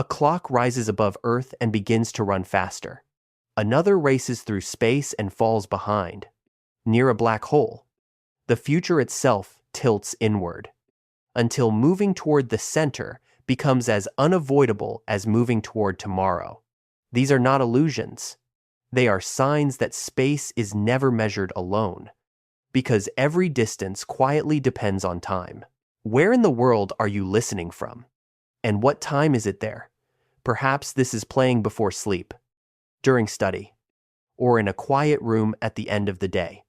A clock rises above Earth and begins to run faster. Another races through space and falls behind. Near a black hole, the future itself tilts inward, until moving toward the center becomes as unavoidable as moving toward tomorrow. These are not illusions. They are signs that space is never measured alone, because every distance quietly depends on time. Where in the world are you listening from? And what time is it there? Perhaps this is playing before sleep, during study, or in a quiet room at the end of the day.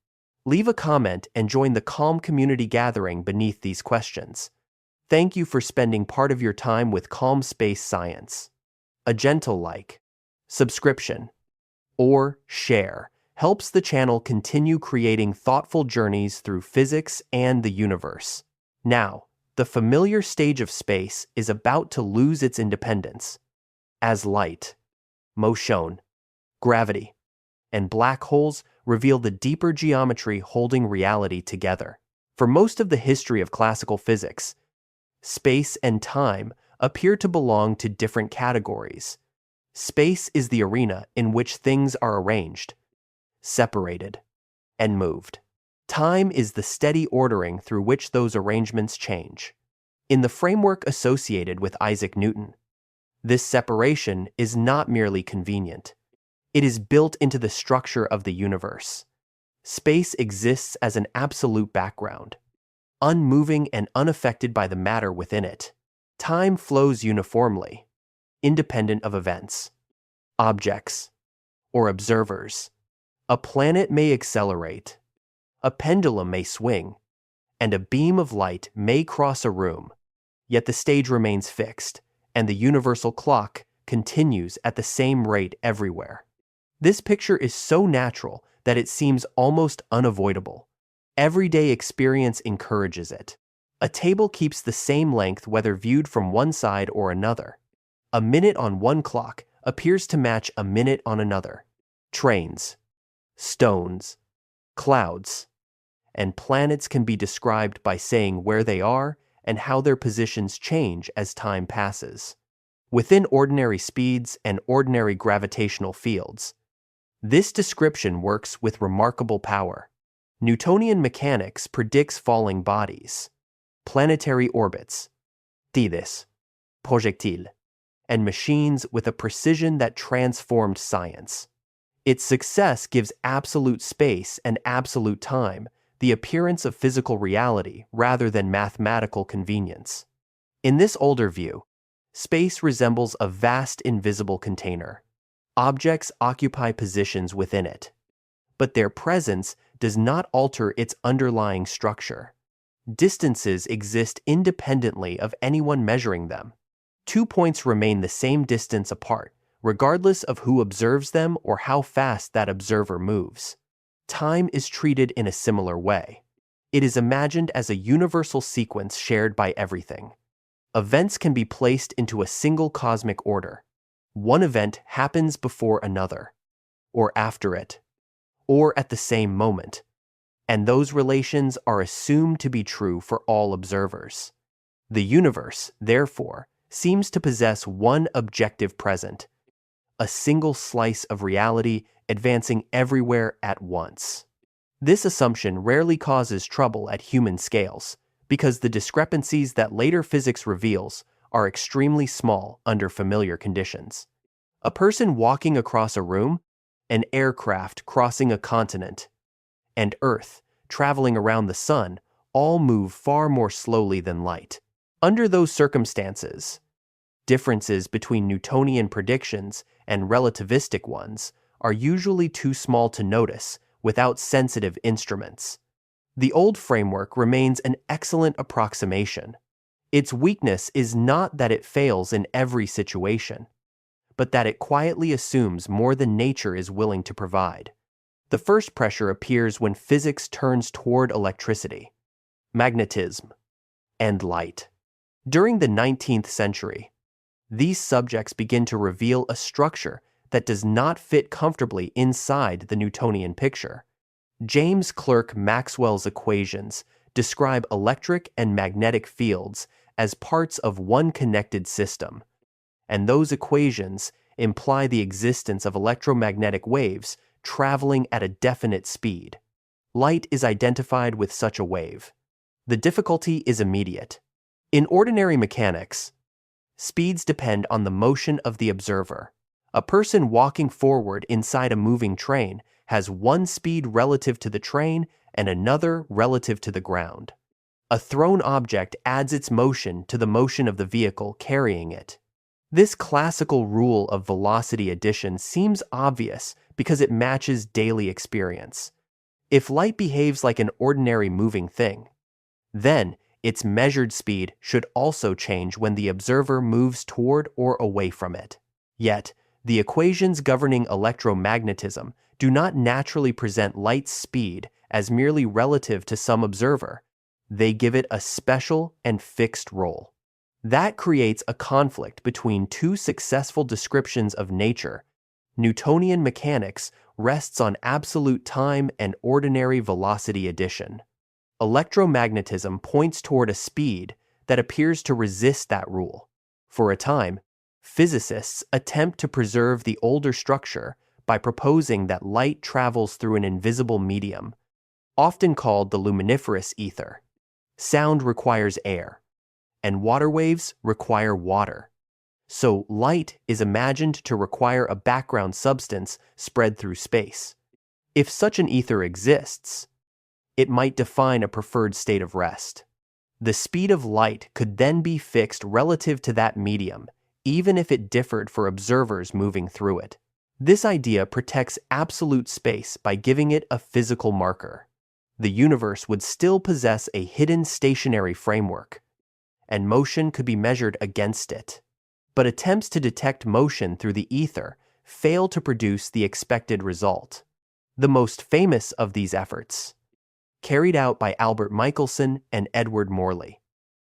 Leave a comment and join the calm community gathering beneath these questions. Thank you for spending part of your time with Calm Space Science. A gentle like, subscription, or share helps the channel continue creating thoughtful journeys through physics and the universe. Now, the familiar stage of space is about to lose its independence, as light, motion, gravity, and black holes reveal the deeper geometry holding reality together. For most of the history of classical physics, space and time appear to belong to different categories. Space is the arena in which things are arranged, separated, and moved. Time is the steady ordering through which those arrangements change. In the framework associated with Isaac Newton, this separation is not merely convenient. It is built into the structure of the universe. Space exists as an absolute background, unmoving and unaffected by the matter within it. Time flows uniformly, independent of events, objects, or observers. A planet may accelerate, a pendulum may swing, and a beam of light may cross a room, yet the stage remains fixed, and the universal clock continues at the same rate everywhere. This picture is so natural that it seems almost unavoidable. Everyday experience encourages it. A table keeps the same length whether viewed from one side or another. A minute on one clock appears to match a minute on another. Trains, stones, clouds, and planets can be described by saying where they are and how their positions change as time passes. Within ordinary speeds and ordinary gravitational fields, this description works with remarkable power. Newtonian mechanics predicts falling bodies, planetary orbits, tides, projectiles, and machines with a precision that transformed science. Its success gives absolute space and absolute time the appearance of physical reality rather than mathematical convenience. In this older view, space resembles a vast invisible container. Objects occupy positions within it, but their presence does not alter its underlying structure. Distances exist independently of anyone measuring them. 2 points remain the same distance apart, regardless of who observes them or how fast that observer moves. Time is treated in a similar way. It is imagined as a universal sequence shared by everything. Events can be placed into a single cosmic order. One event happens before another, or after it, or at the same moment, and those relations are assumed to be true for all observers. The universe, therefore, seems to possess one objective present, a single slice of reality advancing everywhere at once. This assumption rarely causes trouble at human scales, because the discrepancies that later physics reveals are extremely small under familiar conditions. A person walking across a room, an aircraft crossing a continent, and Earth traveling around the sun all move far more slowly than light. Under those circumstances, differences between Newtonian predictions and relativistic ones are usually too small to notice without sensitive instruments. The old framework remains an excellent approximation. Its weakness is not that it fails in every situation, but that it quietly assumes more than nature is willing to provide. The first pressure appears when physics turns toward electricity, magnetism, and light. During the 19th century, these subjects begin to reveal a structure that does not fit comfortably inside the Newtonian picture. James Clerk Maxwell's equations describe electric and magnetic fields as parts of one connected system, and those equations imply the existence of electromagnetic waves traveling at a definite speed. Light is identified with such a wave. The difficulty is immediate. In ordinary mechanics, speeds depend on the motion of the observer. A person walking forward inside a moving train has one speed relative to the train and another relative to the ground. A thrown object adds its motion to the motion of the vehicle carrying it. This classical rule of velocity addition seems obvious because it matches daily experience. If light behaves like an ordinary moving thing, then its measured speed should also change when the observer moves toward or away from it. Yet, the equations governing electromagnetism do not naturally present light's speed as merely relative to some observer. They give it a special and fixed role. That creates a conflict between two successful descriptions of nature. Newtonian mechanics rests on absolute time and ordinary velocity addition. Electromagnetism points toward a speed that appears to resist that rule. For a time, physicists attempt to preserve the older structure by proposing that light travels through an invisible medium, often called the luminiferous ether. Sound requires air, and water waves require water. So light is imagined to require a background substance spread through space. If such an ether exists, it might define a preferred state of rest. The speed of light could then be fixed relative to that medium, even if it differed for observers moving through it. This idea protects absolute space by giving it a physical marker. The universe would still possess a hidden stationary framework, and motion could be measured against it. But attempts to detect motion through the ether fail to produce the expected result. The most famous of these efforts, carried out by Albert Michelson and Edward Morley,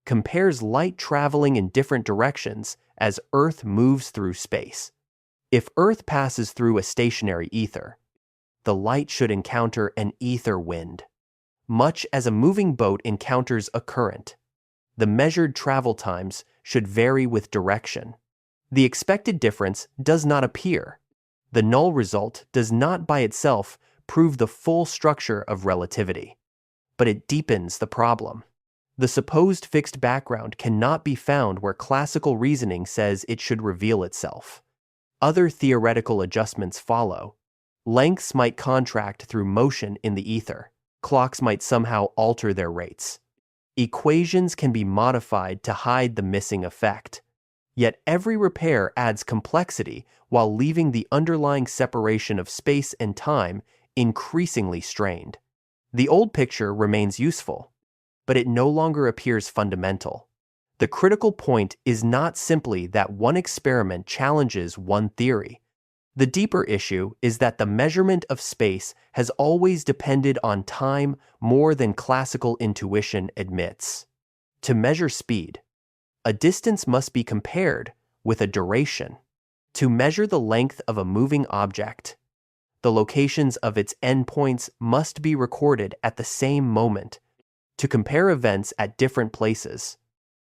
compares light traveling in different directions as Earth moves through space. If Earth passes through a stationary ether, the light should encounter an ether wind, much as a moving boat encounters a current. The measured travel times should vary with direction. The expected difference does not appear. The null result does not by itself prove the full structure of relativity, but it deepens the problem. The supposed fixed background cannot be found where classical reasoning says it should reveal itself. Other theoretical adjustments follow. Lengths might contract through motion in the ether. Clocks might somehow alter their rates. Equations can be modified to hide the missing effect. Yet every repair adds complexity while leaving the underlying separation of space and time increasingly strained. The old picture remains useful, but it no longer appears fundamental. The critical point is not simply that one experiment challenges one theory. The deeper issue is that the measurement of space has always depended on time more than classical intuition admits. To measure speed, a distance must be compared with a duration. To measure the length of a moving object, the locations of its endpoints must be recorded at the same moment. To compare events at different places,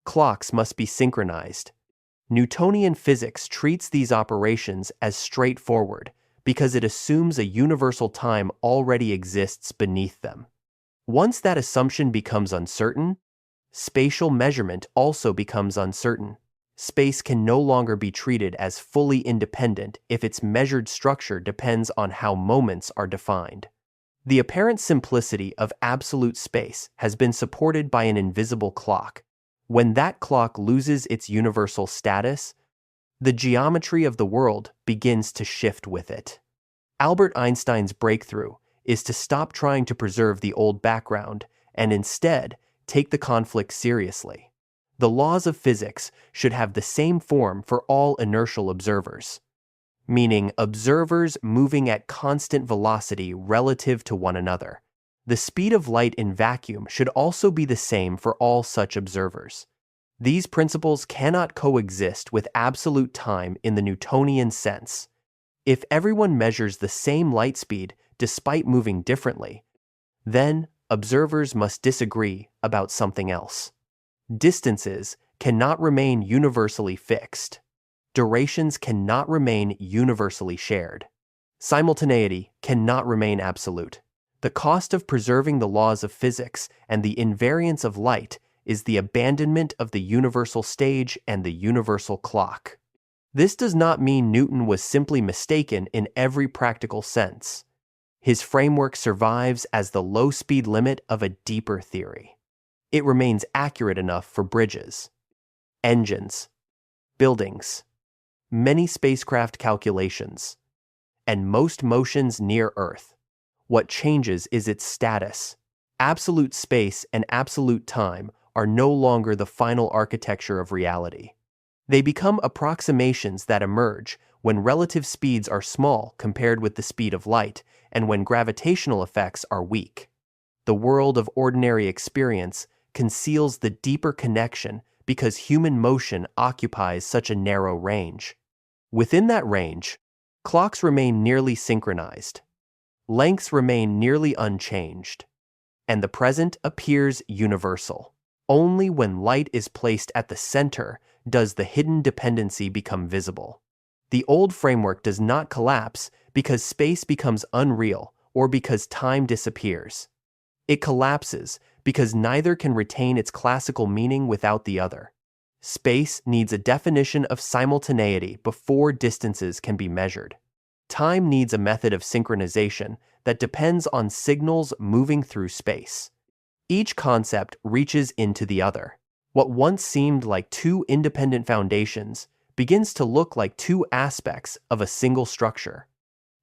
clocks must be synchronized. Newtonian physics treats these operations as straightforward because it assumes a universal time already exists beneath them. Once that assumption becomes uncertain, spatial measurement also becomes uncertain. Space can no longer be treated as fully independent if its measured structure depends on how moments are defined. The apparent simplicity of absolute space has been supported by an invisible clock. When that clock loses its universal status, the geometry of the world begins to shift with it. Albert Einstein's breakthrough is to stop trying to preserve the old background and instead take the conflict seriously. The laws of physics should have the same form for all inertial observers, meaning observers moving at constant velocity relative to one another. The speed of light in vacuum should also be the same for all such observers. These principles cannot coexist with absolute time in the Newtonian sense. If everyone measures the same light speed despite moving differently, then observers must disagree about something else. Distances cannot remain universally fixed. Durations cannot remain universally shared. Simultaneity cannot remain absolute. The cost of preserving the laws of physics and the invariance of light is the abandonment of the universal stage and the universal clock. This does not mean Newton was simply mistaken in every practical sense. His framework survives as the low speed limit of a deeper theory. It remains accurate enough for bridges, engines, buildings, many spacecraft calculations, and most motions near Earth. What changes is its status. Absolute space and absolute time are no longer the final architecture of reality. They become approximations that emerge when relative speeds are small compared with the speed of light and when gravitational effects are weak. The world of ordinary experience conceals the deeper connection because human motion occupies such a narrow range. Within that range, clocks remain nearly synchronized, lengths remain nearly unchanged, and the present appears universal. Only when light is placed at the center does the hidden dependency become visible. The old framework does not collapse because space becomes unreal or because time disappears. It collapses because neither can retain its classical meaning without the other. Space needs a definition of simultaneity before distances can be measured. Time needs a method of synchronization that depends on signals moving through space. Each concept reaches into the other. What once seemed like two independent foundations begins to look like two aspects of a single structure.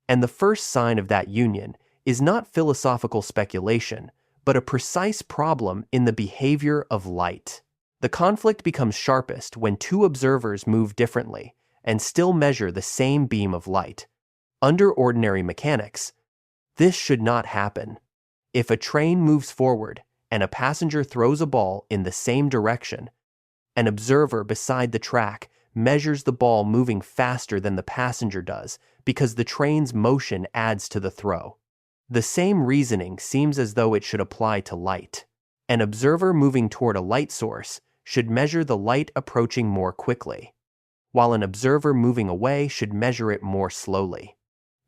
And the first sign of that union is not philosophical speculation, but a precise problem in the behavior of light. The conflict becomes sharpest when two observers move differently and still measure the same beam of light. Under ordinary mechanics, this should not happen. If a train moves forward and a passenger throws a ball in the same direction, an observer beside the track measures the ball moving faster than the passenger does because the train's motion adds to the throw. The same reasoning seems as though it should apply to light. An observer moving toward a light source should measure the light approaching more quickly, while an observer moving away should measure it more slowly.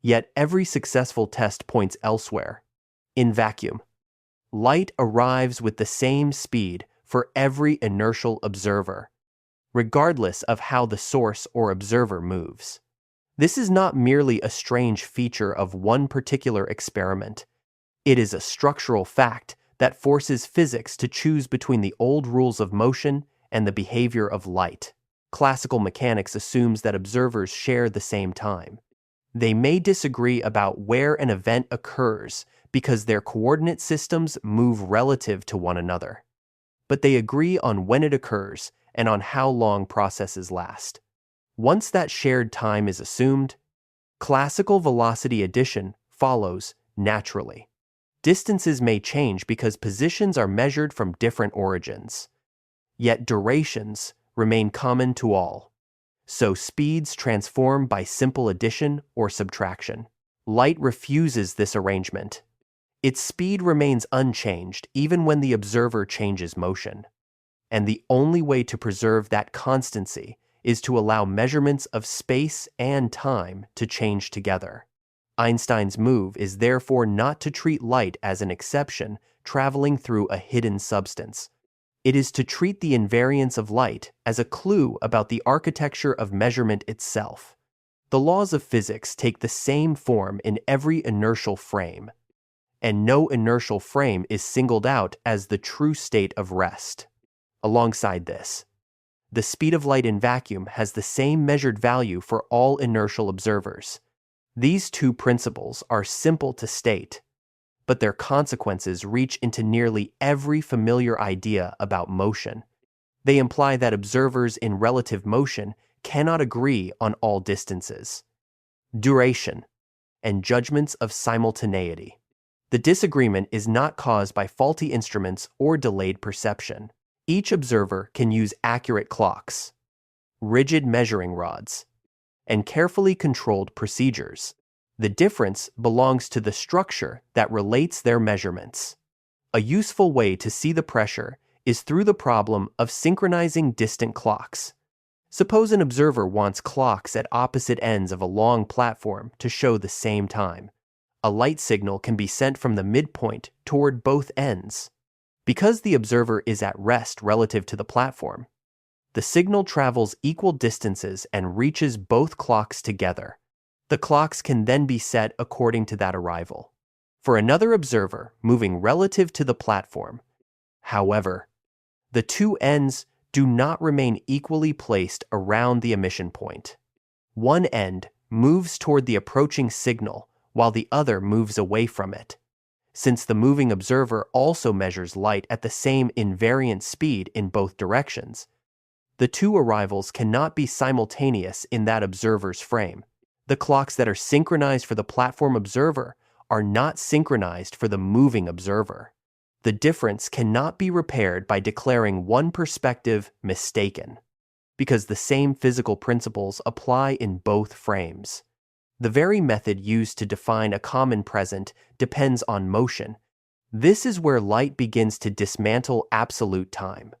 Yet every successful test points elsewhere. In vacuum, light arrives with the same speed for every inertial observer, regardless of how the source or observer moves. This is not merely a strange feature of one particular experiment. It is a structural fact that forces physics to choose between the old rules of motion and the behavior of light. Classical mechanics assumes that observers share the same time. They may disagree about where an event occurs because their coordinate systems move relative to one another, but they agree on when it occurs and on how long processes last. Once that shared time is assumed, classical velocity addition follows naturally. Distances may change because positions are measured from different origins, yet durations remain common to all. So speeds transform by simple addition or subtraction. Light refuses this arrangement. Its speed remains unchanged even when the observer changes motion. And the only way to preserve that constancy is to allow measurements of space and time to change together. Einstein's move is therefore not to treat light as an exception traveling through a hidden substance. It is to treat the invariance of light as a clue about the architecture of measurement itself. The laws of physics take the same form in every inertial frame, and no inertial frame is singled out as the true state of rest. Alongside this, the speed of light in vacuum has the same measured value for all inertial observers. These two principles are simple to state, but their consequences reach into nearly every familiar idea about motion. They imply that observers in relative motion cannot agree on all distances, duration, and judgments of simultaneity. The disagreement is not caused by faulty instruments or delayed perception. Each observer can use accurate clocks, rigid measuring rods, and carefully controlled procedures. The difference belongs to the structure that relates their measurements. A useful way to see the pressure is through the problem of synchronizing distant clocks. Suppose an observer wants clocks at opposite ends of a long platform to show the same time. A light signal can be sent from the midpoint toward both ends. Because the observer is at rest relative to the platform, the signal travels equal distances and reaches both clocks together. The clocks can then be set according to that arrival. For another observer moving relative to the platform, however, the two ends do not remain equally placed around the emission point. One end moves toward the approaching signal while the other moves away from it. Since the moving observer also measures light at the same invariant speed in both directions, the two arrivals cannot be simultaneous in that observer's frame. The clocks that are synchronized for the platform observer are not synchronized for the moving observer. The difference cannot be repaired by declaring one perspective mistaken, because the same physical principles apply in both frames. The very method used to define a common present depends on motion. This is where light begins to dismantle absolute time.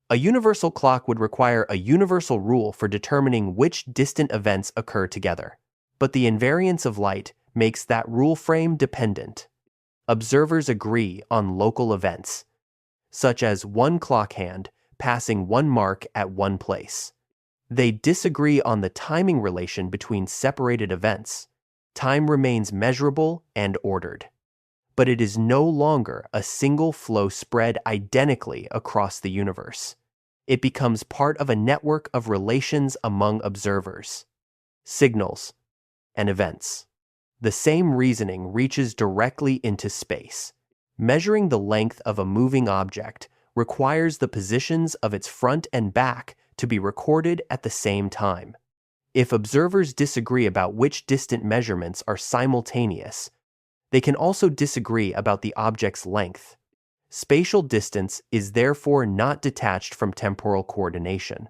A universal clock would require a universal rule for determining which distant events occur together, but the invariance of light makes that rule frame dependent. Observers agree on local events, such as one clock hand passing one mark at one place. They disagree on the timing relation between separated events. Time remains measurable and ordered, but it is no longer a single flow spread identically across the universe. It becomes part of a network of relations among observers, signals, and events. The same reasoning reaches directly into space. Measuring the length of a moving object requires the positions of its front and back to be recorded at the same time. If observers disagree about which distant measurements are simultaneous, they can also disagree about the object's length. Spatial distance is therefore not detached from temporal coordination.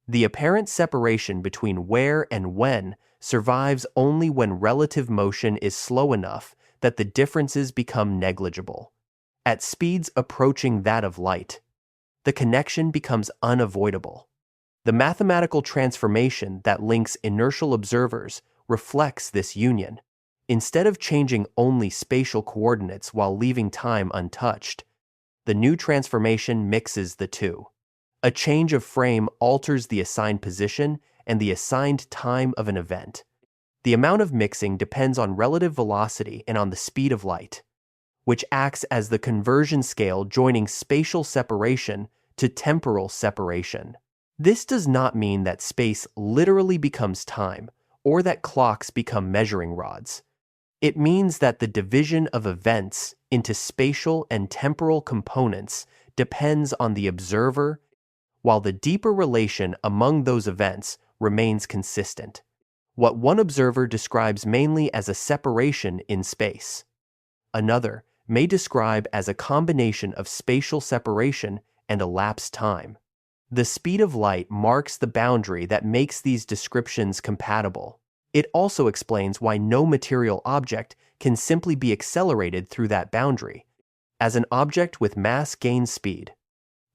The apparent separation between where and when survives only when relative motion is slow enough that the differences become negligible. At speeds approaching that of light, the connection becomes unavoidable. The mathematical transformation that links inertial observers reflects this union. Instead of changing only spatial coordinates while leaving time untouched, the new transformation mixes the two. A change of frame alters the assigned position and the assigned time of an event. The amount of mixing depends on relative velocity and on the speed of light, which acts as the conversion scale joining spatial separation to temporal separation. This does not mean that space literally becomes time or that clocks become measuring rods. It means that the division of events into spatial and temporal components depends on the observer, while the deeper relation among those events remains consistent. What one observer describes mainly as a separation in space, another may describe as a combination of spatial separation and elapsed time. The speed of light marks the boundary that makes these descriptions compatible. It also explains why no material object can simply be accelerated through that boundary. As an object with mass gains speed,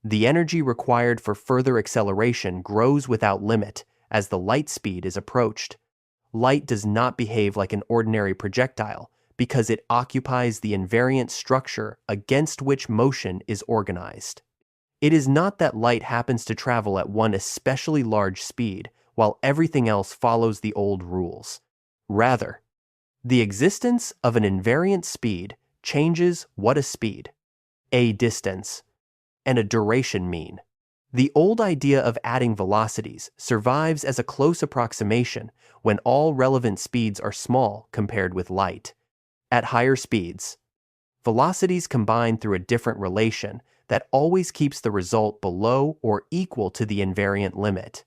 the energy required for further acceleration grows without limit as the light speed is approached. Light does not behave like an ordinary projectile because it occupies the invariant structure against which motion is organized. It is not that light happens to travel at one especially large speed while everything else follows the old rules. Rather, the existence of an invariant speed changes what a speed, a distance, and a duration mean. The old idea of adding velocities survives as a close approximation when all relevant speeds are small compared with light. At higher speeds, velocities combine through a different relation that always keeps the result below or equal to the invariant limit.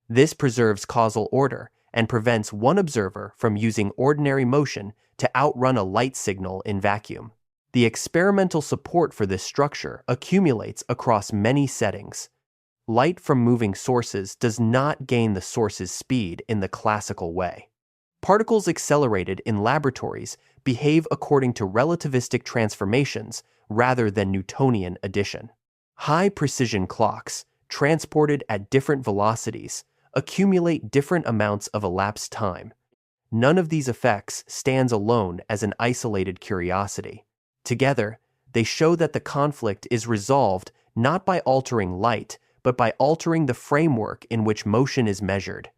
This preserves causal order and prevents one observer from using ordinary motion to outrun a light signal in vacuum. The experimental support for this structure accumulates across many settings. Light from moving sources does not gain the source's speed in the classical way. Particles accelerated in laboratories behave according to relativistic transformations rather than Newtonian addition. High-precision clocks, transported at different velocities, accumulate different amounts of elapsed time. None of these effects stands alone as an isolated curiosity. Together, they show that the conflict is resolved not by altering light, but by altering the framework in which motion is measured.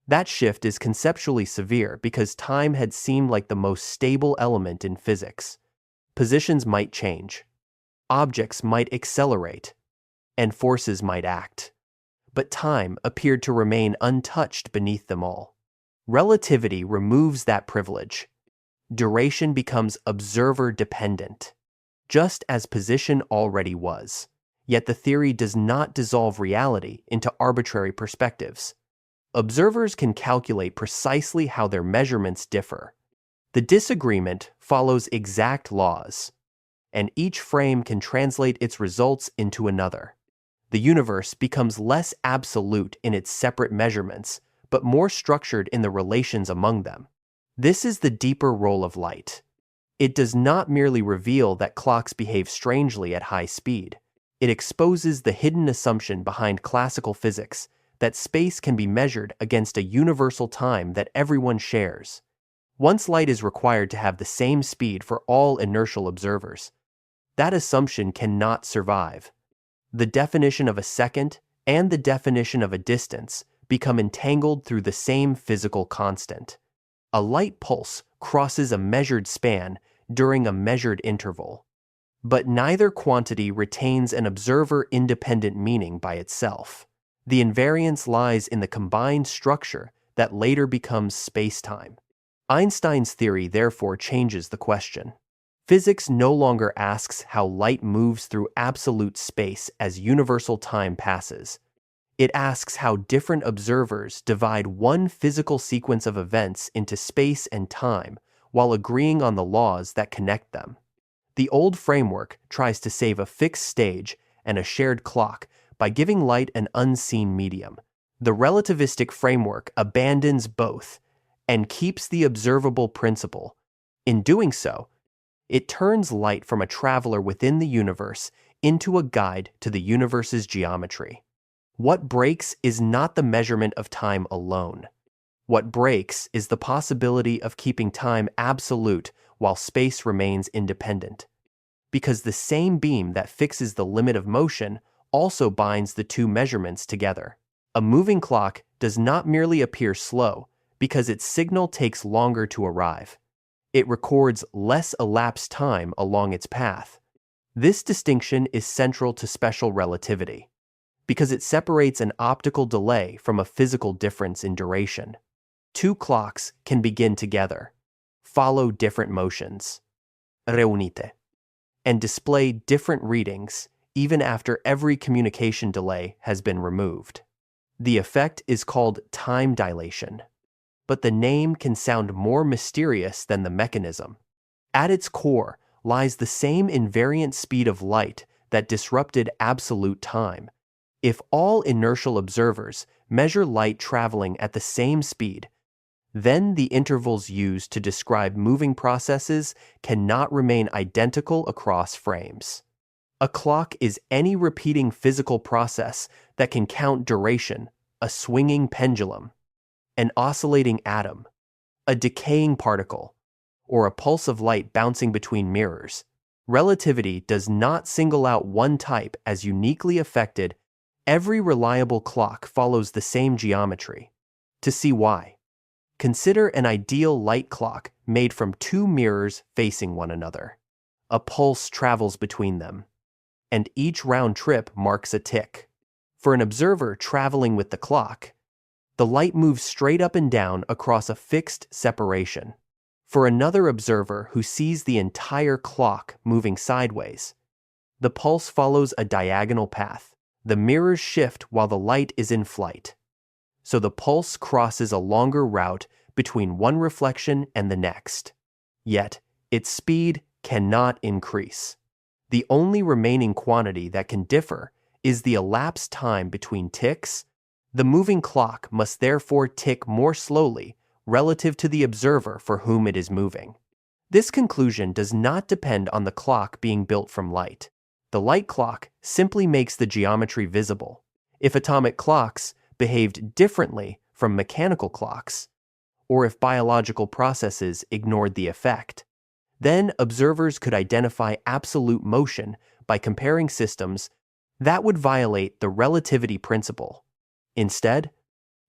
That shift is conceptually severe because time had seemed like the most stable element in physics. Positions might change, objects might accelerate, and forces might act. But time appeared to remain untouched beneath them all. Relativity removes that privilege. Duration becomes observer-dependent, just as position already was. Yet the theory does not dissolve reality into arbitrary perspectives. Observers can calculate precisely how their measurements differ. The disagreement follows exact laws, and each frame can translate its results into another. The universe becomes less absolute in its separate measurements, but more structured in the relations among them. This is the deeper role of light. It does not merely reveal that clocks behave strangely at high speed. It exposes the hidden assumption behind classical physics that space can be measured against a universal time that everyone shares. Once light is required to have the same speed for all inertial observers, that assumption cannot survive. The definition of a second and the definition of a distance become entangled through the same physical constant. A light pulse crosses a measured span during a measured interval. But neither quantity retains an observer-independent meaning by itself. The invariance lies in the combined structure that later becomes spacetime. Einstein's theory therefore changes the question. Physics no longer asks how light moves through absolute space as universal time passes. It asks how different observers divide one physical sequence of events into space and time while agreeing on the laws that connect them. The old framework tries to save a fixed stage and a shared clock by giving light an unseen medium. The relativistic framework abandons both and keeps the observable principle. In doing so, it turns light from a traveler within the universe into a guide to the universe's geometry. What breaks is not the measurement of time alone. What breaks is the possibility of keeping time absolute while space remains independent. Because the same beam that fixes the limit of motion also binds the two measurements together. A moving clock does not merely appear slow because its signal takes longer to arrive. It records less elapsed time along its path. This distinction is central to special relativity, because it separates an optical delay from a physical difference in duration. Two clocks can begin together, follow different motions, reunite, and display different readings even after every communication delay has been removed. The effect is called time dilation, but the name can sound more mysterious than the mechanism. At its core lies the same invariant speed of light that disrupted absolute time. If all inertial observers measure light traveling at the same speed, then the intervals used to describe moving processes cannot remain identical across frames. A clock is any repeating physical process that can count duration, a swinging pendulum, an oscillating atom, a decaying particle, or a pulse of light bouncing between mirrors. Relativity does not single out one type as uniquely affected. Every reliable clock follows the same geometry. To see why, consider an ideal light clock made from two mirrors facing one another. A pulse travels between them, and each round trip marks a tick. For an observer traveling with the clock, the light moves straight up and down across a fixed separation. For another observer who sees the entire clock moving sideways, the pulse follows a diagonal path. The mirrors shift while the light is in flight, so the pulse crosses a longer route between one reflection and the next. Yet, its speed cannot increase. The only remaining quantity that can differ is the elapsed time between ticks. The moving clock must therefore tick more slowly relative to the observer for whom it is moving. This conclusion does not depend on the clock being built from light. The light clock simply makes the geometry visible. If atomic clocks behaved differently from mechanical clocks, or if biological processes ignored the effect. Then observers could identify absolute motion by comparing systems that would violate the relativity principle. Instead,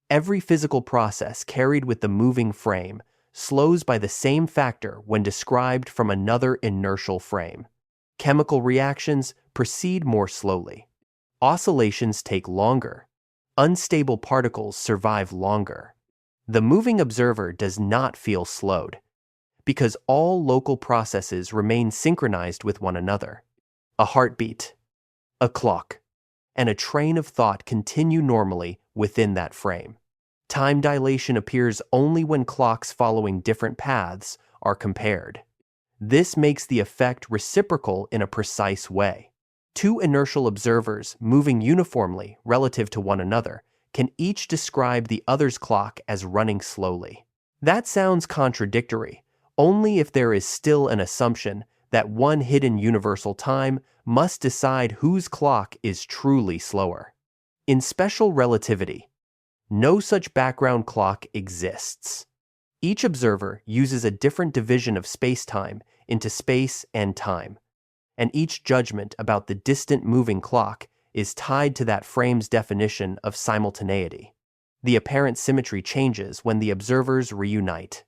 every physical process carried with the moving frame slows by the same factor when described from another inertial frame. Chemical reactions proceed more slowly. Oscillations take longer. Unstable particles survive longer. The moving observer does not feel slowed, because all local processes remain synchronized with one another. A heartbeat, a clock, and a train of thought continue normally within that frame. Time dilation appears only when clocks following different paths are compared. This makes the effect reciprocal in a precise way. Two inertial observers moving uniformly relative to one another can each describe the other's clock as running slowly. That sounds contradictory, only if there is still an assumption that one hidden universal time must decide whose clock is truly slower. In special relativity, no such background clock exists. Each observer uses a different division of spacetime into space and time, and each judgment about the distant moving clock is tied to that frame's definition of simultaneity. The apparent symmetry changes when the observers reunite.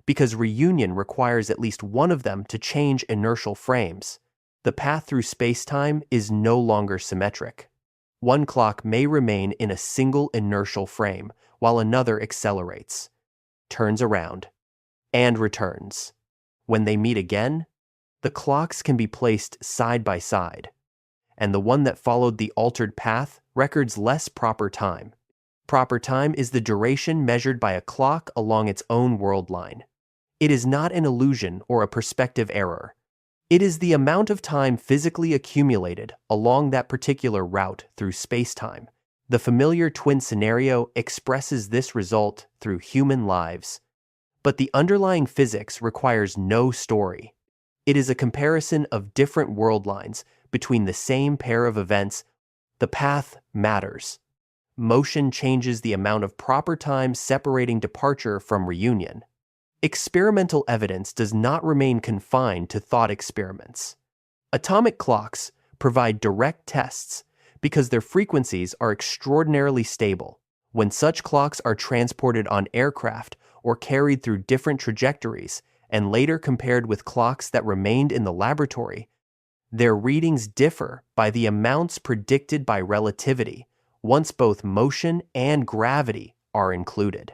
Because reunion requires at least one of them to change inertial frames, the path through spacetime is no longer symmetric. One clock may remain in a single inertial frame while another accelerates, turns around, and returns. When they meet again, the clocks can be placed side by side, and the one that followed the altered path records less proper time. Proper time is the duration measured by a clock along its own world line. It is not an illusion or a perspective error. It is the amount of time physically accumulated along that particular route through spacetime. The familiar twin scenario expresses this result through human lives. But the underlying physics requires no story. It is a comparison of different world lines between the same pair of events. The path matters. Motion changes the amount of proper time separating departure from reunion. Experimental evidence does not remain confined to thought experiments. Atomic clocks provide direct tests because their frequencies are extraordinarily stable. When such clocks are transported on aircraft or carried through different trajectories and later compared with clocks that remained in the laboratory, their readings differ by the amounts predicted by relativity once both motion and gravity are included.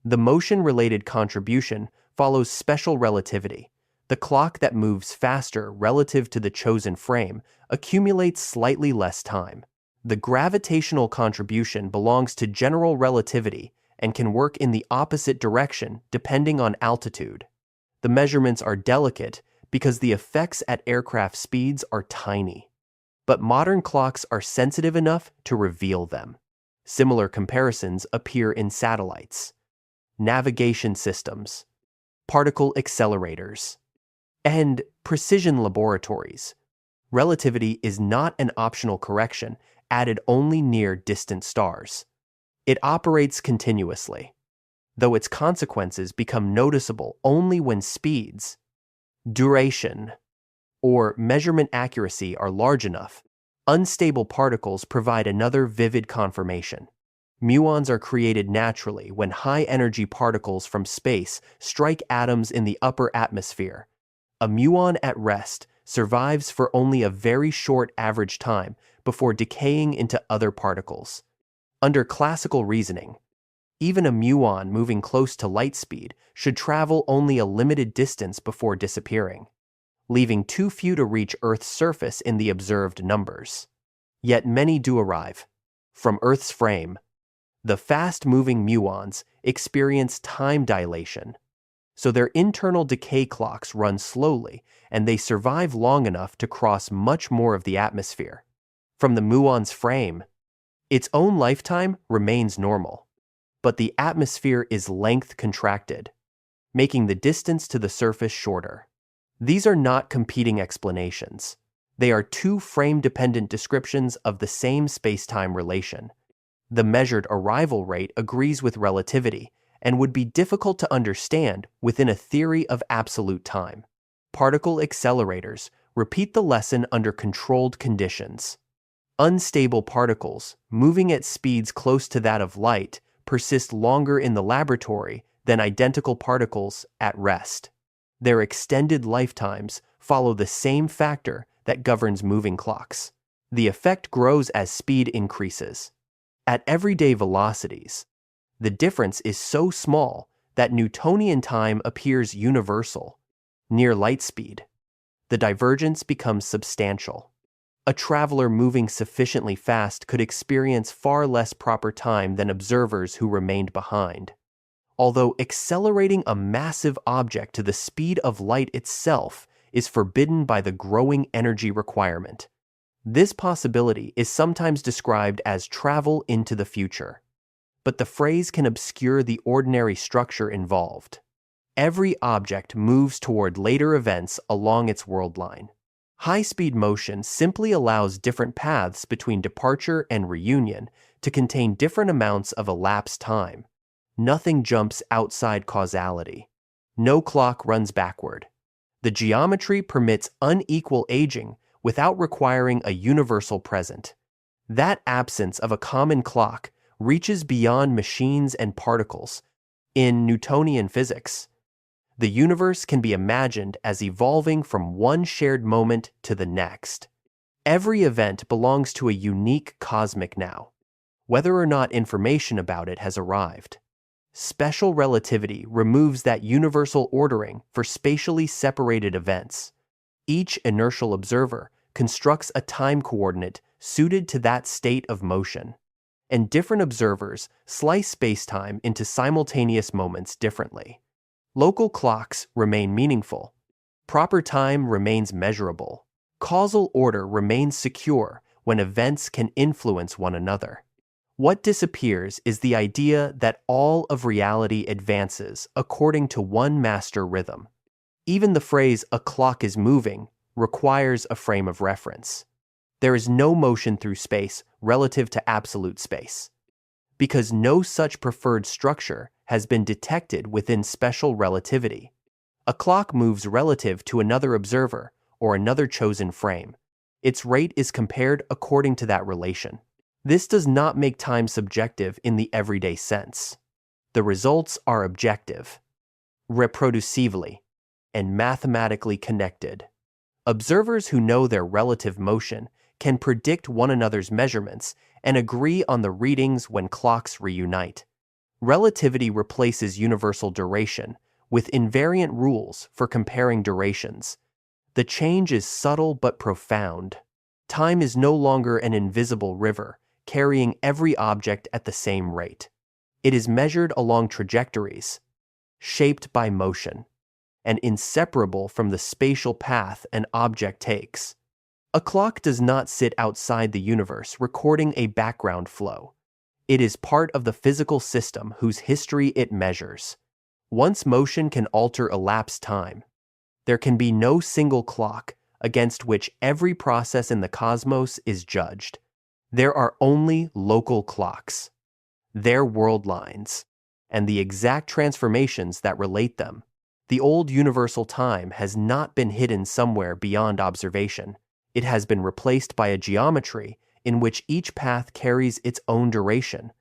The motion-related contribution follows special relativity. The clock that moves faster relative to the chosen frame accumulates slightly less time. The gravitational contribution belongs to general relativity and can work in the opposite direction depending on altitude. The measurements are delicate because the effects at aircraft speeds are tiny. But modern clocks are sensitive enough to reveal them. Similar comparisons appear in satellites, navigation systems, particle accelerators, and precision laboratories. Relativity is not an optional correction added only near distant stars. It operates continuously, though its consequences become noticeable only when speeds, duration, or measurement accuracy are large enough. Unstable particles provide another vivid confirmation. Muons are created naturally when high-energy particles from space strike atoms in the upper atmosphere. A muon at rest survives for only a very short average time before decaying into other particles. Under classical reasoning, even a muon moving close to light speed should travel only a limited distance before disappearing, leaving too few to reach Earth's surface in the observed numbers. Yet many do arrive. From Earth's frame, the fast-moving muons experience time dilation, so their internal decay clocks run slowly and they survive long enough to cross much more of the atmosphere. From the muon's frame, its own lifetime remains normal, but the atmosphere is length contracted, making the distance to the surface shorter. These are not competing explanations. They are two frame-dependent descriptions of the same spacetime relation. The measured arrival rate agrees with relativity and would be difficult to understand within a theory of absolute time. Particle accelerators repeat the lesson under controlled conditions. Unstable particles, moving at speeds close to that of light, persist longer in the laboratory than identical particles at rest. Their extended lifetimes follow the same factor that governs moving clocks. The effect grows as speed increases. At everyday velocities, the difference is so small that Newtonian time appears universal. Near light speed, the divergence becomes substantial. A traveler moving sufficiently fast could experience far less proper time than observers who remained behind. Although accelerating a massive object to the speed of light itself is forbidden by the growing energy requirement, this possibility is sometimes described as travel into the future. But the phrase can obscure the ordinary structure involved. Every object moves toward later events along its world line. High-speed motion simply allows different paths between departure and reunion to contain different amounts of elapsed time. Nothing jumps outside causality. No clock runs backward. The geometry permits unequal aging without requiring a universal present. That absence of a common clock reaches beyond machines and particles. In Newtonian physics, the universe can be imagined as evolving from one shared moment to the next. Every event belongs to a unique cosmic now, whether or not information about it has arrived. Special relativity removes that universal ordering for spatially separated events. Each inertial observer constructs a time coordinate suited to that state of motion, and different observers slice spacetime into simultaneous moments differently. Local clocks remain meaningful. Proper time remains measurable. Causal order remains secure when events can influence one another. What disappears is the idea that all of reality advances according to one master rhythm. Even the phrase "a clock is moving" requires a frame of reference. There is no motion through space relative to absolute space, because no such preferred structure has been detected within special relativity. A clock moves relative to another observer or another chosen frame. Its rate is compared according to that relation. This does not make time subjective in the everyday sense. The results are objective, reproducibly, and mathematically connected. Observers who know their relative motion can predict one another's measurements and agree on the readings when clocks reunite. Relativity replaces universal duration with invariant rules for comparing durations. The change is subtle but profound. Time is no longer an invisible river carrying every object at the same rate. It is measured along trajectories, shaped by motion, and inseparable from the spatial path an object takes. A clock does not sit outside the universe recording a background flow. It is part of the physical system whose history it measures. Once motion can alter elapsed time, there can be no single clock against which every process in the cosmos is judged. There are only local clocks, their world lines, and the exact transformations that relate them. The old universal time has not been hidden somewhere beyond observation. It has been replaced by a geometry in which each path carries its own duration,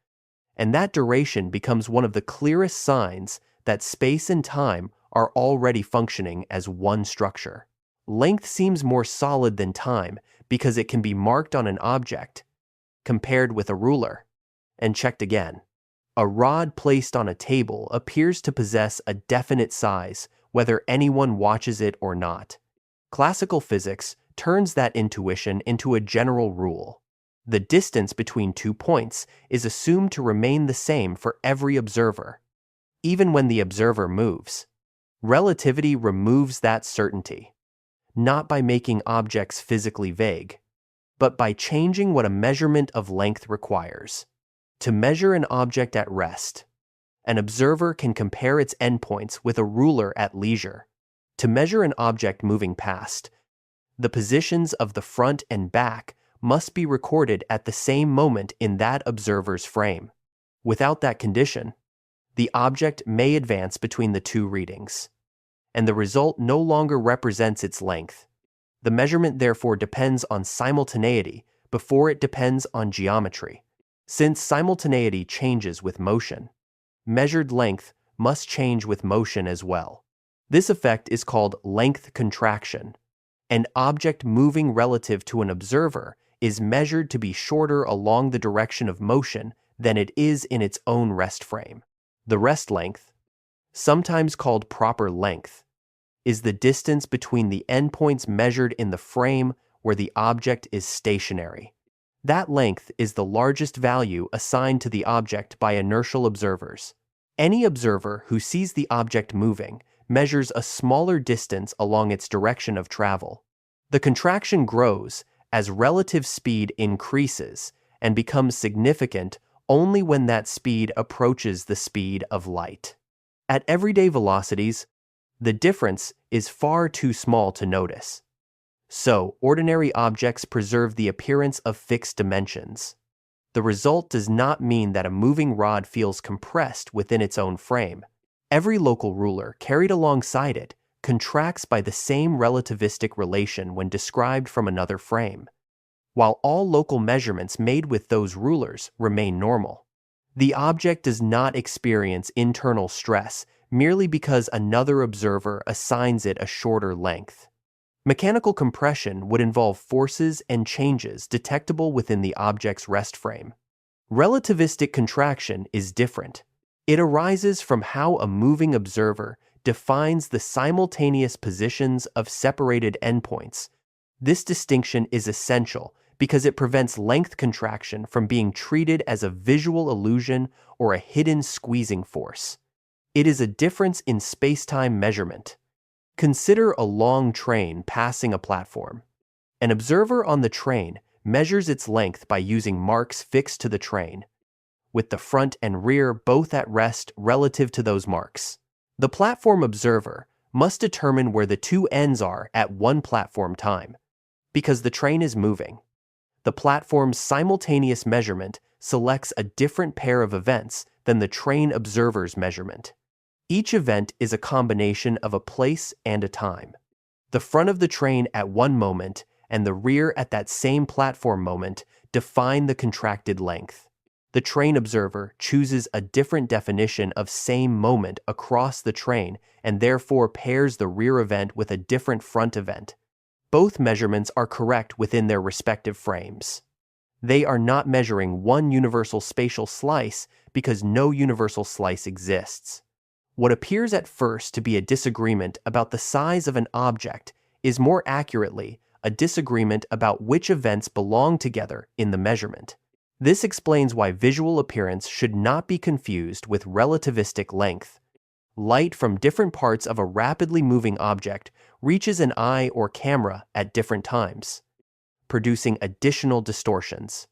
and that duration becomes one of the clearest signs that space and time are already functioning as one structure. Length seems more solid than time because it can be marked on an object, compared with a ruler, and checked again. A rod placed on a table appears to possess a definite size, whether anyone watches it or not. Classical physics turns that intuition into a general rule. The distance between 2 points is assumed to remain the same for every observer, even when the observer moves. Relativity removes that certainty, not by making objects physically vague, but by changing what a measurement of length requires. To measure an object at rest, an observer can compare its endpoints with a ruler at leisure. To measure an object moving past, the positions of the front and back must be recorded at the same moment in that observer's frame. Without that condition, the object may advance between the two readings, and the result no longer represents its length. The measurement therefore depends on simultaneity before it depends on geometry. Since simultaneity changes with motion, measured length must change with motion as well. This effect is called length contraction. An object moving relative to an observer is measured to be shorter along the direction of motion than it is in its own rest frame. The rest length, sometimes called proper length, is the distance between the endpoints measured in the frame where the object is stationary. That length is the largest value assigned to the object by inertial observers. Any observer who sees the object moving measures a smaller distance along its direction of travel. The contraction grows as relative speed increases and becomes significant only when that speed approaches the speed of light. At everyday velocities, the difference is far too small to notice. So, ordinary objects preserve the appearance of fixed dimensions. The result does not mean that a moving rod feels compressed within its own frame. Every local ruler carried alongside it contracts by the same relativistic relation when described from another frame, while all local measurements made with those rulers remain normal. The object does not experience internal stress merely because another observer assigns it a shorter length. Mechanical compression would involve forces and changes detectable within the object's rest frame. Relativistic contraction is different. It arises from how a moving observer defines the simultaneous positions of separated endpoints. This distinction is essential because it prevents length contraction from being treated as a visual illusion or a hidden squeezing force. It is a difference in spacetime measurement. Consider a long train passing a platform. An observer on the train measures its length by using marks fixed to the train, with the front and rear both at rest relative to those marks. The platform observer must determine where the two ends are at one platform time. Because the train is moving, the platform's simultaneous measurement selects a different pair of events than the train observer's measurement. Each event is a combination of a place and a time. The front of the train at one moment and the rear at that same platform moment define the contracted length. The train observer chooses a different definition of same moment across the train and therefore pairs the rear event with a different front event. Both measurements are correct within their respective frames. They are not measuring one universal spatial slice because no universal slice exists. What appears at first to be a disagreement about the size of an object is more accurately a disagreement about which events belong together in the measurement. This explains why visual appearance should not be confused with relativistic length. Light from different parts of a rapidly moving object reaches an eye or camera at different times, producing additional distortions.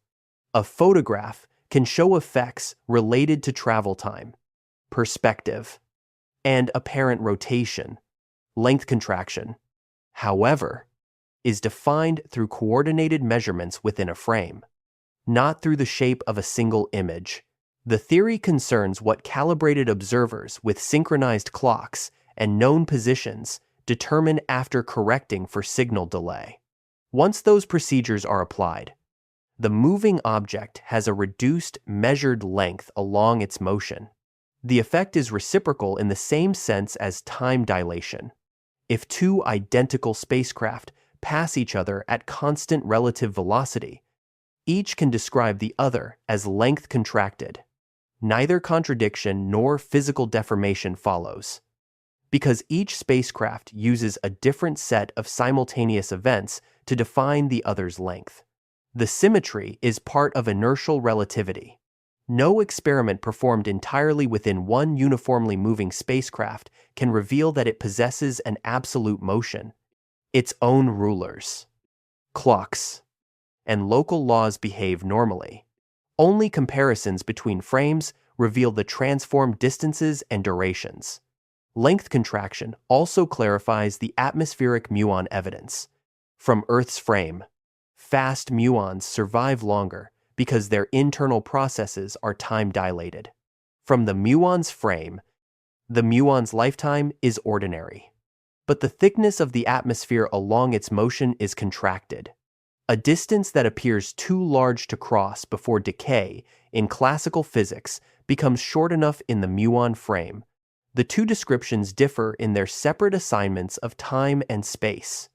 A photograph can show effects related to travel time, perspective, and apparent rotation. Length contraction, however, is defined through coordinated measurements within a frame, not through the shape of a single image. The theory concerns what calibrated observers with synchronized clocks and known positions determine after correcting for signal delay. Once those procedures are applied, the moving object has a reduced measured length along its motion. The effect is reciprocal in the same sense as time dilation. If two identical spacecraft pass each other at constant relative velocity, each can describe the other as length contracted. Neither contradiction nor physical deformation follows. Because each spacecraft uses a different set of simultaneous events to define the other's length. The symmetry is part of inertial relativity. No experiment performed entirely within one uniformly moving spacecraft can reveal that it possesses an absolute motion. Its own rulers, clocks, and local laws behave normally. Only comparisons between frames reveal the transformed distances and durations. Length contraction also clarifies the atmospheric muon evidence. From Earth's frame, Fast muons survive longer because their internal processes are time-dilated. From the muon's frame, the muon's lifetime is ordinary, but the thickness of the atmosphere along its motion is contracted. A distance that appears too large to cross before decay in classical physics becomes short enough in the muon frame. The two descriptions differ in their separate assignments of time and space,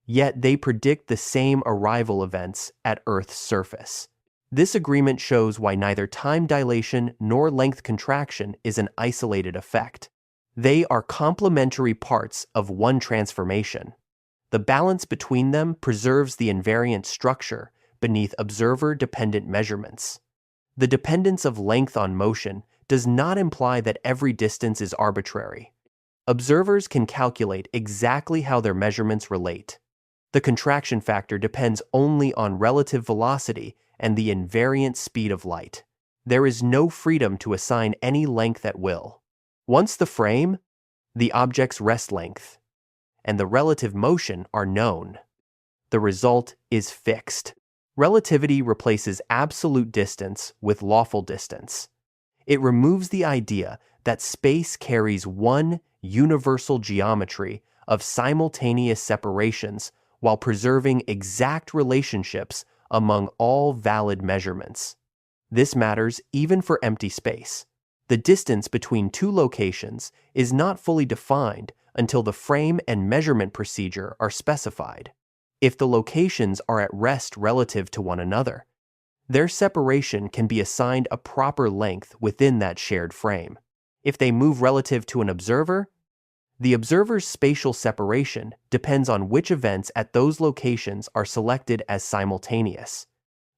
yet they predict the same arrival events at Earth's surface. This agreement shows why neither time dilation nor length contraction is an isolated effect. They are complementary parts of one transformation. The balance between them preserves the invariant structure beneath observer-dependent measurements. The dependence of length on motion does not imply that every distance is arbitrary. Observers can calculate exactly how their measurements relate. The contraction factor depends only on relative velocity and the invariant speed of light. There is no freedom to assign any length at will. Once the frame, the object's rest length, and the relative motion are known, the result is fixed. Relativity replaces absolute distance with lawful distance. It removes the idea that space carries one universal geometry of simultaneous separations while preserving exact relationships among all valid measurements. This matters even for empty space. The distance between two locations is not fully defined until the frame and measurement procedure are specified. If the locations are at rest relative to one another, their separation can be assigned a proper length within that shared frame. If they move relative to an observer, the observer's spatial separation depends on which events at those locations are selected as simultaneous.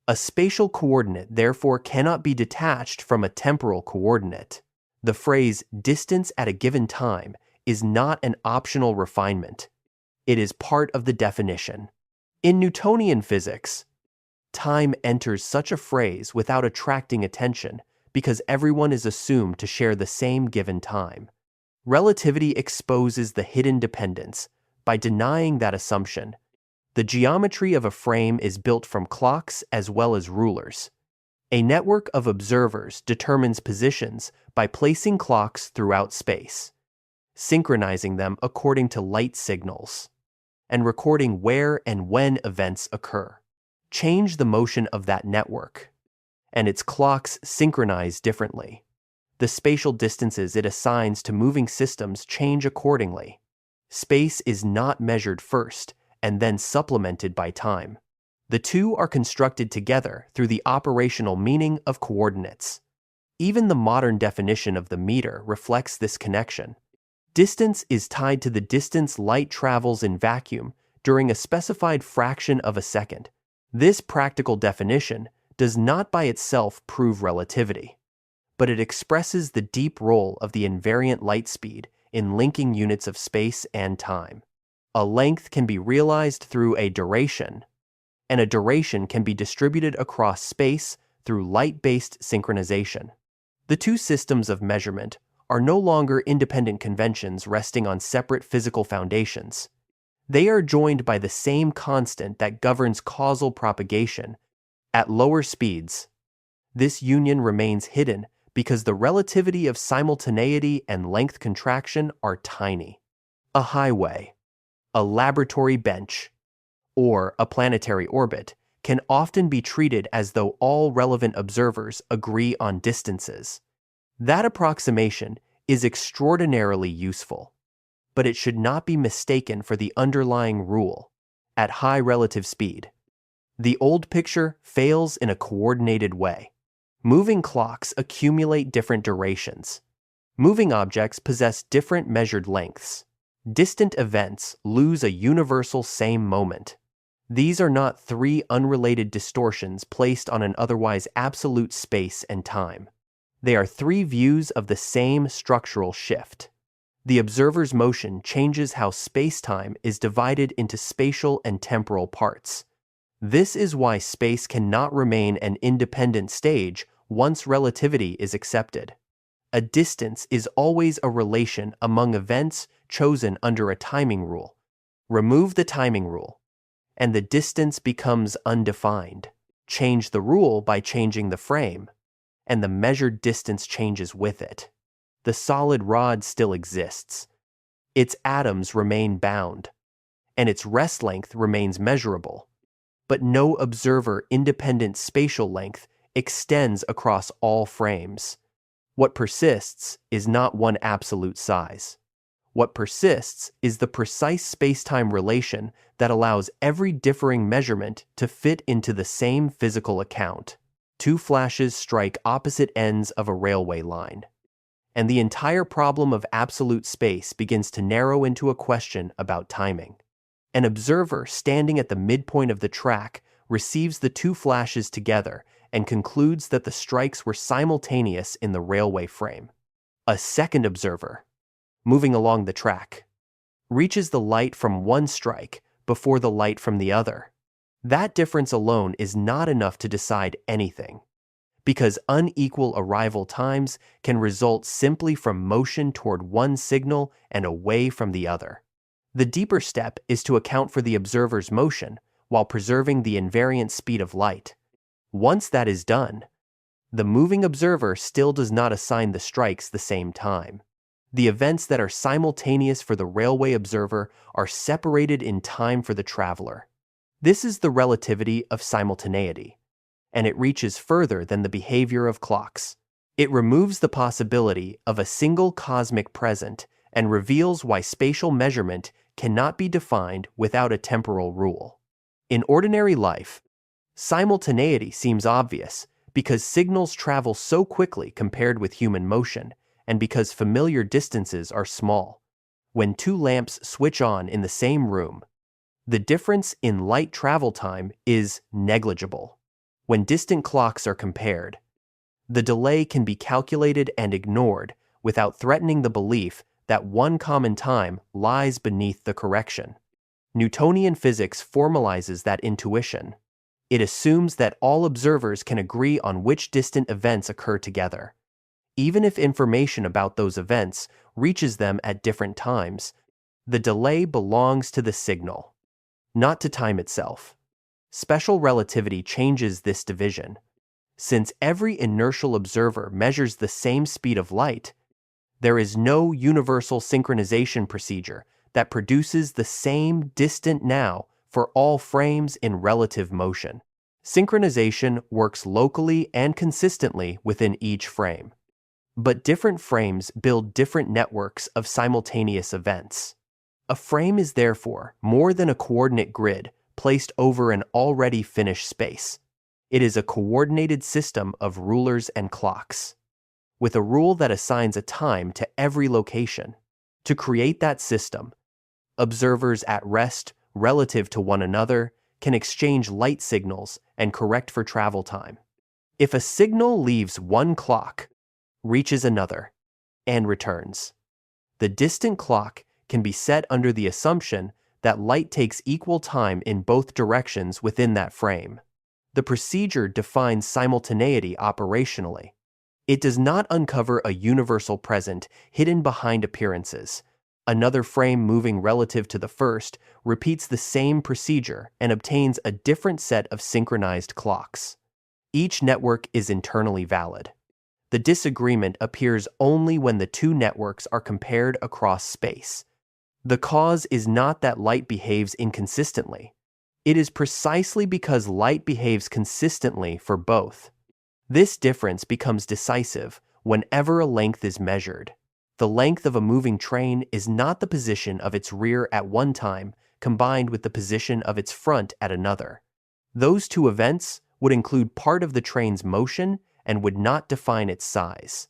A spatial coordinate therefore cannot be detached from a temporal coordinate. The phrase distance at a given time is not an optional refinement. It is part of the definition. In Newtonian physics, time enters such a phrase without attracting attention because everyone is assumed to share the same given time. Relativity exposes the hidden dependence by denying that assumption. The geometry of a frame is built from clocks as well as rulers. A network of observers determines positions by placing clocks throughout space, synchronizing them according to light signals, and recording where and when events occur. Change the motion of that network, and its clocks synchronize differently. The spatial distances it assigns to moving systems change accordingly. Space is not measured first and then supplemented by time. The two are constructed together through the operational meaning of coordinates. Even the modern definition of the meter reflects this connection. Distance is tied to the distance light travels in vacuum during a specified fraction of a second. This practical definition does not by itself prove relativity, but it expresses the deep role of the invariant light speed in linking units of space and time. A length can be realized through a duration, and a duration can be distributed across space through light-based synchronization. The two systems of measurement are no longer independent conventions resting on separate physical foundations. They are joined by the same constant that governs causal propagation. At lower speeds, this union remains hidden because the relativity of simultaneity and length contraction are tiny. A highway, a laboratory bench, or a planetary orbit can often be treated as though all relevant observers agree on distances. That approximation is extraordinarily useful, but it should not be mistaken for the underlying rule. At high relative speed, the old picture fails in a coordinated way. Moving clocks accumulate different durations. Moving objects possess different measured lengths. Distant events lose a universal same moment. These are not three unrelated distortions placed on an otherwise absolute space and time. They are three views of the same structural shift. The observer's motion changes how space-time is divided into spatial and temporal parts. This is why space cannot remain an independent stage once relativity is accepted. A distance is always a relation among events chosen under a timing rule. Remove the timing rule, and the distance becomes undefined. Change the rule by changing the frame, and the measured distance changes with it. The solid rod still exists. Its atoms remain bound, and its rest length remains measurable. But no observer-independent spatial length extends across all frames. What persists is not one absolute size. What persists is the precise spacetime relation that allows every differing measurement to fit into the same physical account. Two flashes strike opposite ends of a railway line, and the entire problem of absolute space begins to narrow into a question about timing. An observer standing at the midpoint of the track receives the two flashes together and concludes that the strikes were simultaneous in the railway frame. A second observer, moving along the track, reaches the light from one strike before the light from the other. That difference alone is not enough to decide anything, because unequal arrival times can result simply from motion toward one signal and away from the other. The deeper step is to account for the observer's motion while preserving the invariant speed of light. Once that is done, the moving observer still does not assign the strikes the same time. The events that are simultaneous for the railway observer are separated in time for the traveler. This is the relativity of simultaneity, and it reaches further than the behavior of clocks. It removes the possibility of a single cosmic present and reveals why spatial measurement cannot be defined without a temporal rule. In ordinary life, simultaneity seems obvious because signals travel so quickly compared with human motion, and because familiar distances are small. When two lamps switch on in the same room, the difference in light travel time is negligible. When distant clocks are compared, the delay can be calculated and ignored without threatening the belief that one common time lies beneath the correction. Newtonian physics formalizes that intuition. It assumes that all observers can agree on which distant events occur together. Even if information about those events reaches them at different times, the delay belongs to the signal, not to time itself. Special relativity changes this division. Since every inertial observer measures the same speed of light, there is no universal synchronization procedure that produces the same distant now for all frames in relative motion. Synchronization works locally and consistently within each frame, but different frames build different networks of simultaneous events. A frame is therefore more than a coordinate grid placed over an already finished space. It is a coordinated system of rulers and clocks, with a rule that assigns a time to every location. To create that system, observers at rest relative to one another can exchange light signals and correct for travel time. If a signal leaves one clock, reaches another, and returns, the distant clock can be set under the assumption that light takes equal time in both directions within that frame. The procedure defines simultaneity operationally. It does not uncover a universal present hidden behind appearances. Another frame moving relative to the first repeats the same procedure and obtains a different set of synchronized clocks. Each network is internally valid. The disagreement appears only when the two networks are compared across space. The cause is not that light behaves inconsistently. It is precisely because light behaves consistently for both. This difference becomes decisive whenever a length is measured. The length of a moving train is not the position of its rear at one time combined with the position of its front at another. Those two events would include part of the train's motion and would not define its size.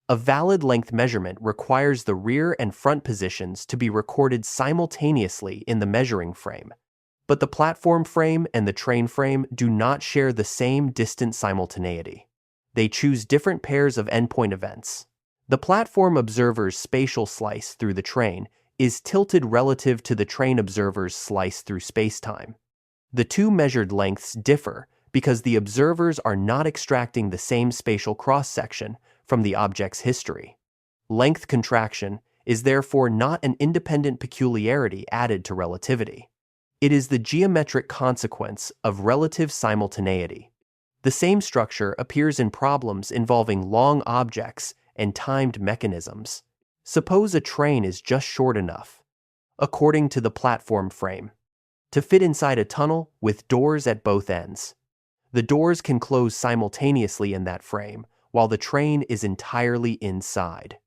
A valid length measurement requires the rear and front positions to be recorded simultaneously in the measuring frame. But the platform frame and the train frame do not share the same distant simultaneity. They choose different pairs of endpoint events. The platform observer's spatial slice through the train is tilted relative to the train observer's slice through spacetime. The two measured lengths differ because the observers are not extracting the same spatial cross-section from the object's history. Length contraction is therefore not an independent peculiarity added to relativity. It is the geometric consequence of relative simultaneity. The same structure appears in problems involving long objects and timed mechanisms. Suppose a train is just short enough, according to the platform frame, to fit inside a tunnel with doors at both ends. The doors can close simultaneously in that frame, while the train is entirely inside,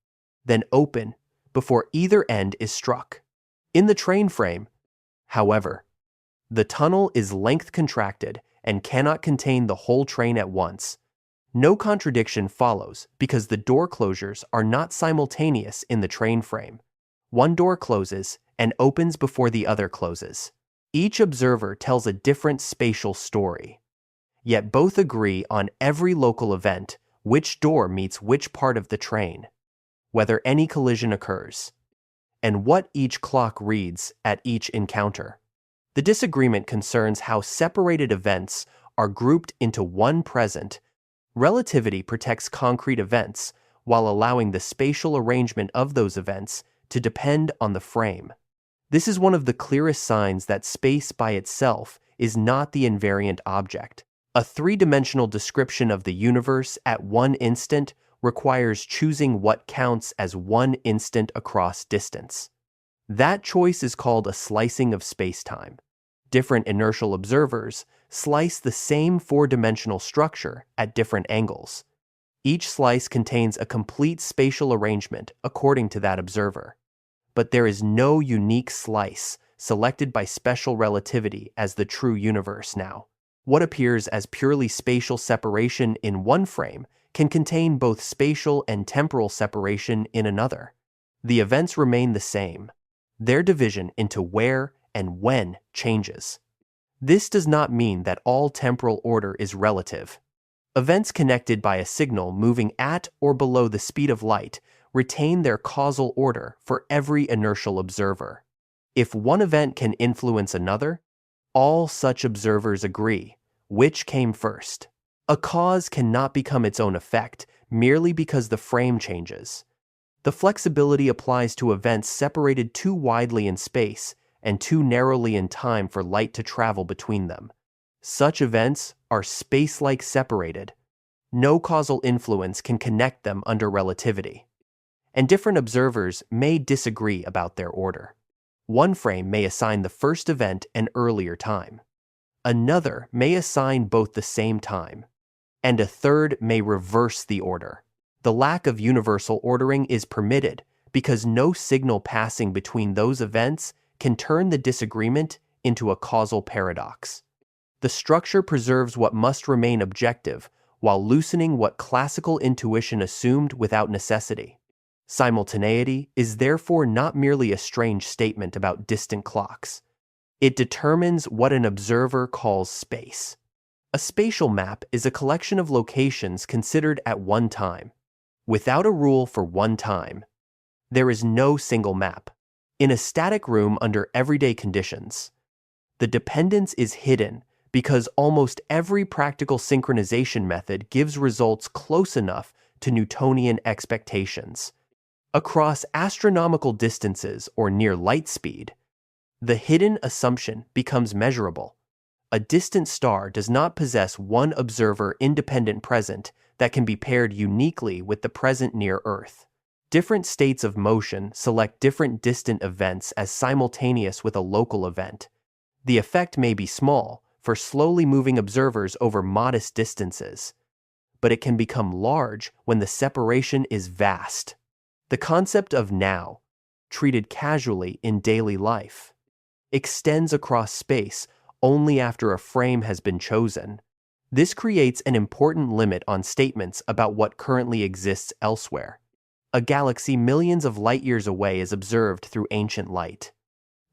then open before either end is struck. In the train frame, however, the tunnel is length contracted and cannot contain the whole train at once. No contradiction follows because the door closures are not simultaneous in the train frame. One door closes and opens before the other closes. Each observer tells a different spatial story. Yet both agree on every local event, which door meets which part of the train, whether any collision occurs, and what each clock reads at each encounter. The disagreement concerns how separated events are grouped into one present. Relativity protects concrete events while allowing the spatial arrangement of those events to depend on the frame. This is one of the clearest signs that space by itself is not the invariant object. A three-dimensional description of the universe at one instant requires choosing what counts as one instant across distance. That choice is called a slicing of spacetime. Different inertial observers slice the same four-dimensional structure at different angles. Each slice contains a complete spatial arrangement according to that observer. But there is no unique slice selected by special relativity as the true universe now. What appears as purely spatial separation in one frame can contain both spatial and temporal separation in another. The events remain the same. Their division into where and when changes. This does not mean that all temporal order is relative. Events connected by a signal moving at or below the speed of light retain their causal order for every inertial observer. If one event can influence another, all such observers agree which came first. A cause cannot become its own effect merely because the frame changes. The flexibility applies to events separated too widely in space and too narrowly in time for light to travel between them. Such events are space-like separated. No causal influence can connect them under relativity. And different observers may disagree about their order. One frame may assign the first event an earlier time. Another may assign both the same time. And a third may reverse the order. The lack of universal ordering is permitted because no signal passing between those events can turn the disagreement into a causal paradox. The structure preserves what must remain objective while loosening what classical intuition assumed without necessity. Simultaneity is therefore not merely a strange statement about distant clocks. It determines what an observer calls space. A spatial map is a collection of locations considered at one time. Without a rule for one time, there is no single map. In a static room under everyday conditions, the dependence is hidden because almost every practical synchronization method gives results close enough to Newtonian expectations. Across astronomical distances or near light speed, the hidden assumption becomes measurable. A distant star does not possess one observer-independent present that can be paired uniquely with the present near Earth. Different states of motion select different distant events as simultaneous with a local event. The effect may be small for slowly moving observers over modest distances, but it can become large when the separation is vast. The concept of now, treated casually in daily life, extends across space only after a frame has been chosen. This creates an important limit on statements about what currently exists elsewhere. A galaxy millions of light-years away is observed through ancient light.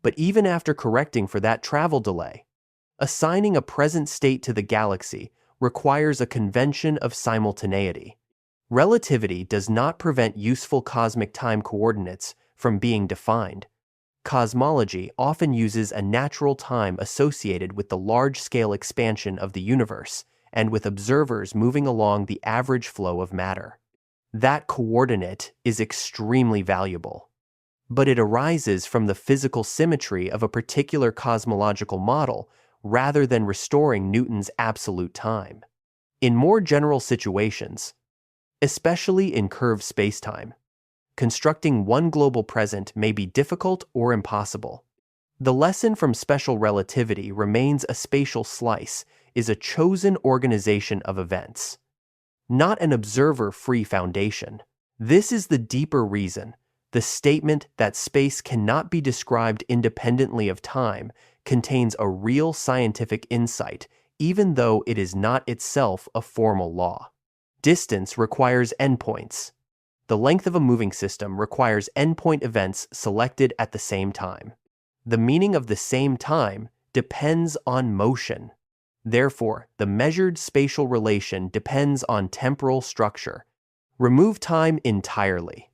But even after correcting for that travel delay, assigning a present state to the galaxy requires a convention of simultaneity. Relativity does not prevent useful cosmic time coordinates from being defined. Cosmology often uses a natural time associated with the large-scale expansion of the universe and with observers moving along the average flow of matter. That coordinate is extremely valuable. but it arises from the physical symmetry of a particular cosmological model rather than restoring Newton's absolute time. In more general situations, especially in curved spacetime, constructing one global present may be difficult or impossible. The lesson from special relativity remains a spatial slice is a chosen organization of events, not an observer-free foundation. This is the deeper reason. The statement that space cannot be described independently of time contains a real scientific insight, even though it is not itself a formal law. Distance requires endpoints. The length of a moving system requires endpoint events selected at the same time. The meaning of the same time depends on motion. Therefore, the measured spatial relation depends on temporal structure. Remove time entirely,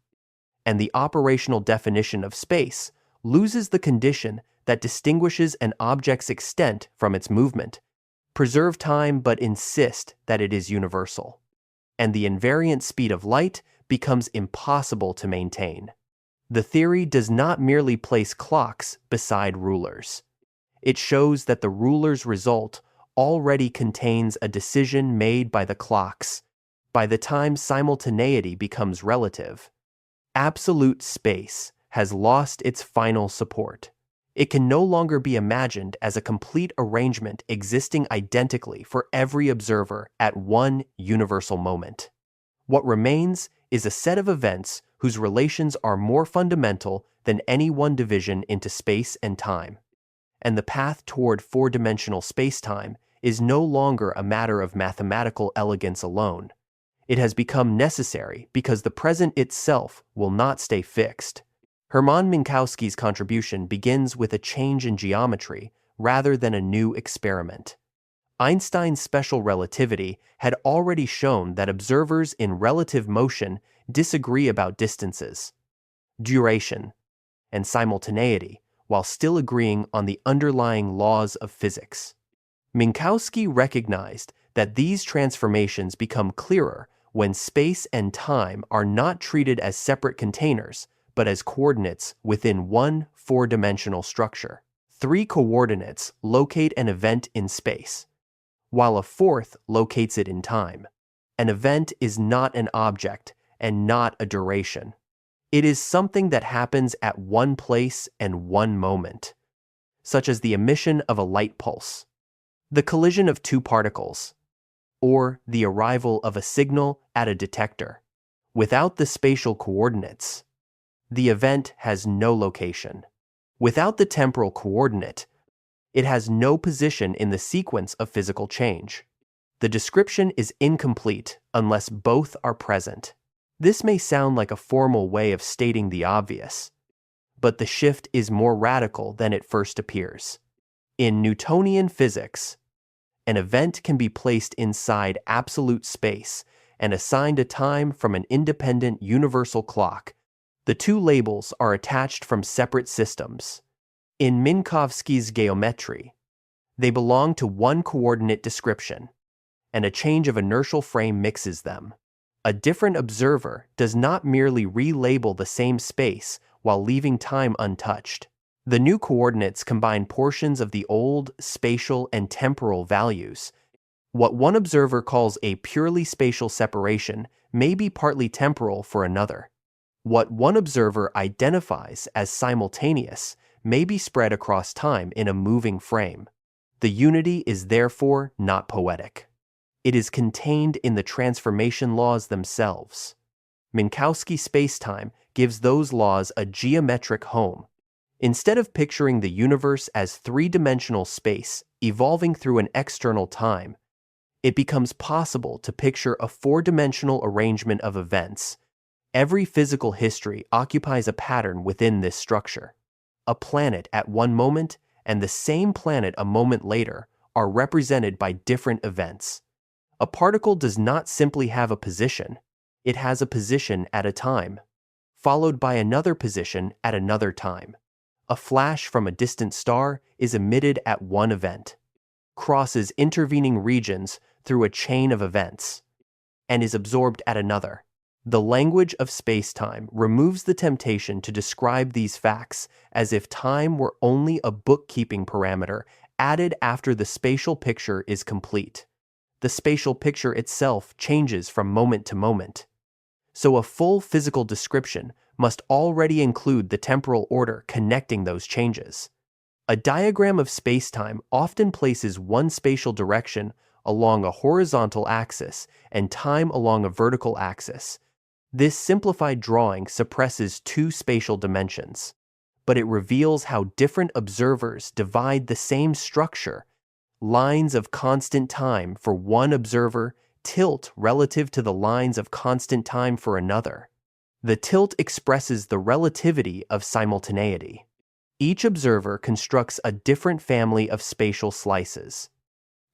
and the operational definition of space loses the condition that distinguishes an object's extent from its movement. Preserve time but insist that it is universal, and the invariant speed of light becomes impossible to maintain. The theory does not merely place clocks beside rulers. It shows that the ruler's result already contains a decision made by the clocks. By the time simultaneity becomes relative, absolute space has lost its final support. It can no longer be imagined as a complete arrangement existing identically for every observer at one universal moment. What remains is a set of events whose relations are more fundamental than any one division into space and time. And the path toward four-dimensional spacetime is no longer a matter of mathematical elegance alone. It has become necessary because the present itself will not stay fixed. Hermann Minkowski's contribution begins with a change in geometry rather than a new experiment. Einstein's special relativity had already shown that observers in relative motion disagree about distances, duration, and simultaneity, while still agreeing on the underlying laws of physics. Minkowski recognized that these transformations become clearer when space and time are not treated as separate containers, but as coordinates within one four-dimensional structure. Three coordinates locate an event in space, while a fourth locates it in time. An event is not an object and not a duration. It is something that happens at one place and one moment, such as the emission of a light pulse, the collision of two particles, or the arrival of a signal at a detector. Without the spatial coordinates, the event has no location. Without the temporal coordinate, it has no position in the sequence of physical change. The description is incomplete unless both are present. This may sound like a formal way of stating the obvious, but the shift is more radical than it first appears. In Newtonian physics, an event can be placed inside absolute space and assigned a time from an independent universal clock. The two labels are attached from separate systems. In Minkowski's geometry, they belong to one coordinate description, and a change of inertial frame mixes them. A different observer does not merely relabel the same space while leaving time untouched. The new coordinates combine portions of the old spatial and temporal values. What one observer calls a purely spatial separation may be partly temporal for another. What one observer identifies as simultaneous may be spread across time in a moving frame. The unity is therefore not poetic. It is contained in the transformation laws themselves. Minkowski spacetime gives those laws a geometric home. Instead of picturing the universe as three-dimensional space evolving through an external time, it becomes possible to picture a four-dimensional arrangement of events. Every physical history occupies a pattern within this structure. A planet at one moment and the same planet a moment later are represented by different events. A particle does not simply have a position, it has a position at a time, followed by another position at another time. A flash from a distant star is emitted at one event, crosses intervening regions through a chain of events, and is absorbed at another. The language of spacetime removes the temptation to describe these facts as if time were only a bookkeeping parameter added after the spatial picture is complete. The spatial picture itself changes from moment to moment. So a full physical description must already include the temporal order connecting those changes. A diagram of spacetime often places one spatial direction along a horizontal axis and time along a vertical axis. This simplified drawing suppresses two spatial dimensions, but it reveals how different observers divide the same structure. Lines of constant time for one observer tilt relative to the lines of constant time for another. The tilt expresses the relativity of simultaneity. Each observer constructs a different family of spatial slices,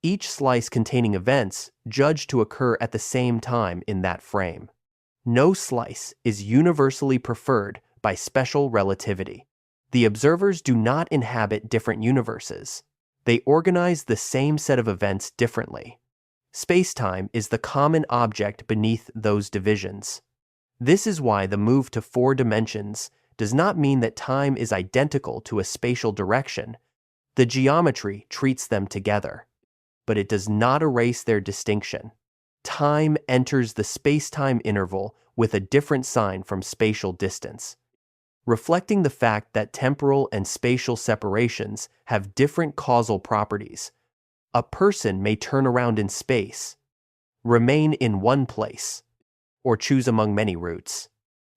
each slice containing events judged to occur at the same time in that frame. No slice is universally preferred by special relativity. The observers do not inhabit different universes. They organize the same set of events differently. Spacetime is the common object beneath those divisions. This is why the move to 4 dimensions does not mean that time is identical to a spatial direction. The geometry treats them together, but it does not erase their distinction. Time enters the spacetime interval with a different sign from spatial distance, reflecting the fact that temporal and spatial separations have different causal properties. A person may turn around in space, remain in one place, or choose among many routes.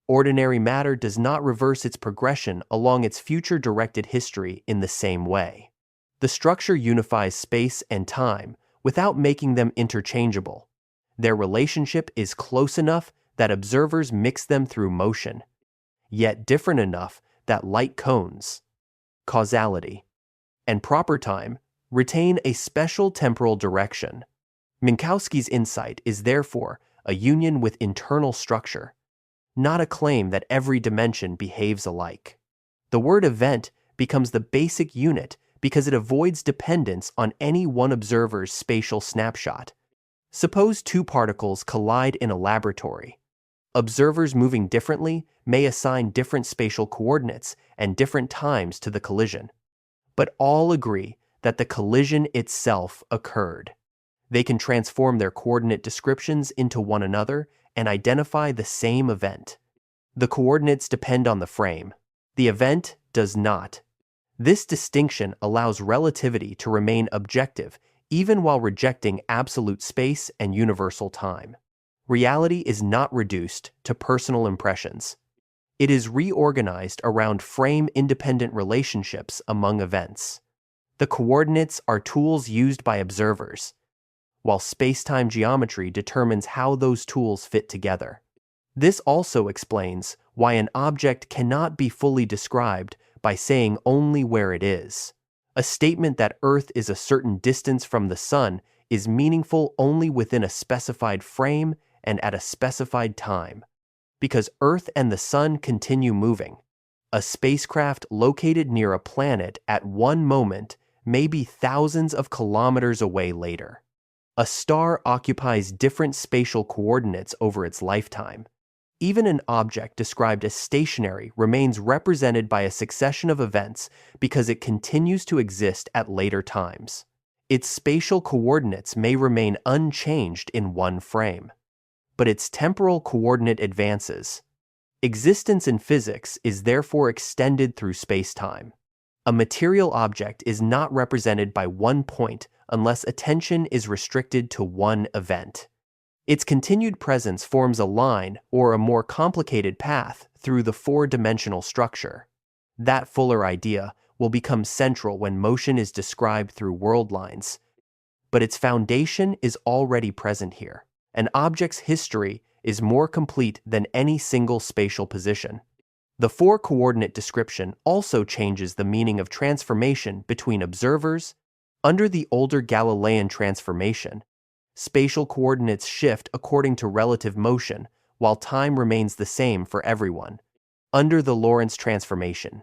Ordinary matter does not reverse its progression along its future-directed history in the same way. The structure unifies space and time without making them interchangeable. Their relationship is close enough that observers mix them through motion, yet different enough that light cones, causality, and proper time retain a special temporal direction. Minkowski's insight is therefore a union with internal structure, not a claim that every dimension behaves alike. The word event becomes the basic unit because it avoids dependence on any one observer's spatial snapshot. Suppose two particles collide in a laboratory. Observers moving differently may assign different spatial coordinates and different times to the collision, but all agree that the collision itself occurred. They can transform their coordinate descriptions into one another and identify the same event. The coordinates depend on the frame. The event does not. This distinction allows relativity to remain objective even while rejecting absolute space and universal time. Reality is not reduced to personal impressions. It is reorganized around frame-independent relationships among events. The coordinates are tools used by observers, while space-time geometry determines how those tools fit together. This also explains why an object cannot be fully described by saying only where it is. A statement that Earth is a certain distance from the Sun is meaningful only within a specified frame and at a specified time, because Earth and the Sun continue moving. A spacecraft located near a planet at one moment may be thousands of kilometers away later. A star occupies different spatial coordinates over its lifetime. Even an object described as stationary remains represented by a succession of events because it continues to exist at later times. Its spatial coordinates may remain unchanged in one frame, but its temporal coordinate advances. Existence in physics is therefore extended through spacetime. A material object is not represented by one point unless attention is restricted to one event. Its continued presence forms a line or a more complicated path through the 4-dimensional structure. That fuller idea will become central when motion is described through world lines, but its foundation is already present here. An object's history is more complete than any single spatial position. The 4-coordinate description also changes the meaning of transformation between observers. Under the older Galilean transformation, spatial coordinates shift according to relative motion, while time remains the same for everyone. Under the Lorentz transformation,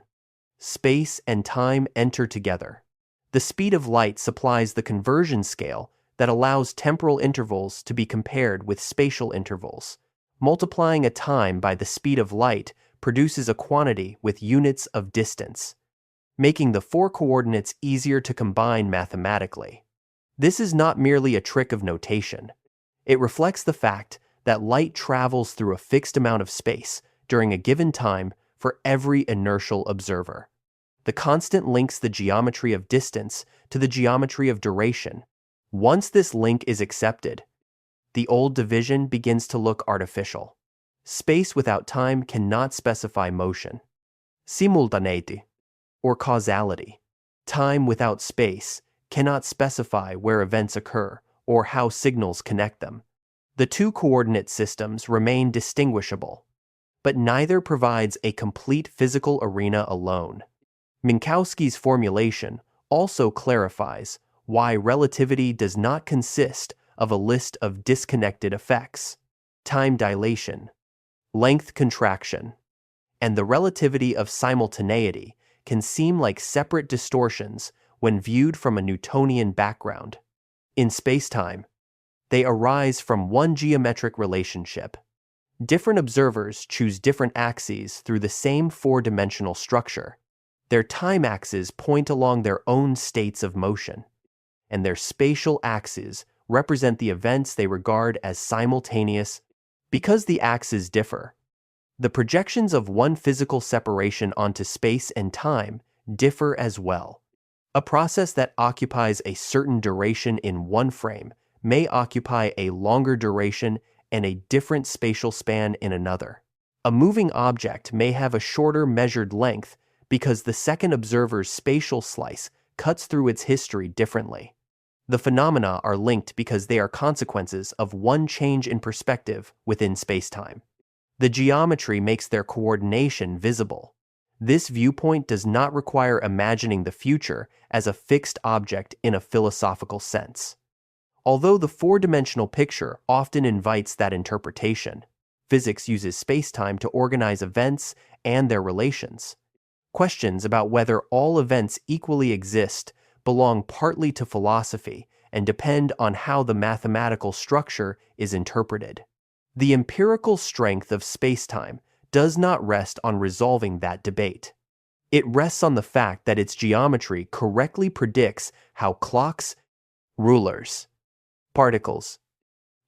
space and time enter together. The speed of light supplies the conversion scale that allows temporal intervals to be compared with spatial intervals, Multiplying a time by the speed of light produces a quantity with units of distance, making the four coordinates easier to combine mathematically. This is not merely a trick of notation. It reflects the fact that light travels through a fixed amount of space during a given time for every inertial observer. The constant links the geometry of distance to the geometry of duration. Once this link is accepted, the old division begins to look artificial. Space without time cannot specify motion. Simultaneity, or causality. Time without space cannot specify where events occur or how signals connect them. The two coordinate systems remain distinguishable, but neither provides a complete physical arena alone. Minkowski's formulation also clarifies why relativity does not consist of a list of disconnected effects. Time dilation, length contraction, and the relativity of simultaneity can seem like separate distortions when viewed from a Newtonian background. In spacetime, they arise from one geometric relationship. Different observers choose different axes through the same four-dimensional structure. Their time axes point along their own states of motion, and their spatial axes represent the events they regard as simultaneous. Because the axes differ, the projections of one physical separation onto space and time differ as well. A process that occupies a certain duration in one frame may occupy a longer duration and a different spatial span in another. A moving object may have a shorter measured length because the second observer's spatial slice cuts through its history differently. The phenomena are linked because they are consequences of one change in perspective within spacetime. The geometry makes their coordination visible. This viewpoint does not require imagining the future as a fixed object in a philosophical sense. Although the four-dimensional picture often invites that interpretation, physics uses spacetime to organize events and their relations. Questions about whether all events equally exist belong partly to philosophy and depend on how the mathematical structure is interpreted. The empirical strength of spacetime does not rest on resolving that debate. It rests on the fact that its geometry correctly predicts how clocks, rulers, particles,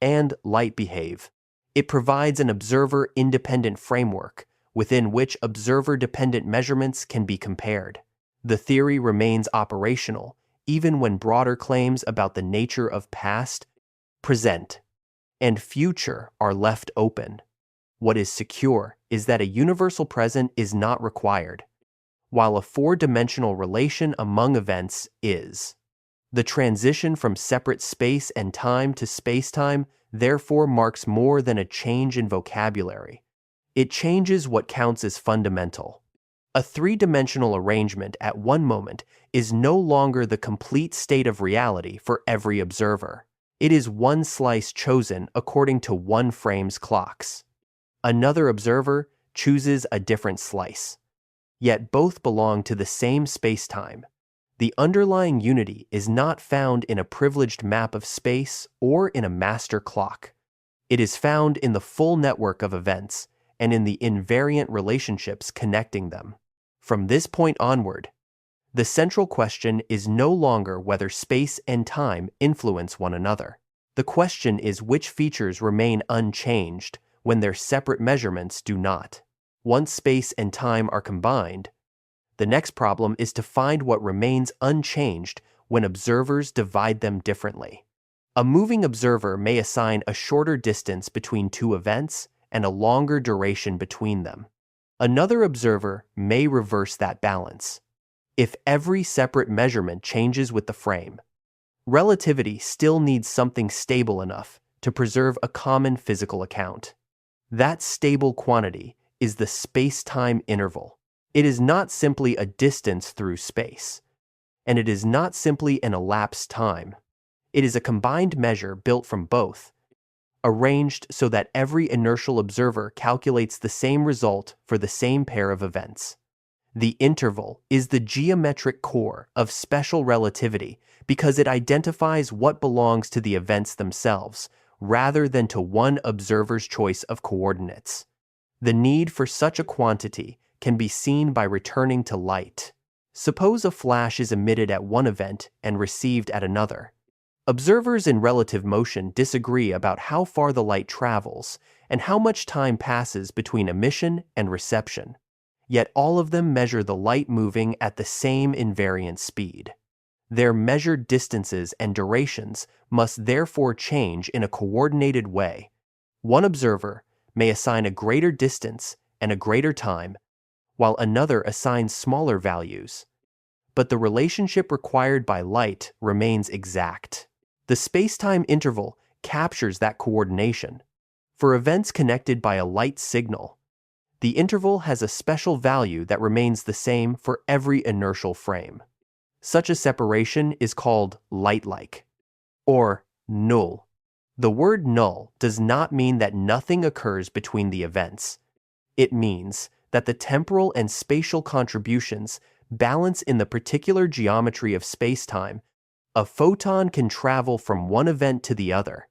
and light behave. It provides an observer-independent framework within which observer-dependent measurements can be compared. The theory remains operational even when broader claims about the nature of past, present, and future are left open. What is secure is that a universal present is not required, while a four-dimensional relation among events is. The transition from separate space and time to spacetime therefore marks more than a change in vocabulary. It changes what counts as fundamental. A three-dimensional arrangement at one moment is no longer the complete state of reality for every observer. It is one slice chosen according to one frame's clocks. Another observer chooses a different slice. Yet both belong to the same spacetime. The underlying unity is not found in a privileged map of space or in a master clock. It is found in the full network of events and in the invariant relationships connecting them. From this point onward, the central question is no longer whether space and time influence one another. The question is which features remain unchanged when their separate measurements do not. Once space and time are combined, the next problem is to find what remains unchanged when observers divide them differently. A moving observer may assign a shorter distance between two events and a longer duration between them. Another observer may reverse that balance. If every separate measurement changes with the frame, relativity still needs something stable enough to preserve a common physical account. That stable quantity is the space-time interval. It is not simply a distance through space, and it is not simply an elapsed time. It is a combined measure built from both, arranged so that every inertial observer calculates the same result for the same pair of events. The interval is the geometric core of special relativity because it identifies what belongs to the events themselves rather than to one observer's choice of coordinates. The need for such a quantity can be seen by returning to light. Suppose a flash is emitted at one event and received at another. Observers in relative motion disagree about how far the light travels and how much time passes between emission and reception. Yet all of them measure the light moving at the same invariant speed. Their measured distances and durations must therefore change in a coordinated way. One observer may assign a greater distance and a greater time, while another assigns smaller values. But the relationship required by light remains exact. The spacetime interval captures that coordination. For events connected by a light signal, the interval has a special value that remains the same for every inertial frame. Such a separation is called light-like, or null. The word null does not mean that nothing occurs between the events. It means that the temporal and spatial contributions balance in the particular geometry of spacetime. A photon can travel from one event to the other,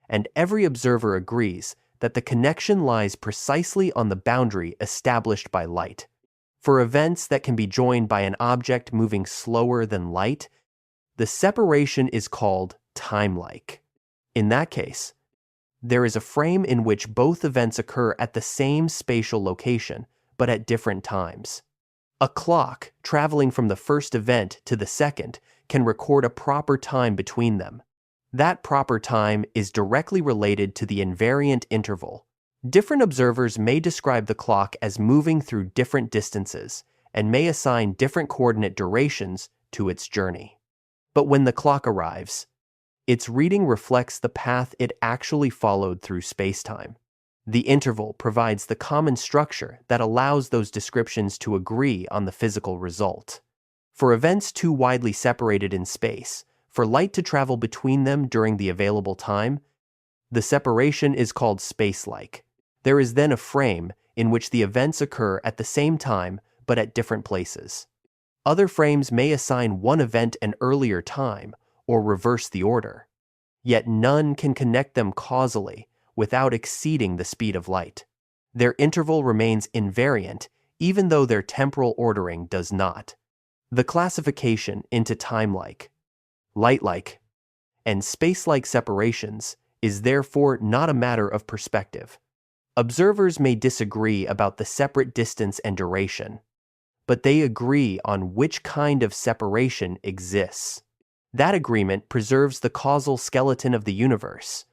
and every observer agrees that the connection lies precisely on the boundary established by light. For events that can be joined by an object moving slower than light, the separation is called time-like. In that case, there is a frame in which both events occur at the same spatial location, but at different times. A clock traveling from the first event to the second can record a proper time between them. That proper time is directly related to the invariant interval. Different observers may describe the clock as moving through different distances and may assign different coordinate durations to its journey. But when the clock arrives, its reading reflects the path it actually followed through spacetime. The interval provides the common structure that allows those descriptions to agree on the physical result. For events too widely separated in space, for light to travel between them during the available time, the separation is called space-like. There is then a frame in which the events occur at the same time but at different places. Other frames may assign one event an earlier time or reverse the order. Yet none can connect them causally without exceeding the speed of light. Their interval remains invariant even though their temporal ordering does not. The classification into time-like, light-like, and space-like separations is therefore not a matter of perspective. Observers may disagree about the separate distance and duration, but they agree on which kind of separation exists. That agreement preserves the causal skeleton of the universe.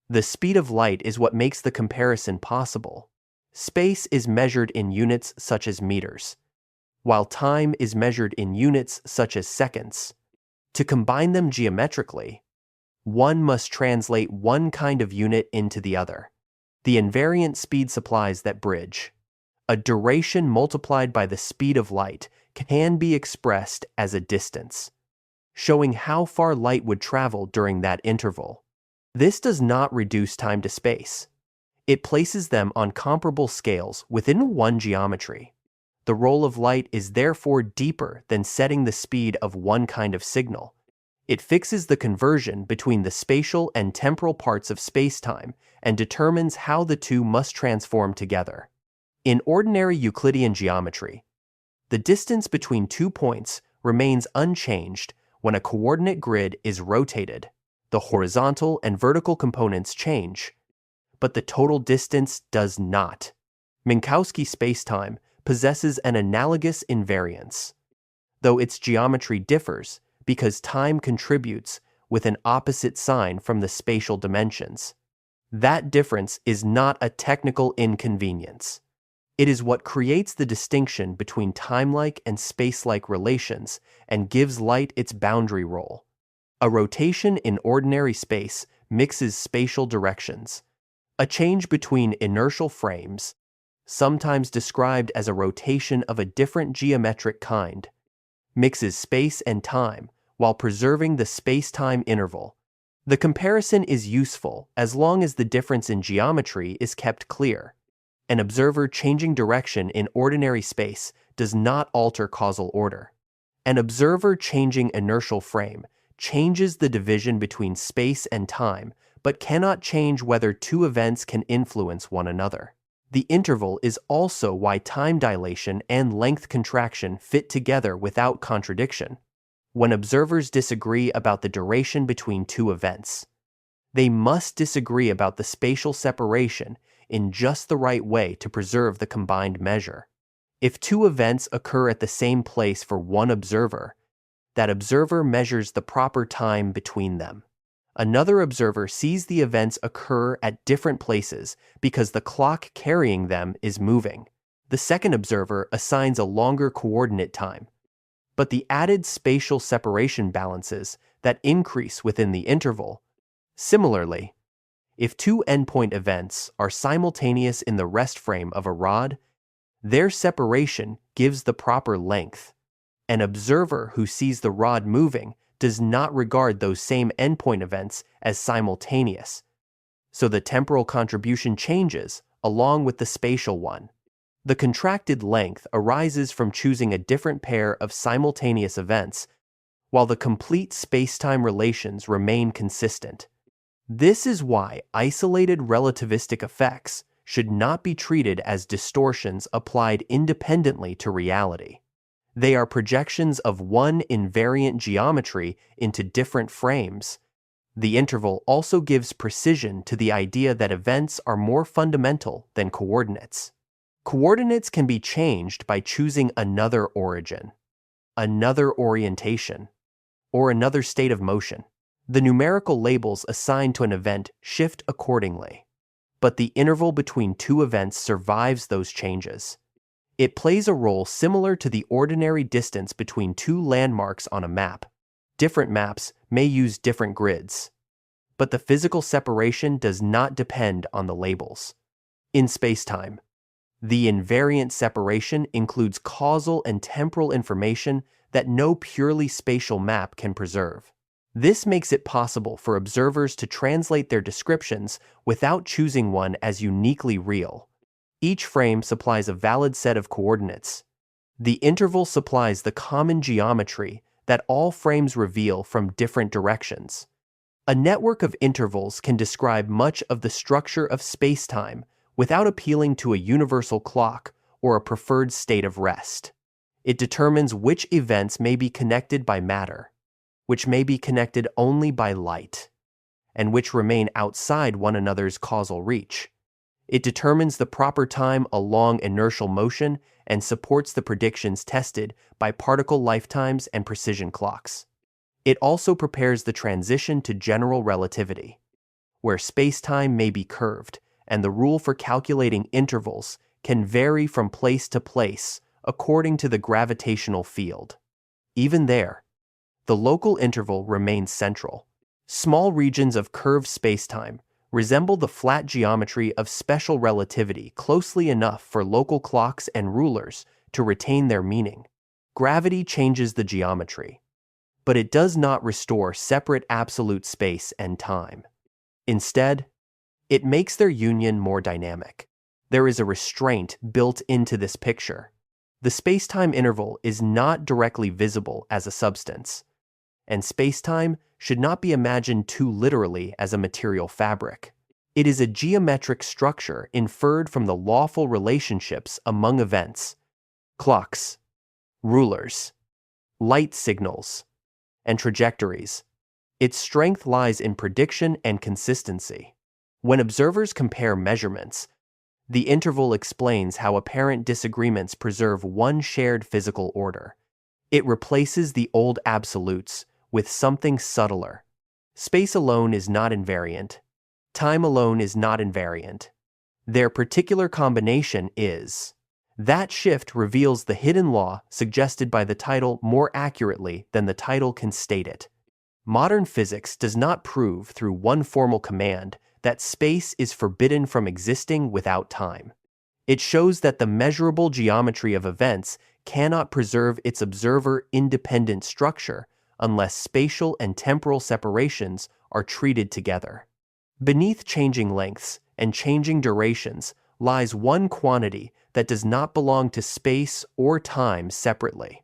The speed of light is what makes the comparison possible. Space is measured in units such as meters, while time is measured in units such as seconds. To combine them geometrically, one must translate one kind of unit into the other. The invariant speed supplies that bridge. A duration multiplied by the speed of light can be expressed as a distance, showing how far light would travel during that interval. This does not reduce time to space. It places them on comparable scales within one geometry. The role of light is therefore deeper than setting the speed of one kind of signal. It fixes the conversion between the spatial and temporal parts of spacetime and determines how the two must transform together. In ordinary Euclidean geometry, the distance between 2 points remains unchanged when a coordinate grid is rotated. The horizontal and vertical components change, but the total distance does not. Minkowski spacetime possesses an analogous invariance, though its geometry differs because time contributes with an opposite sign from the spatial dimensions. That difference is not a technical inconvenience. It is what creates the distinction between time-like and space-like relations and gives light its boundary role. A rotation in ordinary space mixes spatial directions. A change between inertial frames, sometimes described as a rotation of a different geometric kind, mixes space and time while preserving the space-time interval. The comparison is useful as long as the difference in geometry is kept clear. An observer changing direction in ordinary space does not alter causal order. An observer changing inertial frame changes the division between space and time but cannot change whether two events can influence one another. The interval is also why time dilation and length contraction fit together without contradiction. When observers disagree about the duration between two events, they must disagree about the spatial separation in just the right way to preserve the combined measure. If two events occur at the same place for one observer, that observer measures the proper time between them. Another observer sees the events occur at different places because the clock carrying them is moving. The second observer assigns a longer coordinate time, but the added spatial separation balances that increase within the interval. Similarly, if two endpoint events are simultaneous in the rest frame of a rod, their separation gives the proper length. An observer who sees the rod moving does not regard those same endpoint events as simultaneous, so the temporal contribution changes along with the spatial one. The contracted length arises from choosing a different pair of simultaneous events, while the complete spacetime relations remain consistent. This is why isolated relativistic effects should not be treated as distortions applied independently to reality. They are projections of one invariant geometry into different frames. The interval also gives precision to the idea that events are more fundamental than coordinates. Coordinates can be changed by choosing another origin, another orientation, or another state of motion. The numerical labels assigned to an event shift accordingly, but the interval between two events survives those changes. It plays a role similar to the ordinary distance between two landmarks on a map. Different maps may use different grids, but the physical separation does not depend on the labels. In spacetime, the invariant separation includes causal and temporal information that no purely spatial map can preserve. This makes it possible for observers to translate their descriptions without choosing one as uniquely real. Each frame supplies a valid set of coordinates. The interval supplies the common geometry that all frames reveal from different directions. A network of intervals can describe much of the structure of spacetime without appealing to a universal clock or a preferred state of rest. It determines which events may be connected by matter, which may be connected only by light, and which remain outside one another's causal reach. It determines the proper time along inertial motion and supports the predictions tested by particle lifetimes and precision clocks. It also prepares the transition to general relativity, where spacetime may be curved, and the rule for calculating intervals can vary from place to place according to the gravitational field. Even there, the local interval remains central. Small regions of curved spacetime resemble the flat geometry of special relativity closely enough for local clocks and rulers to retain their meaning. Gravity changes the geometry, but it does not restore separate absolute space and time. Instead, it makes their union more dynamic. There is a restraint built into this picture. The spacetime interval is not directly visible as a substance, and spacetime should not be imagined too literally as a material fabric. It is a geometric structure inferred from the lawful relationships among events, clocks, rulers, light signals, and trajectories. Its strength lies in prediction and consistency. When observers compare measurements, the interval explains how apparent disagreements preserve one shared physical order. It replaces the old absolutes with something subtler. Space alone is not invariant. Time alone is not invariant. Their particular combination is. That shift reveals the hidden law suggested by the title more accurately than the title can state it. Modern physics does not prove through one formal command that space is forbidden from existing without time. It shows that the measurable geometry of events cannot preserve its observer-independent structure unless spatial and temporal separations are treated together. Beneath changing lengths and changing durations lies one quantity that does not belong to space or time separately,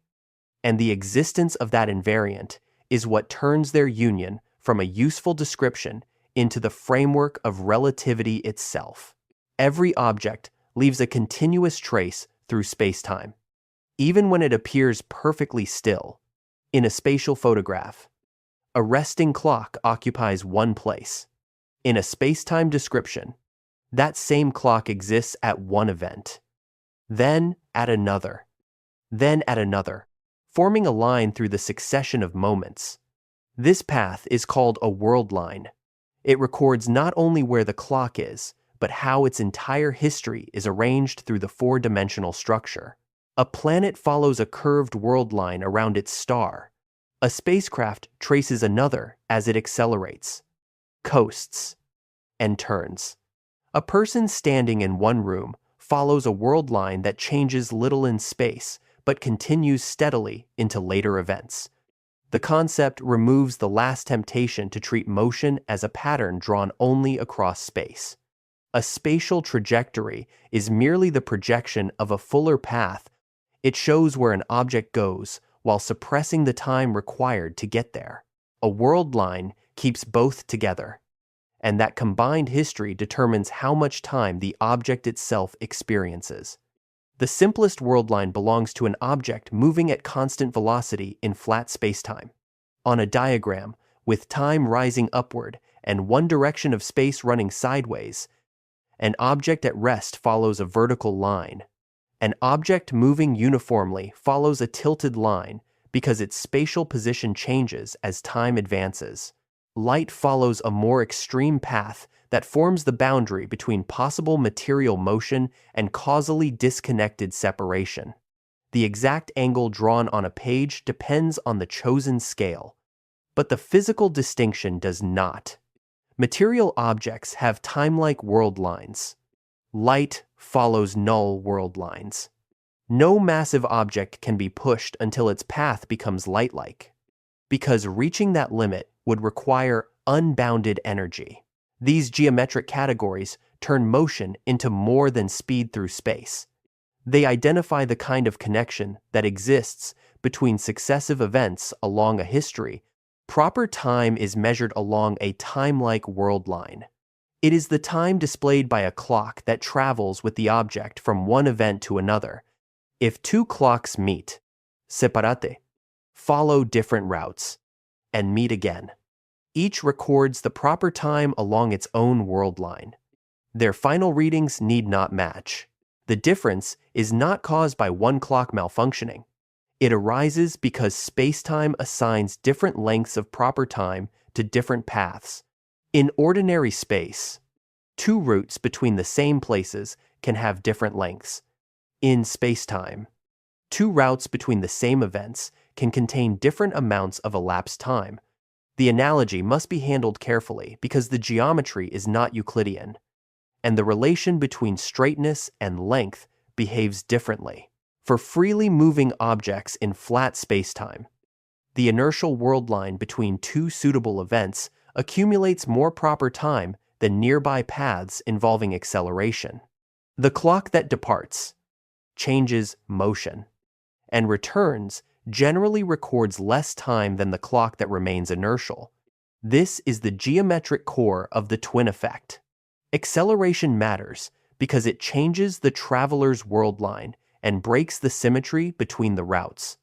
and the existence of that invariant is what turns their union from a useful description into the framework of relativity itself. Every object leaves a continuous trace through spacetime, even when it appears perfectly still. In a spatial photograph, a resting clock occupies one place. In a spacetime description, that same clock exists at one event, then at another, then at another, forming a line through the succession of moments. This path is called a world line. It records not only where the clock is, but how its entire history is arranged through the four-dimensional structure. A planet follows a curved world line around its star. A spacecraft traces another as it accelerates, coasts, and turns. A person standing in one room follows a world line that changes little in space, but continues steadily into later events. The concept removes the last temptation to treat motion as a pattern drawn only across space. A spatial trajectory is merely the projection of a fuller path. It shows where an object goes while suppressing the time required to get there. A world line keeps both together, and that combined history determines how much time the object itself experiences. The simplest world line belongs to an object moving at constant velocity in flat spacetime. On a diagram, with time rising upward and one direction of space running sideways, an object at rest follows a vertical line. An object moving uniformly follows a tilted line because its spatial position changes as time advances. Light follows a more extreme path that forms the boundary between possible material motion and causally disconnected separation. The exact angle drawn on a page depends on the chosen scale, but the physical distinction does not. Material objects have time-like world lines. Light follows null world lines. No massive object can be pushed until its path becomes light-like, because reaching that limit would require unbounded energy. These geometric categories turn motion into more than speed through space. They identify the kind of connection that exists between successive events along a history. Proper time is measured along a time-like world line. It is the time displayed by a clock that travels with the object from one event to another. If two clocks meet, separate, follow different routes, and meet again, each records the proper time along its own world line. Their final readings need not match. The difference is not caused by one clock malfunctioning. It arises because spacetime assigns different lengths of proper time to different paths. In ordinary space, two routes between the same places can have different lengths. In spacetime, two routes between the same events can contain different amounts of elapsed time. The analogy must be handled carefully because the geometry is not Euclidean, and the relation between straightness and length behaves differently. For freely moving objects in flat spacetime, the inertial world line between two suitable events accumulates more proper time than nearby paths involving acceleration. The clock that departs changes motion, and returns generally records less time than the clock that remains inertial. This is the geometric core of the twin effect. Acceleration matters because it changes the traveler's world line and breaks the symmetry between the routes.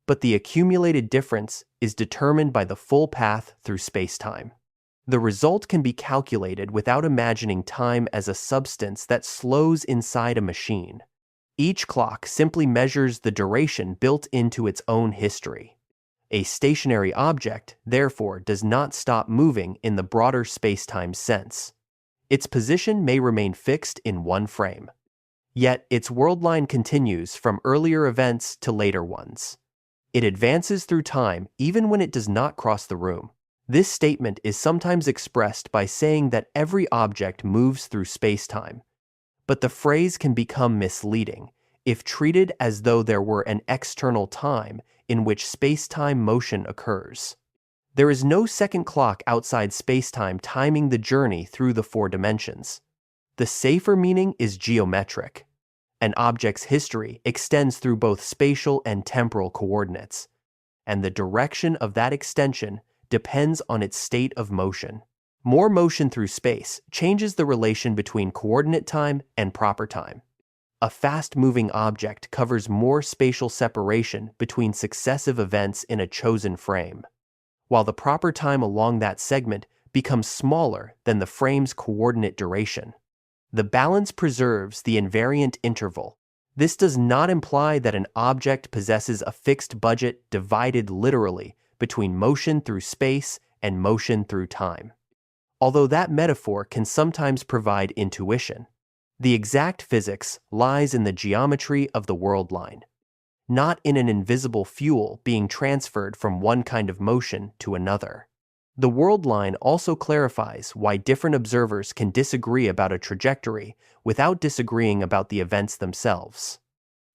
But the accumulated difference is determined by the full path through spacetime. The result can be calculated without imagining time as a substance that slows inside a machine. Each clock simply measures the duration built into its own history. A stationary object, therefore, does not stop moving in the broader spacetime sense. Its position may remain fixed in one frame. Yet its world line continues from earlier events to later ones. It advances through time even when it does not cross the room. This statement is sometimes expressed by saying that every object moves through spacetime, but the phrase can become misleading if treated as though there were an external time in which spacetime motion occurs. There is no second clock outside spacetime timing the journey through the four dimensions. The safer meaning is geometric. An object's history extends through both spatial and temporal coordinates, and the direction of that extension depends on its state of motion. More motion through space changes the relation between coordinate time and proper time. A fast-moving object covers more spatial separation between successive events in a chosen frame, while the proper time along that segment becomes smaller than the frame's coordinate duration. The balance preserves the invariant interval. This does not imply that an object possesses a fixed budget divided literally between motion through space and motion through time, although that metaphor can sometimes provide intuition. The exact physics lies in the geometry of the world line, not in an invisible fuel being transferred from one kind of motion to another. The world line also clarifies why different observers can disagree about a trajectory without disagreeing about the events themselves.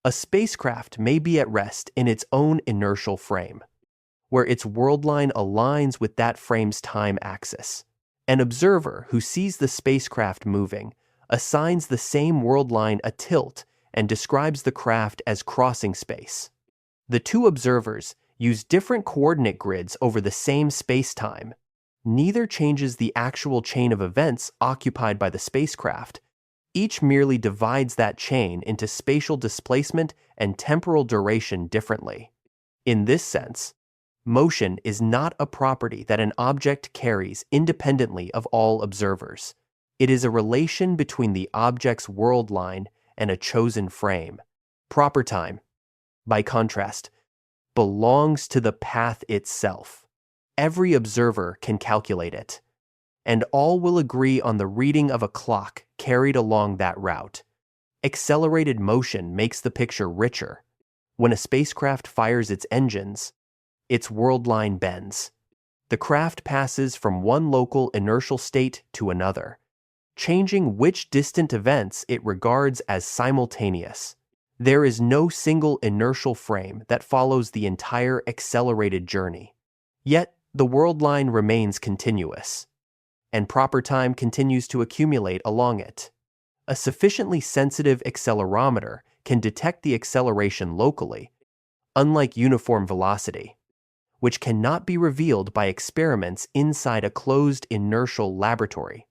A spacecraft may be at rest in its own inertial frame, where its world line aligns with that frame's time axis. An observer who sees the spacecraft moving assigns the same world line a tilt and describes the craft as crossing space. The two observers use different coordinate grids over the same spacetime. Neither changes the actual chain of events occupied by the spacecraft. Each merely divides that chain into spatial displacement and temporal duration differently. In this sense, motion is not a property that an object carries independently of all observers. It is a relation between the object's world line and a chosen frame. Proper time, by contrast, belongs to the path itself. Every observer can calculate it, and all will agree on the reading of a clock carried along that route. Accelerated motion makes the picture richer. When a spacecraft fires its engines, its world line bends. The craft passes from one local inertial state to another, changing which distant events it regards as simultaneous. There is no single inertial frame that follows the entire accelerated journey. Yet, the world line remains continuous, and proper time continues to accumulate along it. A sufficiently sensitive accelerometer can detect the acceleration locally, unlike uniform velocity, which cannot be revealed by experiments inside a closed inertial laboratory.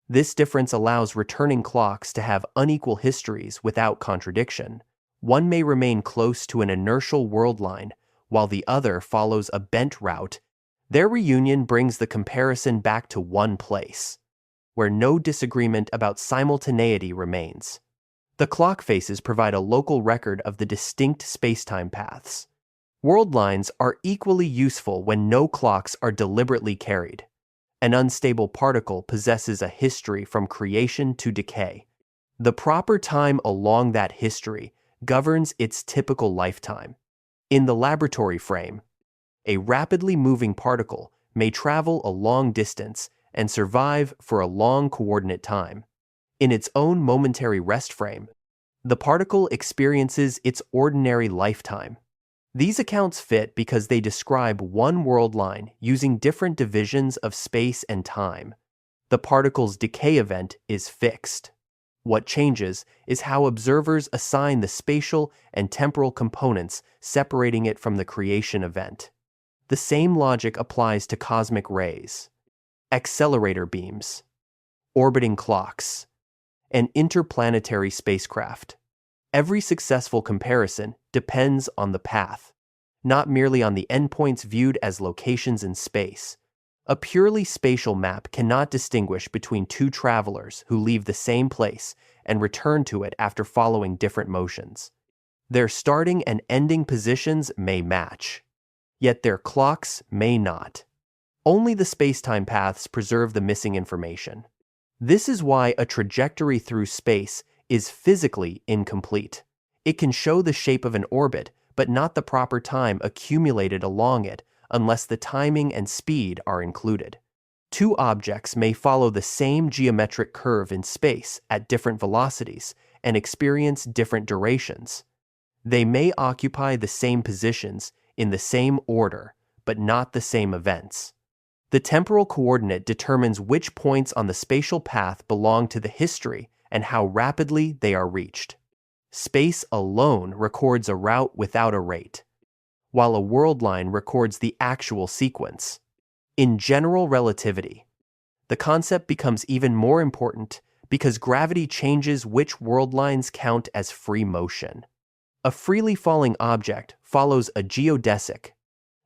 This difference allows returning clocks to have unequal histories without contradiction. One may remain close to an inertial world line, while the other follows a bent route. Their reunion brings the comparison back to one place, where no disagreement about simultaneity remains. The clock faces provide a local record of the distinct spacetime paths. World lines are equally useful when no clocks are deliberately carried. An unstable particle possesses a history from creation to decay. The proper time along that history governs its typical lifetime. In the laboratory frame, a rapidly moving particle may travel a long distance and survive for a long coordinate time. In its own momentary rest frame, the particle experiences its ordinary lifetime. These accounts fit because they describe one world line using different divisions of space and time. The particle's decay event is fixed. What changes is how observers assign the spatial and temporal components separating it from the creation event. The same logic applies to cosmic rays, accelerator beams, orbiting clocks, and interplanetary spacecraft. Every successful comparison depends on the path, not merely on the endpoints viewed as locations in space. A purely spatial map cannot distinguish between two travelers who leave the same place and return to it after following different motions. Their starting and ending positions may match, yet their clocks may not. Only the spacetime paths preserve the missing information. This is why a trajectory through space is physically incomplete. It can show the shape of an orbit, but not the proper time accumulated along it unless the timing and speed are included. Two objects may follow the same geometric curve in space at different velocities and experience different durations. They may occupy the same positions in the same order, but not the same events. The temporal coordinate determines which points on the spatial path belong to the history and how rapidly they are reached. Space alone records a route without a rate, while a world line records the actual sequence. In general relativity, The concept becomes even more important because gravity changes which world lines count as free motion. A freely falling object follows a geodesic,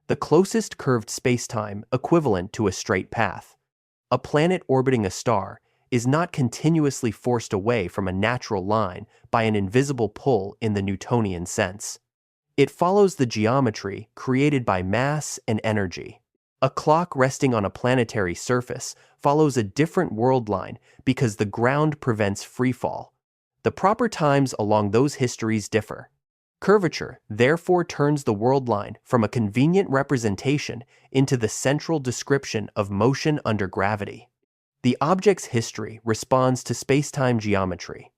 the closest curved spacetime equivalent to a straight path. A planet orbiting a star is not continuously forced away from a natural line by an invisible pull in the Newtonian sense. It follows the geometry created by mass and energy. A clock resting on a planetary surface follows a different world line because the ground prevents freefall. The proper times along those histories differ. Curvature therefore turns the world line from a convenient representation into the central description of motion under gravity. The object's history responds to spacetime geometry,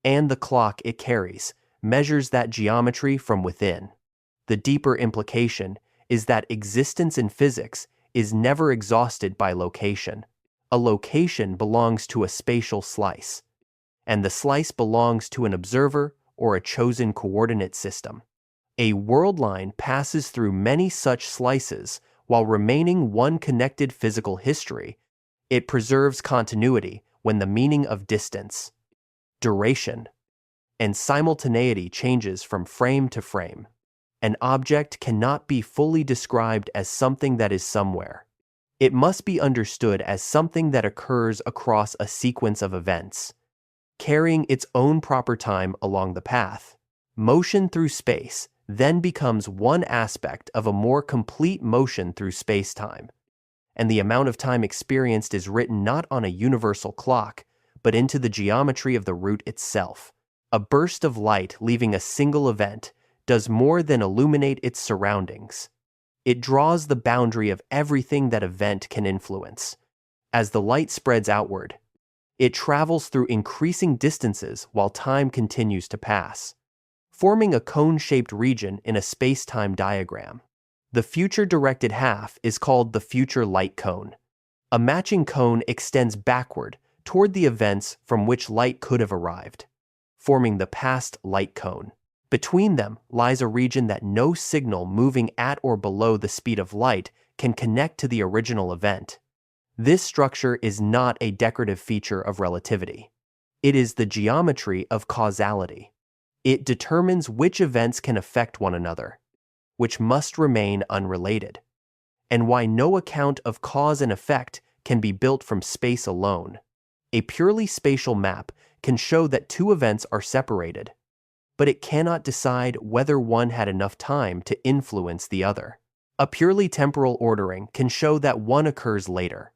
and the clock it carries measures that geometry from within. The deeper implication is that existence in physics is never exhausted by location. A location belongs to a spatial slice, and the slice belongs to an observer or a chosen coordinate system. A world line passes through many such slices while remaining one connected physical history. It preserves continuity when the meaning of distance, duration, and simultaneity changes from frame to frame. An object cannot be fully described as something that is somewhere. It must be understood as something that occurs across a sequence of events, carrying its own proper time along the path. Motion through space then becomes one aspect of a more complete motion through space-time, and the amount of time experienced is written not on a universal clock, but into the geometry of the route itself. A burst of light leaving a single event does more than illuminate its surroundings. It draws the boundary of everything that event can influence. As the light spreads outward, it travels through increasing distances while time continues to pass, forming a cone-shaped region in a space-time diagram. The future-directed half is called the future light cone. A matching cone extends backward toward the events from which light could have arrived, forming the past light cone. Between them lies a region that no signal moving at or below the speed of light can connect to the original event. This structure is not a decorative feature of relativity. It is the geometry of causality. It determines which events can affect one another, which must remain unrelated, and why no account of cause and effect can be built from space alone. A purely spatial map can show that two events are separated, but it cannot decide whether one had enough time to influence the other. A purely temporal ordering can show that one occurs later,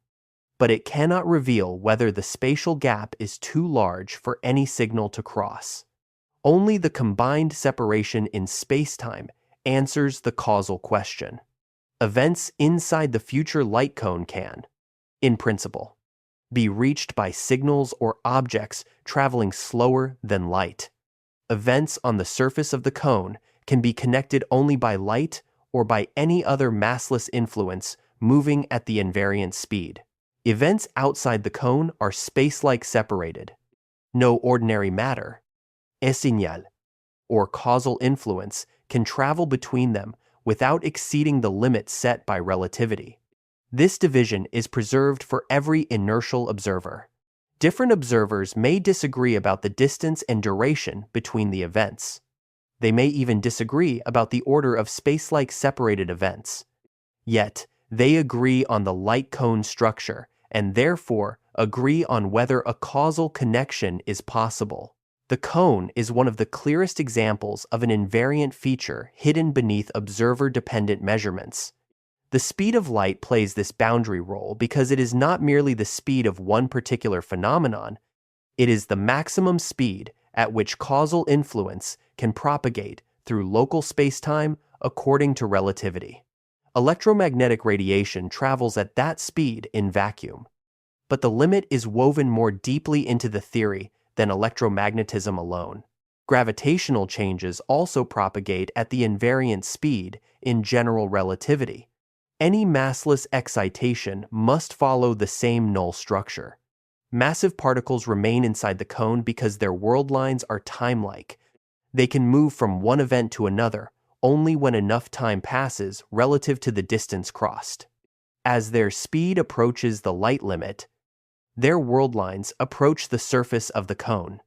but it cannot reveal whether the spatial gap is too large for any signal to cross. Only the combined separation in spacetime answers the causal question. Events inside the future light cone can, in principle, be reached by signals or objects traveling slower than light. Events on the surface of the cone can be connected only by light or by any other massless influence moving at the invariant speed. Events outside the cone are space-like separated. No ordinary matter, signal, or causal influence can travel between them without exceeding the limit set by relativity. This division is preserved for every inertial observer. Different observers may disagree about the distance and duration between the events. They may even disagree about the order of space-like separated events. Yet, they agree on the light cone structure and therefore agree on whether a causal connection is possible. The cone is one of the clearest examples of an invariant feature hidden beneath observer-dependent measurements. The speed of light plays this boundary role because it is not merely the speed of one particular phenomenon, it is the maximum speed at which causal influence can propagate through local spacetime according to relativity. Electromagnetic radiation travels at that speed in vacuum, but the limit is woven more deeply into the theory than electromagnetism alone. Gravitational changes also propagate at the invariant speed in general relativity. Any massless excitation must follow the same null structure. Massive particles remain inside the cone because their world lines are time-like. They can move from one event to another only when enough time passes relative to the distance crossed. As their speed approaches the light limit, Their worldlines approach the surface of the cone,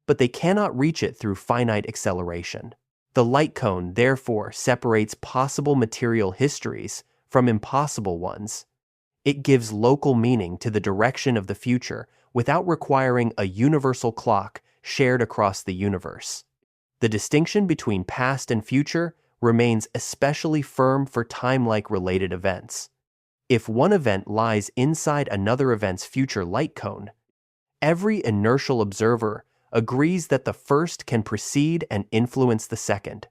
but they cannot reach it through finite acceleration. The light cone therefore separates possible material histories from impossible ones. It gives local meaning to the direction of the future without requiring a universal clock shared across the universe. The distinction between past and future remains especially firm for time-like related events. If one event lies inside another event's future light cone, every inertial observer agrees that the first can precede and influence the second.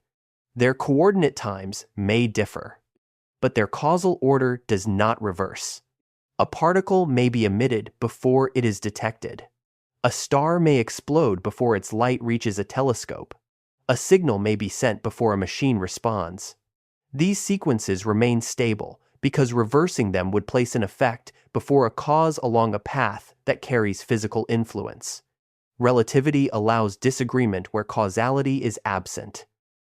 Their coordinate times may differ, but their causal order does not reverse. A particle may be emitted before it is detected. A star may explode before its light reaches a telescope. A signal may be sent before a machine responds. These sequences remain stable because reversing them would place an effect before a cause along a path that carries physical influence. Relativity allows disagreement where causality is absent,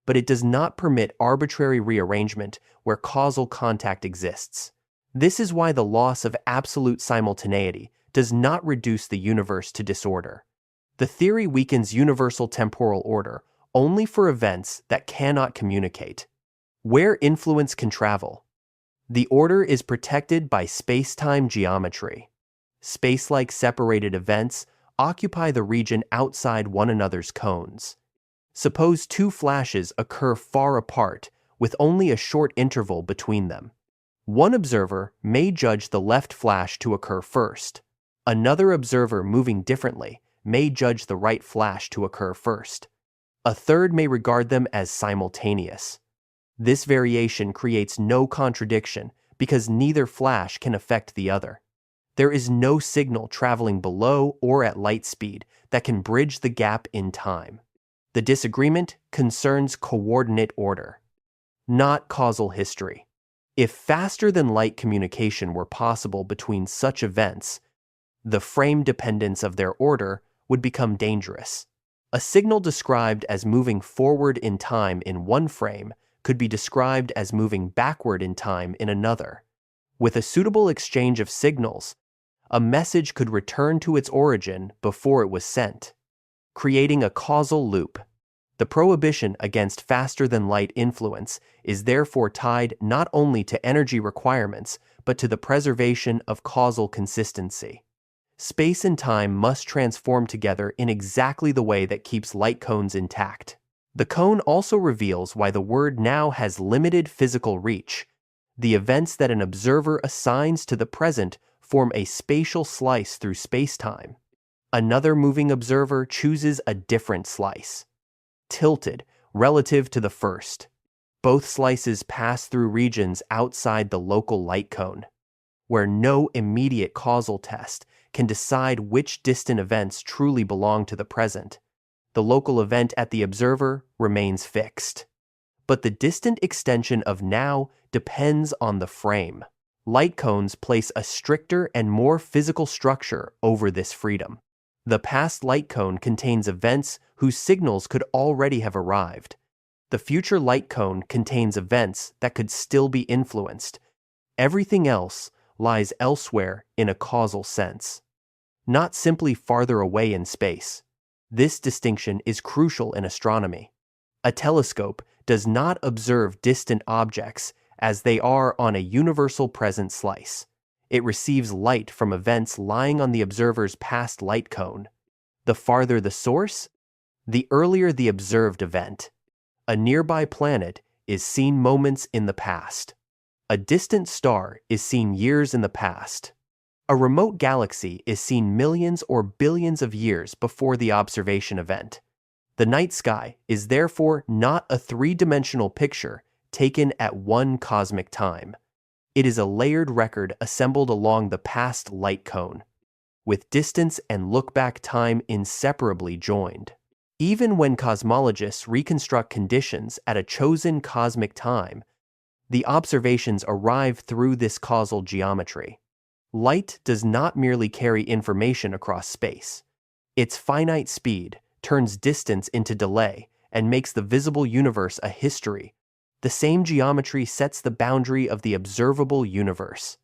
but it does not permit arbitrary rearrangement where causal contact exists. This is why the loss of absolute simultaneity does not reduce the universe to disorder. The theory weakens universal temporal order only for events that cannot communicate. Where influence can travel, the order is protected by spacetime geometry. Space-like separated events occupy the region outside one another's cones. Suppose two flashes occur far apart with only a short interval between them. One observer may judge the left flash to occur first. Another observer moving differently may judge the right flash to occur first. A third may regard them as simultaneous. This variation creates no contradiction because neither flash can affect the other. There is no signal traveling below or at light speed that can bridge the gap in time. The disagreement concerns coordinate order, not causal history. If faster-than-light communication were possible between such events, the frame dependence of their order would become dangerous. A signal described as moving forward in time in one frame could be described as moving backward in time in another. With a suitable exchange of signals, a message could return to its origin before it was sent, creating a causal loop. The prohibition against faster-than-light influence is therefore tied not only to energy requirements, but to the preservation of causal consistency. Space and time must transform together in exactly the way that keeps light cones intact. The cone also reveals why the word now has limited physical reach. The events that an observer assigns to the present form a spatial slice through spacetime. Another moving observer chooses a different slice, tilted relative to the first. Both slices pass through regions outside the local light cone, where no immediate causal test can decide which distant events truly belong to the present. The local event at the observer remains fixed. But the distant extension of now depends on the frame. Light cones place a stricter and more physical structure over this freedom. The past light cone contains events whose signals could already have arrived. The future light cone contains events that could still be influenced. Everything else lies elsewhere in a causal sense, not simply farther away in space. This distinction is crucial in astronomy. A telescope does not observe distant objects as they are on a universal present slice. It receives light from events lying on the observer's past light cone. The farther the source, the earlier the observed event. A nearby planet is seen moments in the past. A distant star is seen years in the past. A remote galaxy is seen millions or billions of years before the observation event. The night sky is therefore not a three-dimensional picture taken at one cosmic time. It is a layered record assembled along the past light cone, with distance and look-back time inseparably joined. Even when cosmologists reconstruct conditions at a chosen cosmic time, the observations arrive through this causal geometry. Light does not merely carry information across space. Its finite speed turns distance into delay and makes the visible universe a history. The same geometry sets the boundary of the observable universe.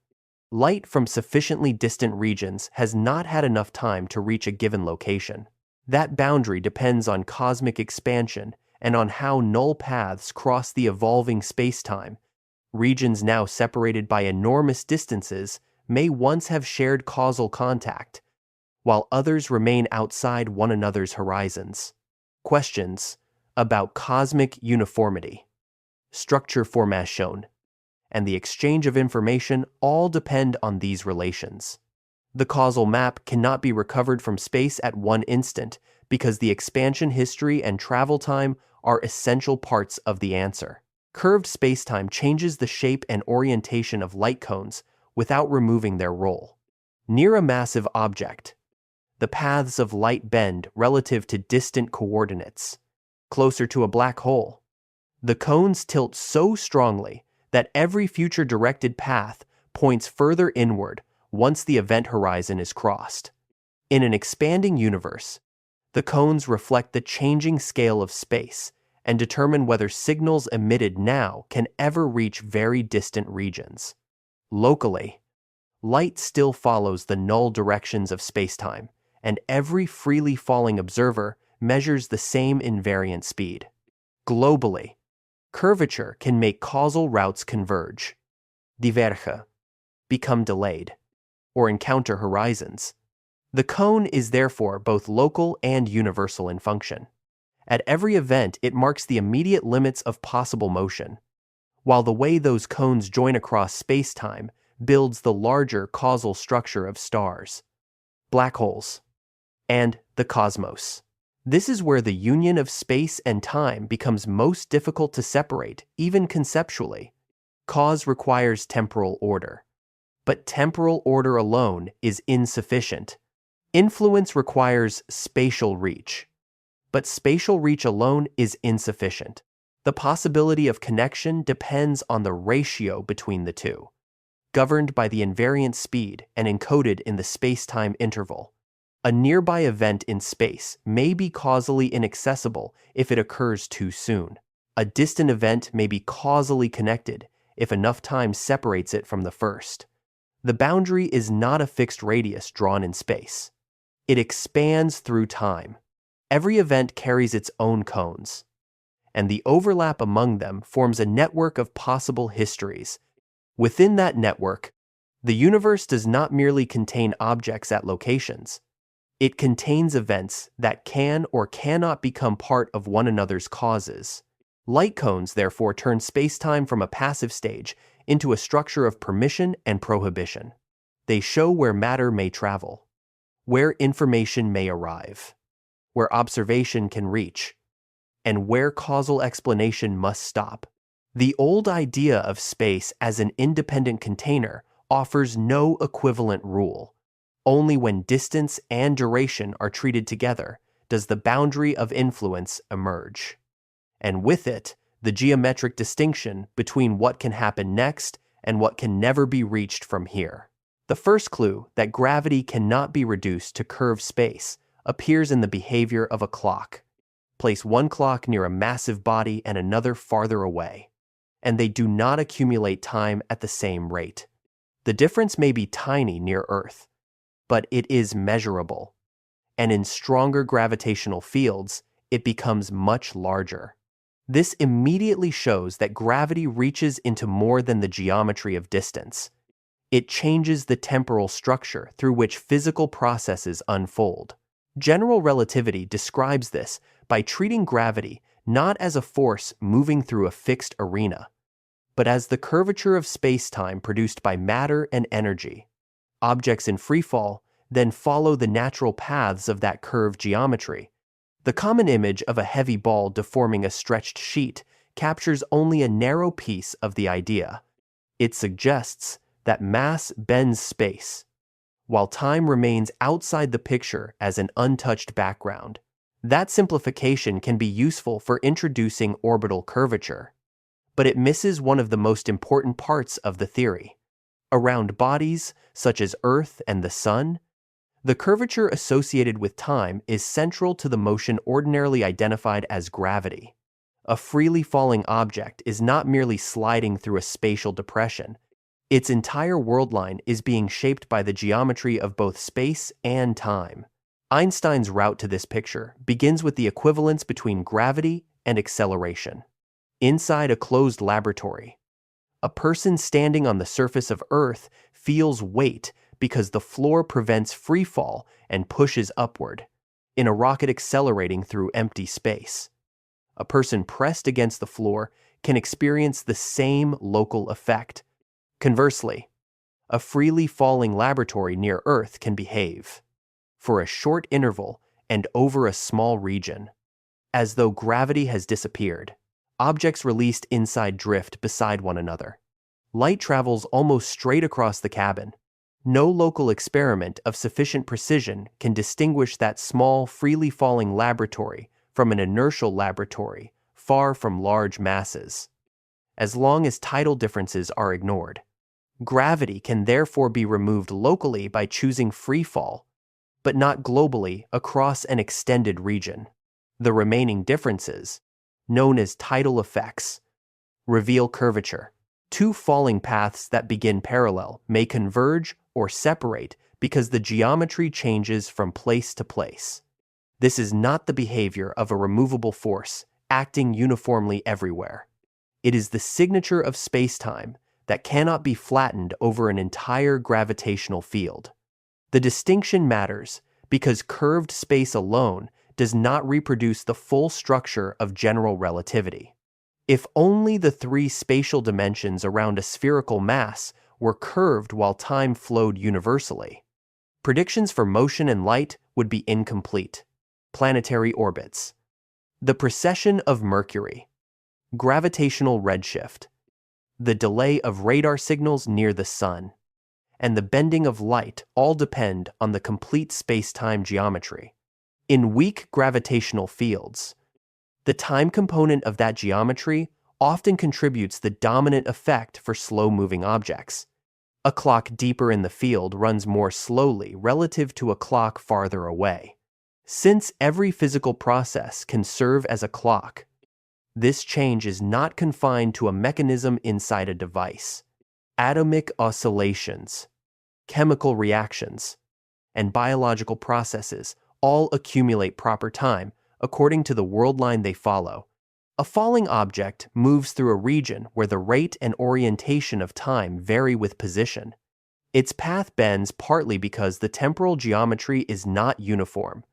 Light from sufficiently distant regions has not had enough time to reach a given location. That boundary depends on cosmic expansion and on how null paths cross the evolving spacetime. Regions now separated by enormous distances may once have shared causal contact, while others remain outside one another's horizons. Questions about cosmic uniformity, structure formation, and the exchange of information all depend on these relations. The causal map cannot be recovered from space at one instant because the expansion history and travel time are essential parts of the answer. Curved spacetime changes the shape and orientation of light cones without removing their role. Near a massive object, the paths of light bend relative to distant coordinates. Closer to a black hole, the cones tilt so strongly that every future directed path points further inward once the event horizon is crossed. In an expanding universe, the cones reflect the changing scale of space and determine whether signals emitted now can ever reach very distant regions. Locally, light still follows the null directions of spacetime, and every freely falling observer measures the same invariant speed. Globally, curvature can make causal routes converge, diverge, become delayed, or encounter horizons. The cone is therefore both local and universal in function. At every event, it marks the immediate limits of possible motion, while the way those cones join across space-time builds the larger causal structure of stars, black holes, and the cosmos. This is where the union of space and time becomes most difficult to separate, even conceptually. Cause requires temporal order, but temporal order alone is insufficient. Influence requires spatial reach, but spatial reach alone is insufficient. The possibility of connection depends on the ratio between the two, governed by the invariant speed and encoded in the space-time interval. A nearby event in space may be causally inaccessible if it occurs too soon. A distant event may be causally connected if enough time separates it from the first. The boundary is not a fixed radius drawn in space. It expands through time. Every event carries its own cones, and the overlap among them forms a network of possible histories. Within that network, the universe does not merely contain objects at locations. It contains events that can or cannot become part of one another's causes. Light cones, therefore, turn spacetime from a passive stage into a structure of permission and prohibition. They show where matter may travel, where information may arrive, where observation can reach, and where causal explanation must stop. The old idea of space as an independent container offers no equivalent rule. Only when distance and duration are treated together does the boundary of influence emerge. And with it, the geometric distinction between what can happen next and what can never be reached from here. The first clue that gravity cannot be reduced to curved space appears in the behavior of a clock. Place one clock near a massive body and another farther away, and they do not accumulate time at the same rate. The difference may be tiny near Earth, but it is measurable, and in stronger gravitational fields, it becomes much larger. This immediately shows that gravity reaches into more than the geometry of distance. It changes the temporal structure through which physical processes unfold. General relativity describes this by treating gravity not as a force moving through a fixed arena, but as the curvature of space-time produced by matter and energy. Objects in freefall then follow the natural paths of that curved geometry. The common image of a heavy ball deforming a stretched sheet captures only a narrow piece of the idea. It suggests that mass bends space, while time remains outside the picture as an untouched background. That simplification can be useful for introducing orbital curvature, but it misses one of the most important parts of the theory. Around bodies, such as Earth and the Sun, the curvature associated with time is central to the motion ordinarily identified as gravity. A freely falling object is not merely sliding through a spatial depression. Its entire worldline is being shaped by the geometry of both space and time. Einstein's route to this picture begins with the equivalence between gravity and acceleration. Inside a closed laboratory, a person standing on the surface of Earth feels weight because the floor prevents free fall and pushes upward, in a rocket accelerating through empty space. A person pressed against the floor can experience the same local effect. Conversely, a freely falling laboratory near Earth can behave, for a short interval and over a small region, as though gravity has disappeared. Objects released inside drift beside one another. Light travels almost straight across the cabin. No local experiment of sufficient precision can distinguish that small, freely falling laboratory from an inertial laboratory far from large masses, as long as tidal differences are ignored. Gravity can therefore be removed locally by choosing free fall, but not globally across an extended region. The remaining differences, known as tidal effects, reveal curvature. Two falling paths that begin parallel may converge or separate because the geometry changes from place to place. This is not the behavior of a removable force acting uniformly everywhere. It is the signature of spacetime that cannot be flattened over an entire gravitational field. The distinction matters because curved space alone does not reproduce the full structure of general relativity. If only the three spatial dimensions around a spherical mass were curved while time flowed universally, predictions for motion and light would be incomplete. Planetary orbits. The precession of Mercury. Gravitational redshift. The delay of radar signals near the Sun, and the bending of light all depend on the complete space-time geometry. In weak gravitational fields, the time component of that geometry often contributes the dominant effect for slow-moving objects. A clock deeper in the field runs more slowly relative to a clock farther away. Since every physical process can serve as a clock, this change is not confined to a mechanism inside a device. Atomic oscillations, chemical reactions, and biological processes all accumulate proper time according to the worldline they follow. A falling object moves through a region where the rate and orientation of time vary with position. Its path bends partly because the temporal geometry is not uniform.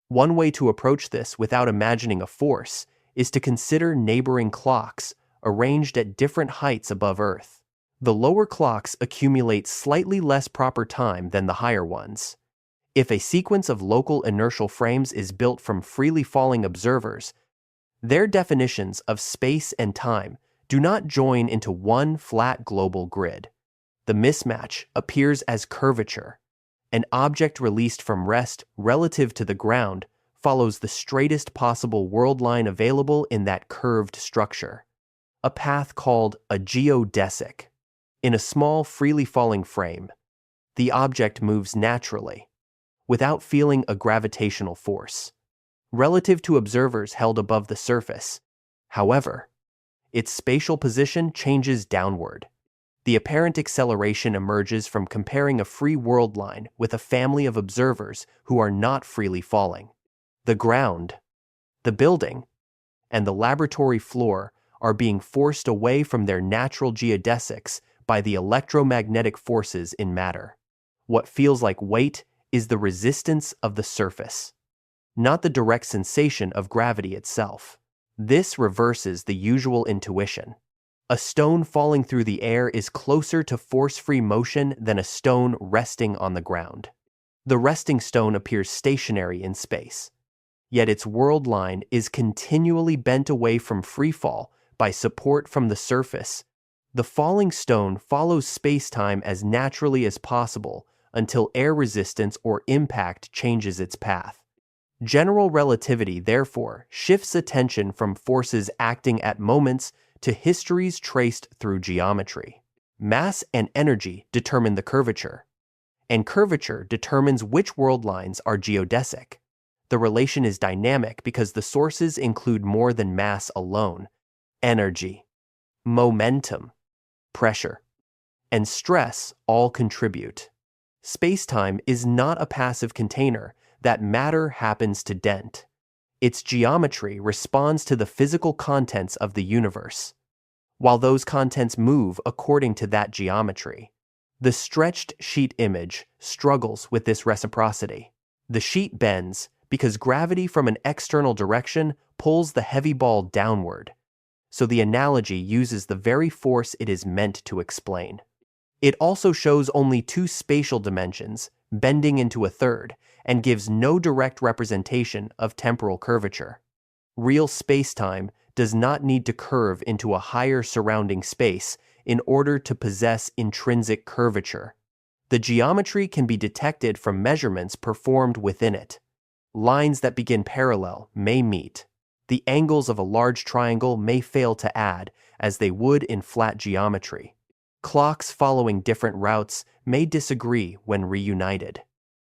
One way to approach this without imagining a force is to consider neighboring clocks arranged at different heights above Earth. The lower clocks accumulate slightly less proper time than the higher ones. If a sequence of local inertial frames is built from freely falling observers, their definitions of space and time do not join into one flat global grid. The mismatch appears as curvature. An object released from rest relative to the ground follows the straightest possible worldline available in that curved structure, a path called a geodesic. In a small, freely falling frame, the object moves naturally, without feeling a gravitational force, relative to observers held above the surface. However, its spatial position changes downward. The apparent acceleration emerges from comparing a free worldline with a family of observers who are not freely falling. The ground, the building, and the laboratory floor are being forced away from their natural geodesics by the electromagnetic forces in matter. What feels like weight is the resistance of the surface, not the direct sensation of gravity itself. This reverses the usual intuition. A stone falling through the air is closer to force-free motion than a stone resting on the ground. The resting stone appears stationary in space, yet its worldline is continually bent away from freefall by support from the surface. The falling stone follows space-time as naturally as possible until air resistance or impact changes its path. General relativity, therefore, shifts attention from forces acting at moments to histories traced through geometry. Mass and energy determine the curvature, and curvature determines which worldlines are geodesic. The relation is dynamic because the sources include more than mass alone: energy, momentum, pressure. and stress all contribute. Spacetime is not a passive container that matter happens to dent. Its geometry responds to the physical contents of the universe, while those contents move according to that geometry. The stretched sheet image struggles with this reciprocity. The sheet bends because gravity from an external direction pulls the heavy ball downward, so the analogy uses the very force it is meant to explain. It also shows only two spatial dimensions, bending into a third, and gives no direct representation of temporal curvature. Real spacetime does not need to curve into a higher surrounding space in order to possess intrinsic curvature. The geometry can be detected from measurements performed within it. Lines that begin parallel may meet. The angles of a large triangle may fail to add, as they would in flat geometry. Clocks following different routes may disagree when reunited.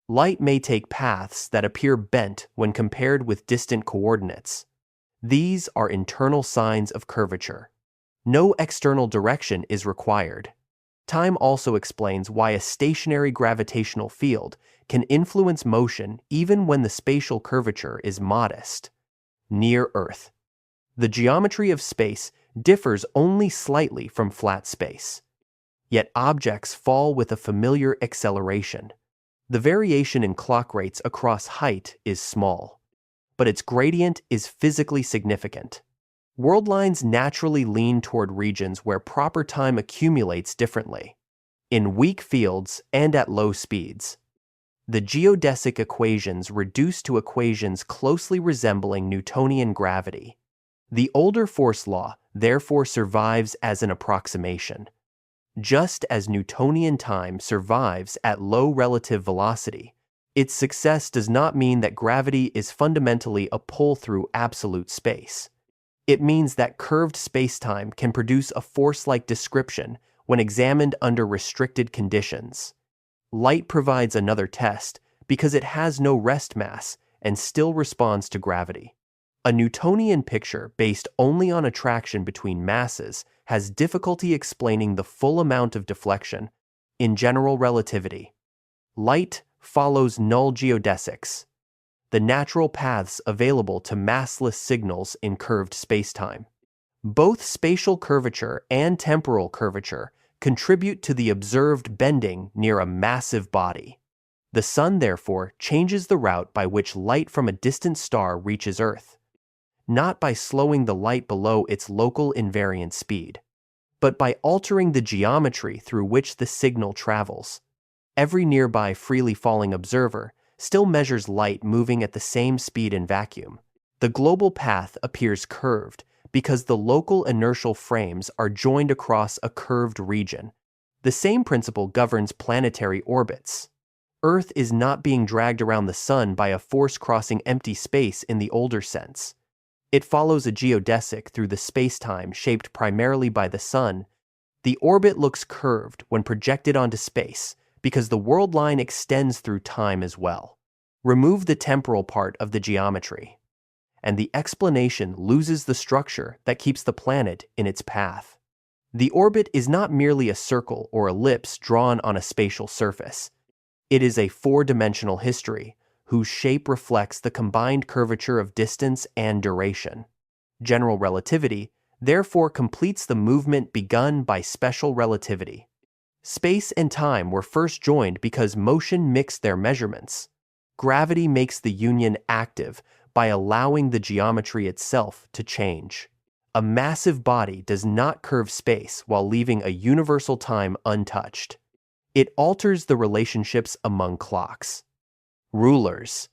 Light may take paths that appear bent when compared with distant coordinates. These are internal signs of curvature. No external direction is required. Time also explains why a stationary gravitational field can influence motion even when the spatial curvature is modest. Near Earth. The geometry of space differs only slightly from flat space. Yet objects fall with a familiar acceleration. The variation in clock rates across height is small, but its gradient is physically significant. World lines naturally lean toward regions where proper time accumulates differently, in weak fields and at low speeds. The geodesic equations reduce to equations closely resembling Newtonian gravity. The older force law therefore survives as an approximation. Just as Newtonian time survives at low relative velocity, its success does not mean that gravity is fundamentally a pull through absolute space. It means that curved spacetime can produce a force-like description when examined under restricted conditions. Light provides another test because it has no rest mass and still responds to gravity. A Newtonian picture based only on attraction between masses has difficulty explaining the full amount of deflection in general relativity. Light follows null geodesics, the natural paths available to massless signals in curved spacetime. Both spatial curvature and temporal curvature contribute to the observed bending near a massive body. The sun, therefore, changes the route by which light from a distant star reaches Earth, not by slowing the light below its local invariant speed, but by altering the geometry through which the signal travels. Every nearby freely falling observer still measures light moving at the same speed in vacuum. The global path appears curved because the local inertial frames are joined across a curved region. The same principle governs planetary orbits. Earth is not being dragged around the sun by a force crossing empty space in the older sense. It follows a geodesic through the spacetime shaped primarily by the sun. The orbit looks curved when projected onto space because the world line extends through time as well. Remove the temporal part of the geometry, and the explanation loses the structure that keeps the planet in its path. The orbit is not merely a circle or ellipse drawn on a spatial surface. It is a four-dimensional history whose shape reflects the combined curvature of distance and duration. General relativity therefore completes the movement begun by special relativity. Space and time were first joined because motion mixed their measurements. Gravity makes the union active by allowing the geometry itself to change. A massive body does not curve space while leaving a universal time untouched. It alters the relationships among clocks, rulers,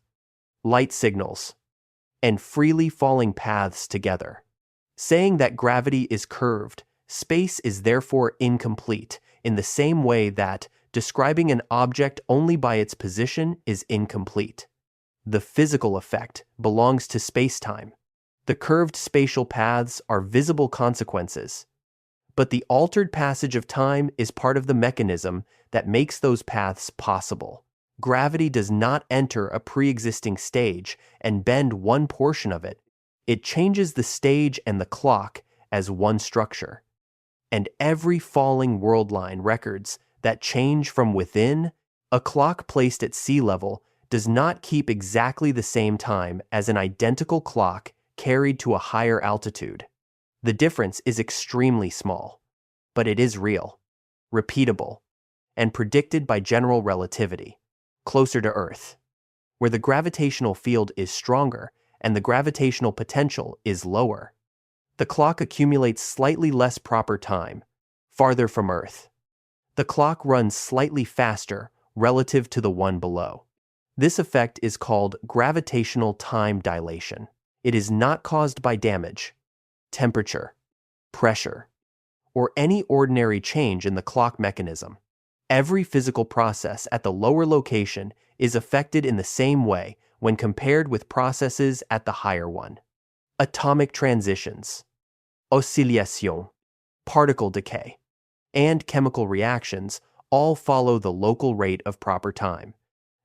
light signals, and freely falling paths together. Saying that gravity is curved, space is therefore incomplete, in the same way that describing an object only by its position is incomplete. The physical effect belongs to spacetime. The curved spatial paths are visible consequences, but the altered passage of time is part of the mechanism that makes those paths possible. Gravity does not enter a pre-existing stage and bend one portion of it. It changes the stage and the clock as one structure. and every falling world line records that change from within. A clock placed at sea level does not keep exactly the same time as an identical clock carried to a higher altitude. The difference is extremely small, but it is real, repeatable, and predicted by general relativity, closer to Earth, where the gravitational field is stronger and the gravitational potential is lower. The clock accumulates slightly less proper time, farther from Earth. The clock runs slightly faster relative to the one below. This effect is called gravitational time dilation. It is not caused by damage, temperature, pressure, or any ordinary change in the clock mechanism. Every physical process at the lower location is affected in the same way when compared with processes at the higher one. Atomic transitions, oscillation, particle decay, and chemical reactions all follow the local rate of proper time.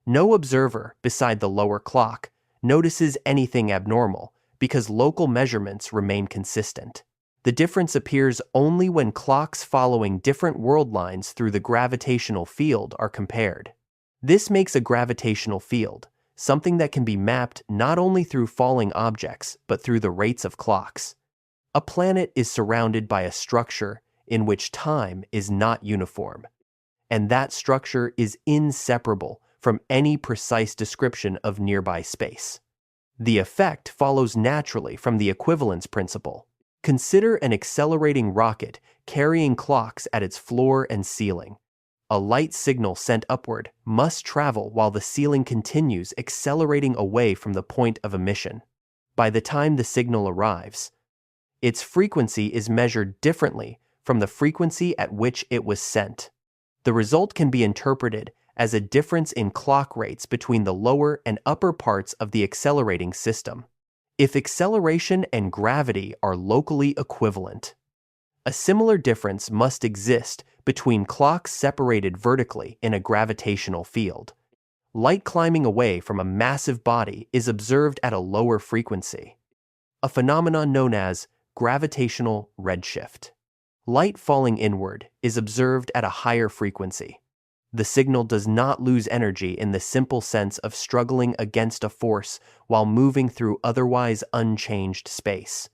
No observer beside the lower clock notices anything abnormal because local measurements remain consistent. The difference appears only when clocks following different world lines through the gravitational field are compared. This makes a gravitational field something that can be mapped not only through falling objects but through the rates of clocks. A planet is surrounded by a structure in which time is not uniform, and that structure is inseparable from any precise description of nearby space. The effect follows naturally from the equivalence principle. Consider an accelerating rocket carrying clocks at its floor and ceiling. A light signal sent upward must travel while the ceiling continues accelerating away from the point of emission. By the time the signal arrives, its frequency is measured differently from the frequency at which it was sent. The result can be interpreted as a difference in clock rates between the lower and upper parts of the accelerating system. If acceleration and gravity are locally equivalent, a similar difference must exist between clocks separated vertically in a gravitational field. Light climbing away from a massive body is observed at a lower frequency, a phenomenon known as gravitational redshift. Light falling inward is observed at a higher frequency. The signal does not lose energy in the simple sense of struggling against a force while moving through otherwise unchanged space.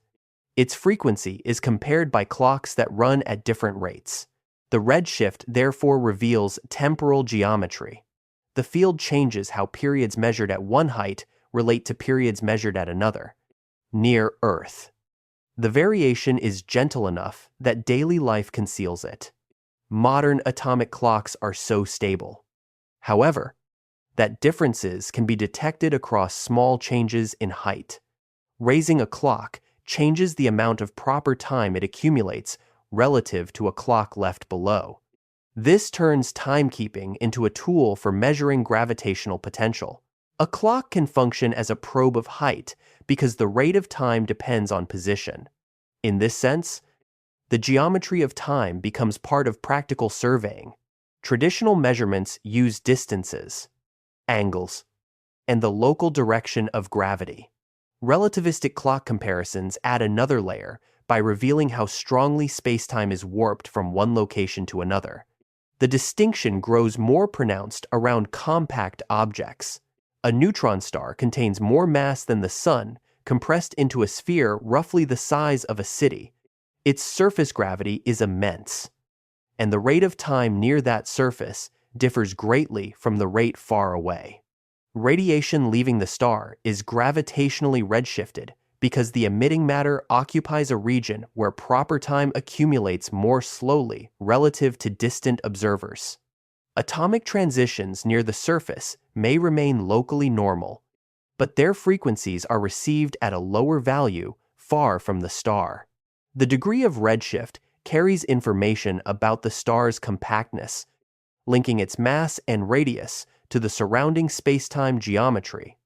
Its frequency is compared by clocks that run at different rates. The redshift therefore reveals temporal geometry. The field changes how periods measured at one height relate to periods measured at another, near Earth. The variation is gentle enough that daily life conceals it. Modern atomic clocks are so stable, however, that differences can be detected across small changes in height. Raising a clock changes the amount of proper time it accumulates relative to a clock left below. This turns timekeeping into a tool for measuring gravitational potential. A clock can function as a probe of height because the rate of time depends on position. In this sense, the geometry of time becomes part of practical surveying. Traditional measurements use distances, angles, and the local direction of gravity. Relativistic clock comparisons add another layer by revealing how strongly spacetime is warped from one location to another. The distinction grows more pronounced around compact objects. A neutron star contains more mass than the Sun, compressed into a sphere roughly the size of a city. Its surface gravity is immense, and the rate of time near that surface differs greatly from the rate far away. Radiation leaving the star is gravitationally redshifted because the emitting matter occupies a region where proper time accumulates more slowly relative to distant observers. Atomic transitions near the surface may remain locally normal, but their frequencies are received at a lower value far from the star. The degree of redshift carries information about the star's compactness, linking its mass and radius to the surrounding spacetime geometry.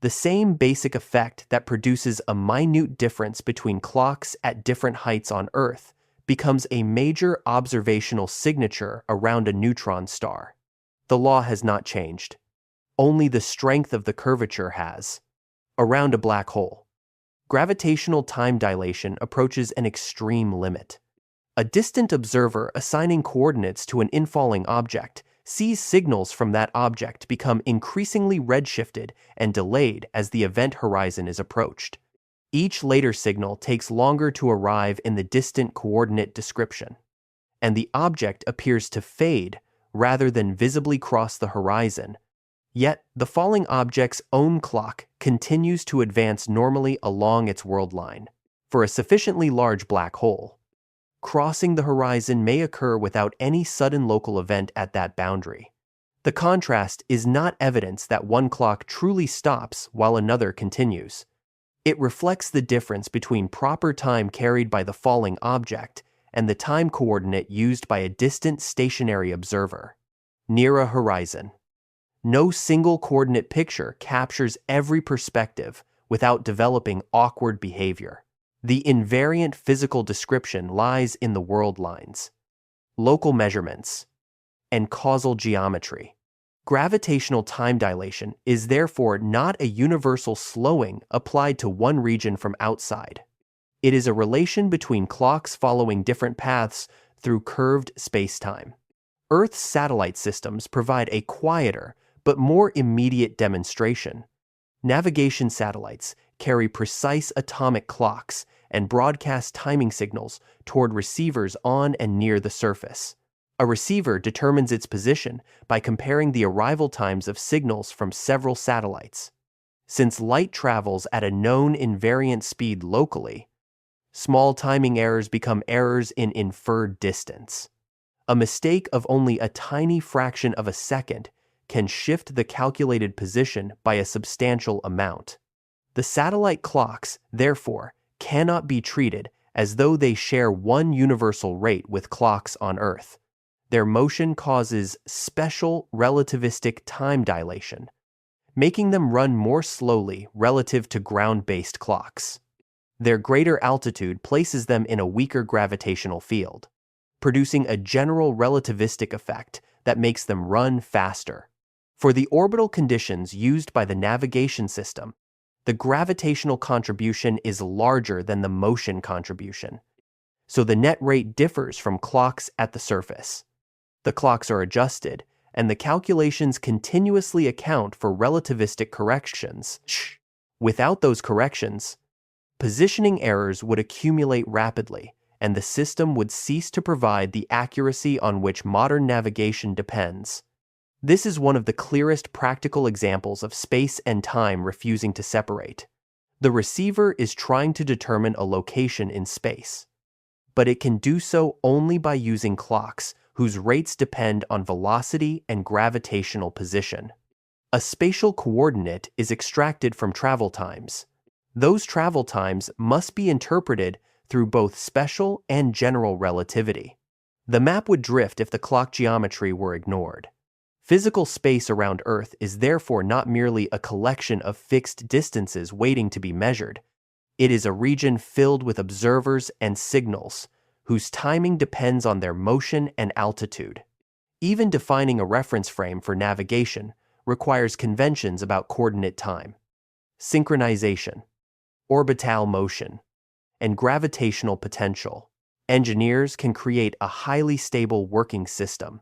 The same basic effect that produces a minute difference between clocks at different heights on Earth becomes a major observational signature around a neutron star. The law has not changed. Only the strength of the curvature has. Around a black hole, gravitational time dilation approaches an extreme limit. A distant observer assigning coordinates to an infalling object sees signals from that object become increasingly redshifted and delayed as the event horizon is approached. Each later signal takes longer to arrive in the distant coordinate description, and the object appears to fade rather than visibly cross the horizon. Yet, the falling object's own clock continues to advance normally along its world line. For a sufficiently large black hole, crossing the horizon may occur without any sudden local event at that boundary. The contrast is not evidence that one clock truly stops while another continues. It reflects the difference between proper time carried by the falling object and the time coordinate used by a distant stationary observer. Near a horizon, no single coordinate picture captures every perspective without developing awkward behavior. The invariant physical description lies in the world lines, local measurements, and causal geometry. Gravitational time dilation is therefore not a universal slowing applied to one region from outside. It is a relation between clocks following different paths through curved spacetime. Earth's satellite systems provide a quieter but more immediate demonstration. Navigation satellites carry precise atomic clocks and broadcast timing signals toward receivers on and near the surface. A receiver determines its position by comparing the arrival times of signals from several satellites. Since light travels at a known invariant speed locally, small timing errors become errors in inferred distance. A mistake of only a tiny fraction of a second can shift the calculated position by a substantial amount. The satellite clocks, therefore, cannot be treated as though they share one universal rate with clocks on Earth. Their motion causes special relativistic time dilation, making them run more slowly relative to ground-based clocks. Their greater altitude places them in a weaker gravitational field, producing a general relativistic effect that makes them run faster. For the orbital conditions used by the navigation system, the gravitational contribution is larger than the motion contribution, so the net rate differs from clocks at the surface. The clocks are adjusted, and the calculations continuously account for relativistic corrections. Without those corrections, positioning errors would accumulate rapidly, and the system would cease to provide the accuracy on which modern navigation depends. This is one of the clearest practical examples of space and time refusing to separate. The receiver is trying to determine a location in space, but it can do so only by using clocks whose rates depend on velocity and gravitational position. A spatial coordinate is extracted from travel times. Those travel times must be interpreted through both special and general relativity. The map would drift if the clock geometry were ignored. Physical space around Earth is therefore not merely a collection of fixed distances waiting to be measured. It is a region filled with observers and signals, whose timing depends on their motion and altitude. Even defining a reference frame for navigation requires conventions about coordinate time, synchronization, orbital motion, and gravitational potential. Engineers can create a highly stable working system,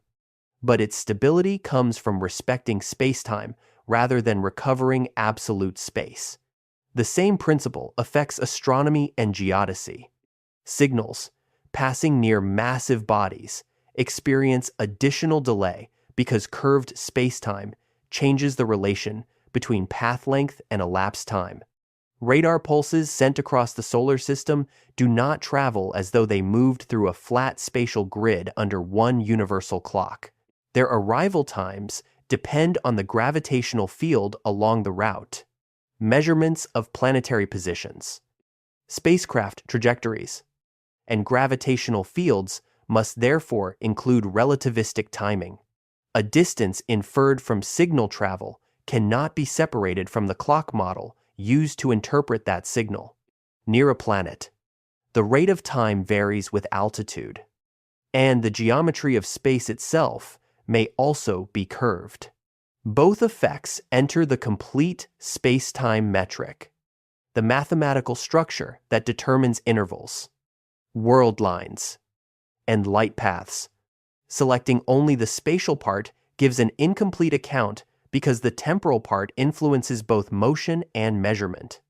but its stability comes from respecting spacetime rather than recovering absolute space. The same principle affects astronomy and geodesy. Signals passing near massive bodies experience additional delay because curved spacetime changes the relation between path length and elapsed time. Radar pulses sent across the solar system do not travel as though they moved through a flat spatial grid under one universal clock. Their arrival times depend on the gravitational field along the route. Measurements of planetary positions, spacecraft trajectories, and gravitational fields must therefore include relativistic timing. A distance inferred from signal travel cannot be separated from the clock model used to interpret that signal. Near a planet, the rate of time varies with altitude, and the geometry of space itself may also be curved. Both effects enter the complete space-time metric, the mathematical structure that determines intervals. World lines. and light paths. Selecting only the spatial part gives an incomplete account because the temporal part influences both motion and measurement.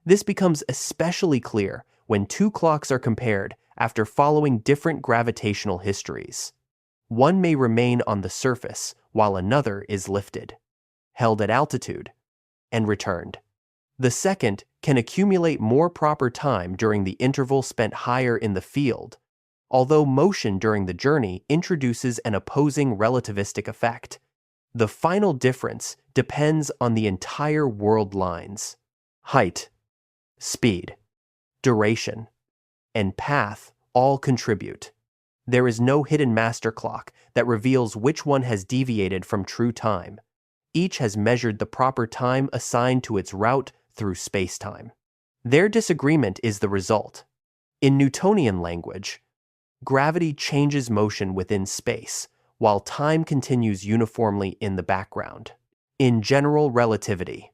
This becomes especially clear when two clocks are compared after following different gravitational histories. One may remain on the surface while another is lifted, held at altitude, and returned. The second can accumulate more proper time during the interval spent higher in the field, although motion during the journey introduces an opposing relativistic effect. The final difference depends on the entire world lines. Height, speed, duration, and path all contribute. There is no hidden master clock that reveals which one has deviated from true time. Each has measured the proper time assigned to its route through spacetime. Their disagreement is the result. In Newtonian language, gravity changes motion within space, while time continues uniformly in the background. In general relativity,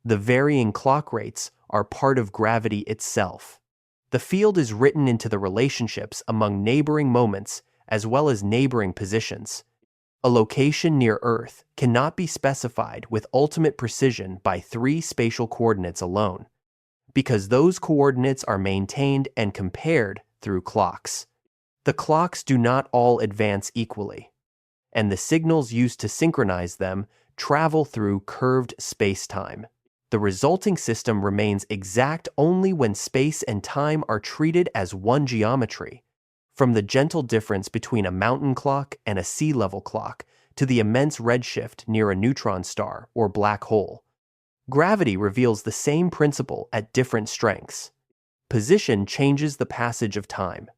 the varying clock rates are part of gravity itself. The field is written into the relationships among neighboring moments as well as neighboring positions. A location near Earth cannot be specified with ultimate precision by 3 spatial coordinates alone, because those coordinates are maintained and compared through clocks. The clocks do not all advance equally, and the signals used to synchronize them travel through curved space-time. The resulting system remains exact only when space and time are treated as one geometry, from the gentle difference between a mountain clock and a sea level clock to the immense redshift near a neutron star or black hole. Gravity reveals the same principle at different strengths. Position changes the passage of time,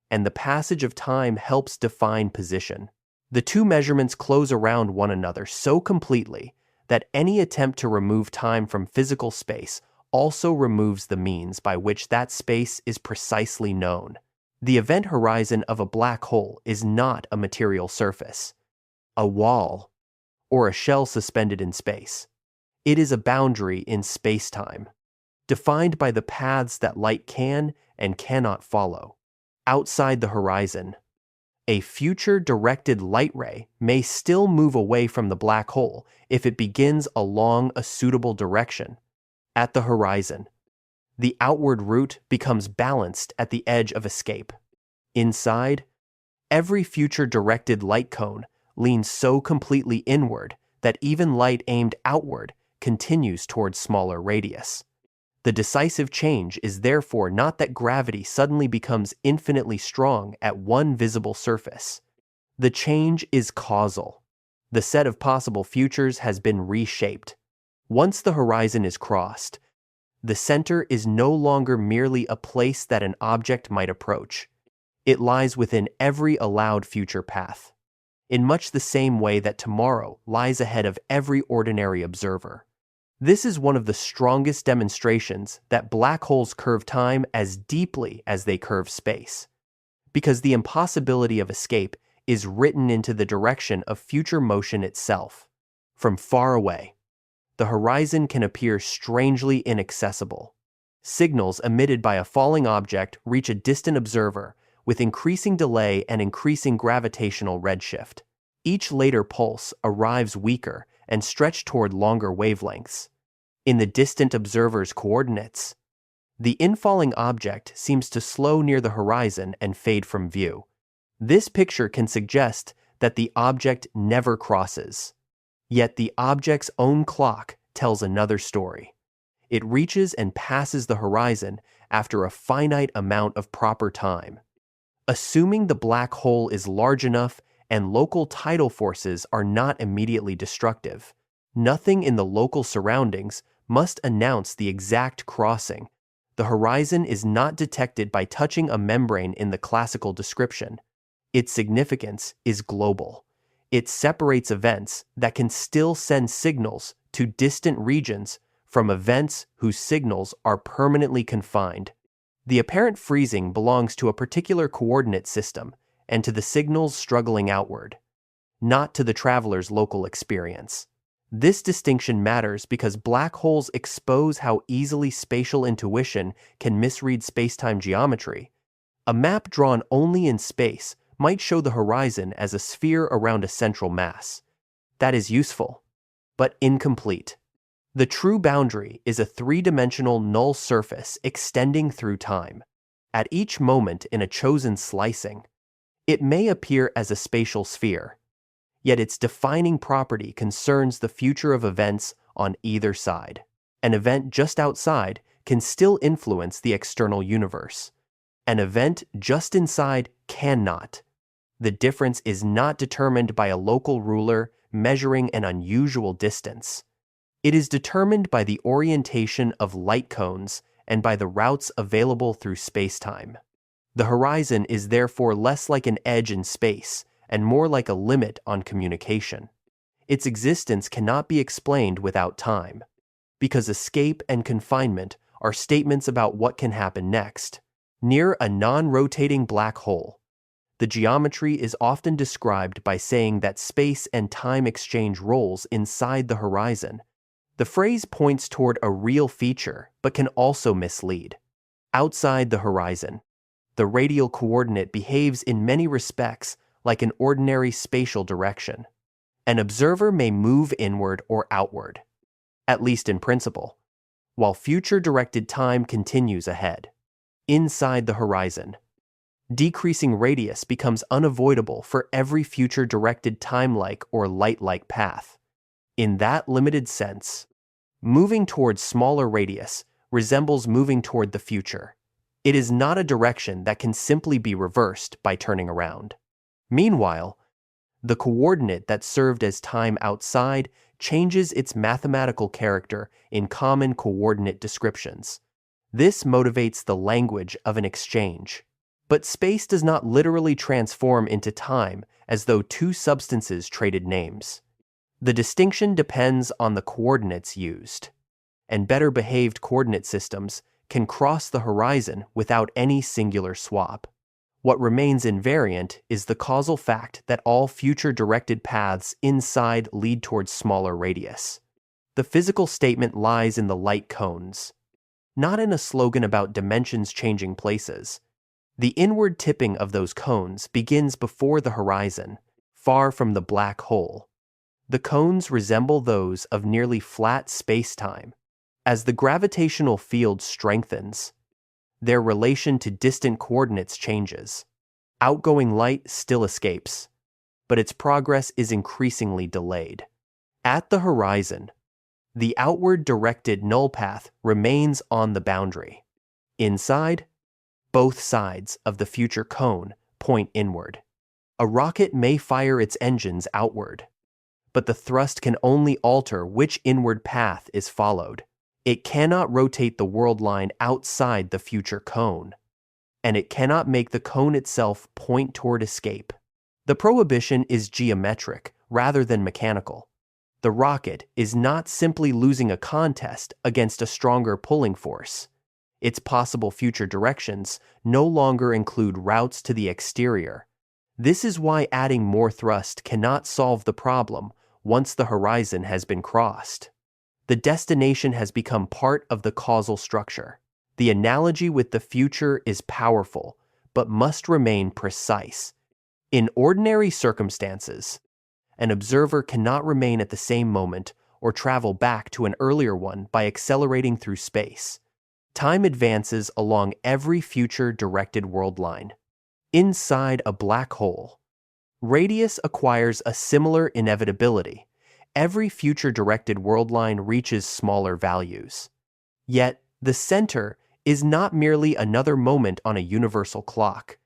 and the passage of time helps define position. The two measurements close around one another so completely that any attempt to remove time from physical space also removes the means by which that space is precisely known. The event horizon of a black hole is not a material surface, a wall, or a shell suspended in space. It is a boundary in space-time, defined by the paths that light can and cannot follow. Outside the horizon, a future directed light ray may still move away from the black hole if it begins along a suitable direction. At the horizon, the outward route becomes balanced at the edge of escape. Inside, every future directed light cone leans so completely inward that even light aimed outward continues towards smaller radius. The decisive change is therefore not that gravity suddenly becomes infinitely strong at one visible surface. The change is causal. The set of possible futures has been reshaped. Once the horizon is crossed, the center is no longer merely a place that an object might approach. It lies within every allowed future path, in much the same way that tomorrow lies ahead of every ordinary observer. This is one of the strongest demonstrations that black holes curve time as deeply as they curve space, because the impossibility of escape is written into the direction of future motion itself. From far away, the horizon can appear strangely inaccessible. Signals emitted by a falling object reach a distant observer with increasing delay and increasing gravitational redshift. Each later pulse arrives weaker and stretched toward longer wavelengths. In the distant observer's coordinates, the infalling object seems to slow near the horizon and fade from view. This picture can suggest that the object never crosses. Yet the object's own clock tells another story. It reaches and passes the horizon after a finite amount of proper time. Assuming the black hole is large enough and local tidal forces are not immediately destructive, nothing in the local surroundings must announce the exact crossing. The horizon is not detected by touching a membrane in the classical description. Its significance is global. It separates events that can still send signals to distant regions from events whose signals are permanently confined. The apparent freezing belongs to a particular coordinate system and to the signals struggling outward, not to the traveler's local experience. This distinction matters because black holes expose how easily spatial intuition can misread spacetime geometry, A map drawn only in space might show the horizon as a sphere around a central mass. That is useful, but incomplete. The true boundary is a three-dimensional null surface extending through time. At each moment in a chosen slicing, it may appear as a spatial sphere, yet its defining property concerns the future of events on either side. An event just outside can still influence the external universe. An event just inside cannot. The difference is not determined by a local ruler measuring an unusual distance. It is determined by the orientation of light cones and by the routes available through spacetime. The horizon is therefore less like an edge in space and more like a limit on communication. Its existence cannot be explained without time, because escape and confinement are statements about what can happen next. Near a non-rotating black hole, the geometry is often described by saying that space and time exchange roles inside the horizon. The phrase points toward a real feature, but can also mislead. Outside the horizon, the radial coordinate behaves in many respects like an ordinary spatial direction. An observer may move inward or outward, at least in principle, while future-directed time continues ahead. Inside the horizon, decreasing radius becomes unavoidable for every future-directed time-like or light-like path. In that limited sense, moving towards smaller radius resembles moving toward the future. It is not a direction that can simply be reversed by turning around. Meanwhile, the coordinate that served as time outside changes its mathematical character in common coordinate descriptions. This motivates the language of an exchange. But space does not literally transform into time as though two substances traded names. The distinction depends on the coordinates used, and better behaved coordinate systems can cross the horizon without any singular swap. What remains invariant is the causal fact that all future-directed paths inside lead towards smaller radius. The physical statement lies in the light cones, not in a slogan about dimensions changing places. The inward tipping of those cones begins before the horizon, far from the black hole. The cones resemble those of nearly flat space-time. As the gravitational field strengthens, their relation to distant coordinates changes. Outgoing light still escapes, but its progress is increasingly delayed. At the horizon, the outward-directed null path remains on the boundary. Inside, both sides of the future cone point inward. A rocket may fire its engines outward, but the thrust can only alter which inward path is followed. It cannot rotate the world line outside the future cone, and it cannot make the cone itself point toward escape. The prohibition is geometric rather than mechanical. The rocket is not simply losing a contest against a stronger pulling force. Its possible future directions no longer include routes to the exterior. This is why adding more thrust cannot solve the problem once the horizon has been crossed. The destination has become part of the causal structure. The analogy with the future is powerful, but must remain precise. In ordinary circumstances, an observer cannot remain at the same moment or travel back to an earlier one by accelerating through space. Time advances along every future-directed world line. Inside a black hole, radius acquires a similar inevitability. Every future-directed world line reaches smaller values. Yet, the center is not merely another moment on a universal clock,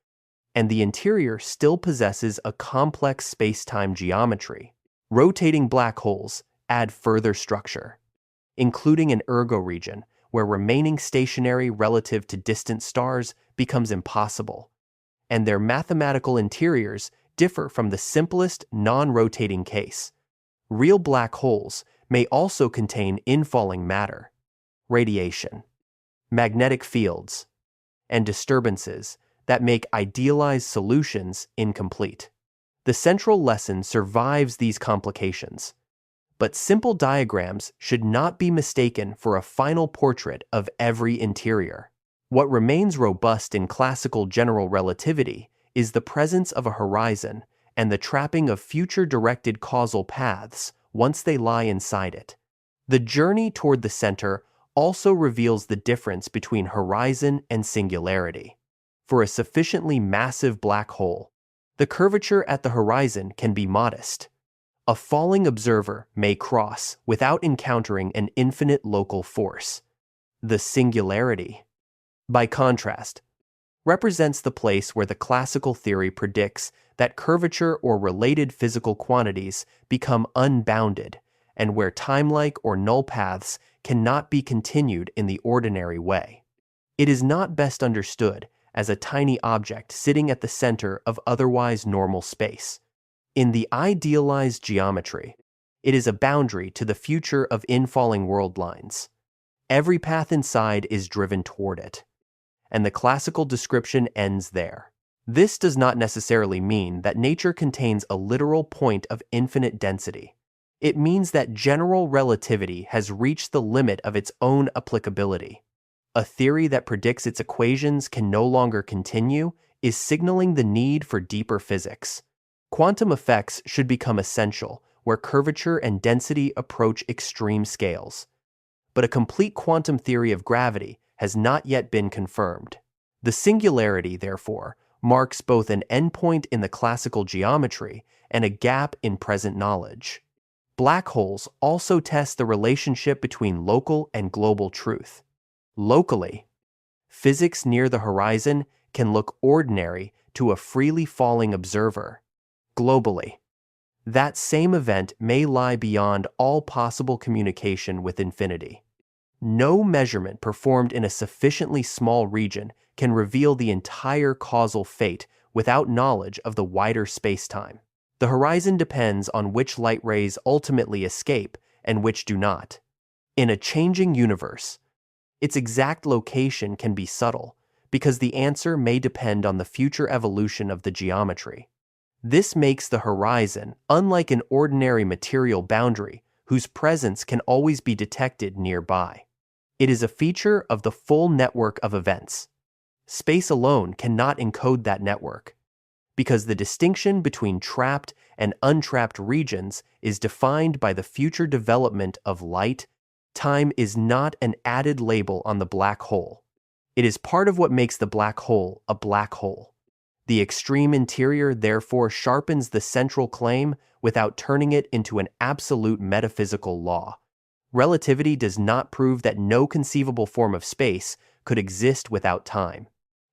and the interior still possesses a complex space-time geometry. Rotating black holes add further structure, including an ergo region where remaining stationary relative to distant stars becomes impossible, and their mathematical interiors differ from the simplest non-rotating case. Real black holes may also contain infalling matter, radiation, magnetic fields, and disturbances that make idealized solutions incomplete. The central lesson survives these complications, but simple diagrams should not be mistaken for a final portrait of every interior. What remains robust in classical general relativity is the presence of a horizon and the trapping of future-directed causal paths once they lie inside it. The journey toward the center also reveals the difference between horizon and singularity. For a sufficiently massive black hole, the curvature at the horizon can be modest. A falling observer may cross without encountering an infinite local force. The singularity, by contrast, represents the place where the classical theory predicts that curvature or related physical quantities become unbounded and where time-like or null paths cannot be continued in the ordinary way. It is not best understood as a tiny object sitting at the center of otherwise normal space. In the idealized geometry, it is a boundary to the future of infalling world lines. Every path inside is driven toward it, and the classical description ends there. This does not necessarily mean that nature contains a literal point of infinite density. It means that general relativity has reached the limit of its own applicability. A theory that predicts its equations can no longer continue is signaling the need for deeper physics. Quantum effects should become essential where curvature and density approach extreme scales. But a complete quantum theory of gravity has not yet been confirmed. The singularity, therefore, marks both an endpoint in the classical geometry and a gap in present knowledge. Black holes also test the relationship between local and global truth. Locally, physics near the horizon can look ordinary to a freely falling observer. Globally, that same event may lie beyond all possible communication with infinity. No measurement performed in a sufficiently small region can reveal the entire causal fate without knowledge of the wider spacetime. The horizon depends on which light rays ultimately escape and which do not. In a changing universe, its exact location can be subtle because the answer may depend on the future evolution of the geometry. This makes the horizon unlike an ordinary material boundary whose presence can always be detected nearby. It is a feature of the full network of events. Space alone cannot encode that network, because the distinction between trapped and untrapped regions is defined by the future development of light. Time is not an added label on the black hole. It is part of what makes the black hole a black hole. The extreme interior therefore sharpens the central claim without turning it into an absolute metaphysical law. Relativity does not prove that no conceivable form of space could exist without time.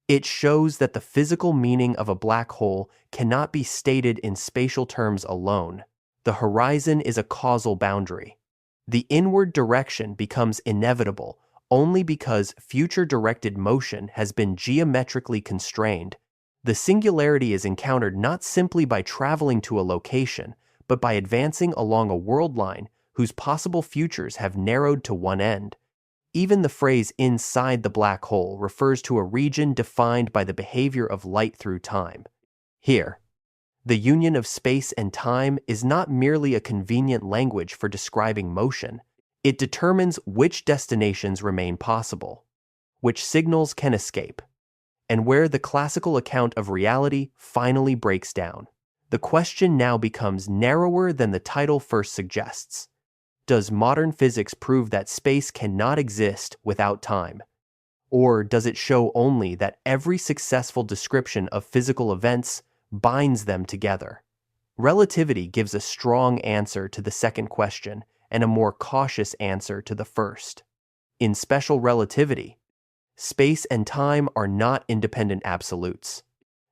It shows that the physical meaning of a black hole cannot be stated in spatial terms alone. The horizon is a causal boundary. The inward direction becomes inevitable only because future-directed motion has been geometrically constrained. The singularity is encountered not simply by traveling to a location, but by advancing along a world line whose possible futures have narrowed to one end. Even the phrase "inside the black hole" refers to a region defined by the behavior of light through time. Here, the union of space and time is not merely a convenient language for describing motion. It determines which destinations remain possible, which signals can escape, and where the classical account of reality finally breaks down. The question now becomes narrower than the title first suggests. Does modern physics prove that space cannot exist without time? Or does it show only that every successful description of physical events binds them together? Relativity gives a strong answer to the second question and a more cautious answer to the first. In special relativity, space and time are not independent absolutes.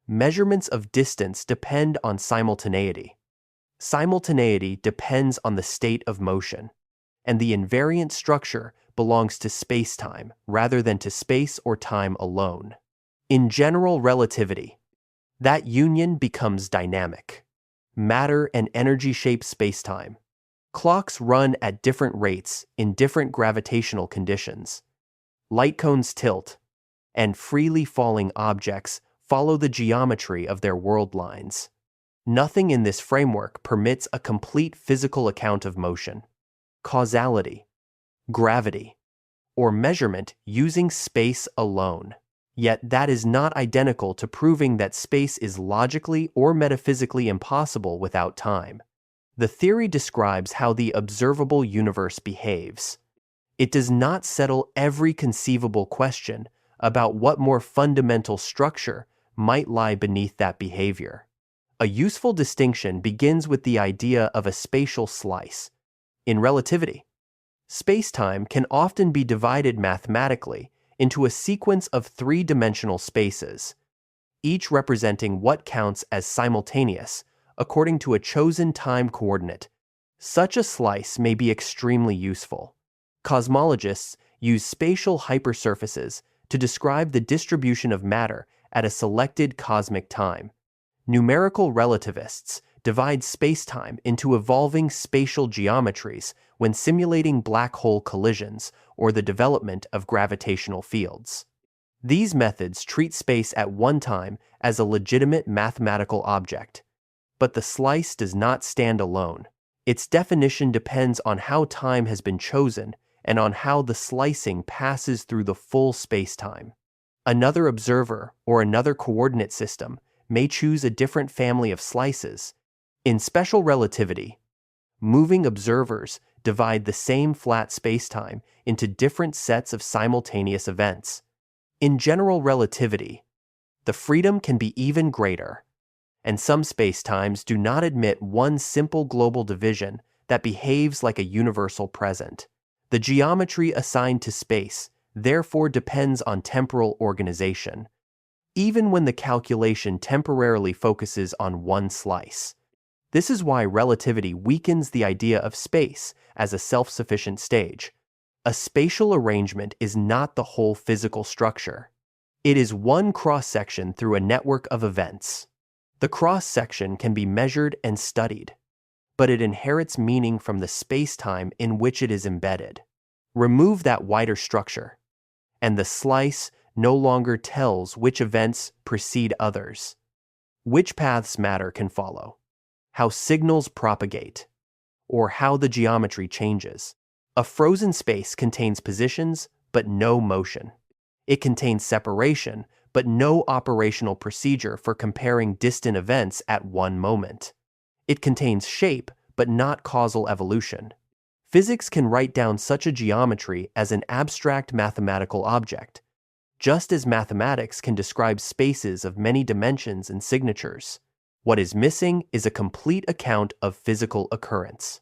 Measurements of distance depend on simultaneity. Simultaneity depends on the state of motion, and the invariant structure belongs to spacetime rather than to space or time alone. In general relativity, that union becomes dynamic. Matter and energy shape spacetime. Clocks run at different rates in different gravitational conditions. Light cones tilt, and freely falling objects follow the geometry of their world lines. Nothing in this framework permits a complete physical account of motion. Causality, gravity, or measurement using space alone. Yet that is not identical to proving that space is logically or metaphysically impossible without time. The theory describes how the observable universe behaves. It does not settle every conceivable question about what more fundamental structure might lie beneath that behavior. A useful distinction begins with the idea of a spatial slice. In relativity, spacetime can often be divided mathematically into a sequence of three-dimensional spaces, each representing what counts as simultaneous according to a chosen time coordinate. Such a slice may be extremely useful. Cosmologists use spatial hypersurfaces to describe the distribution of matter at a selected cosmic time. Numerical relativists divide spacetime into evolving spatial geometries when simulating black hole collisions or the development of gravitational fields. These methods treat space at one time as a legitimate mathematical object. But the slice does not stand alone. Its definition depends on how time has been chosen and on how the slicing passes through the full spacetime. Another observer or another coordinate system may choose a different family of slices. In special relativity, moving observers divide the same flat spacetime into different sets of simultaneous events. In general relativity, the freedom can be even greater, and some spacetimes do not admit one simple global division that behaves like a universal present. The geometry assigned to space therefore depends on temporal organization, even when the calculation temporarily focuses on one slice. This is why relativity weakens the idea of space as a self-sufficient stage. A spatial arrangement is not the whole physical structure. It is one cross-section through a network of events. The cross-section can be measured and studied, but it inherits meaning from the space-time in which it is embedded. Remove that wider structure, and the slice no longer tells which events precede others, which paths matter can follow, how signals propagate, or how the geometry changes. A frozen space contains positions, but no motion. It contains separation, but no operational procedure for comparing distant events at one moment. It contains shape, but not causal evolution. Physics can write down such a geometry as an abstract mathematical object, just as mathematics can describe spaces of many dimensions and signatures. What is missing is a complete account of physical occurrence.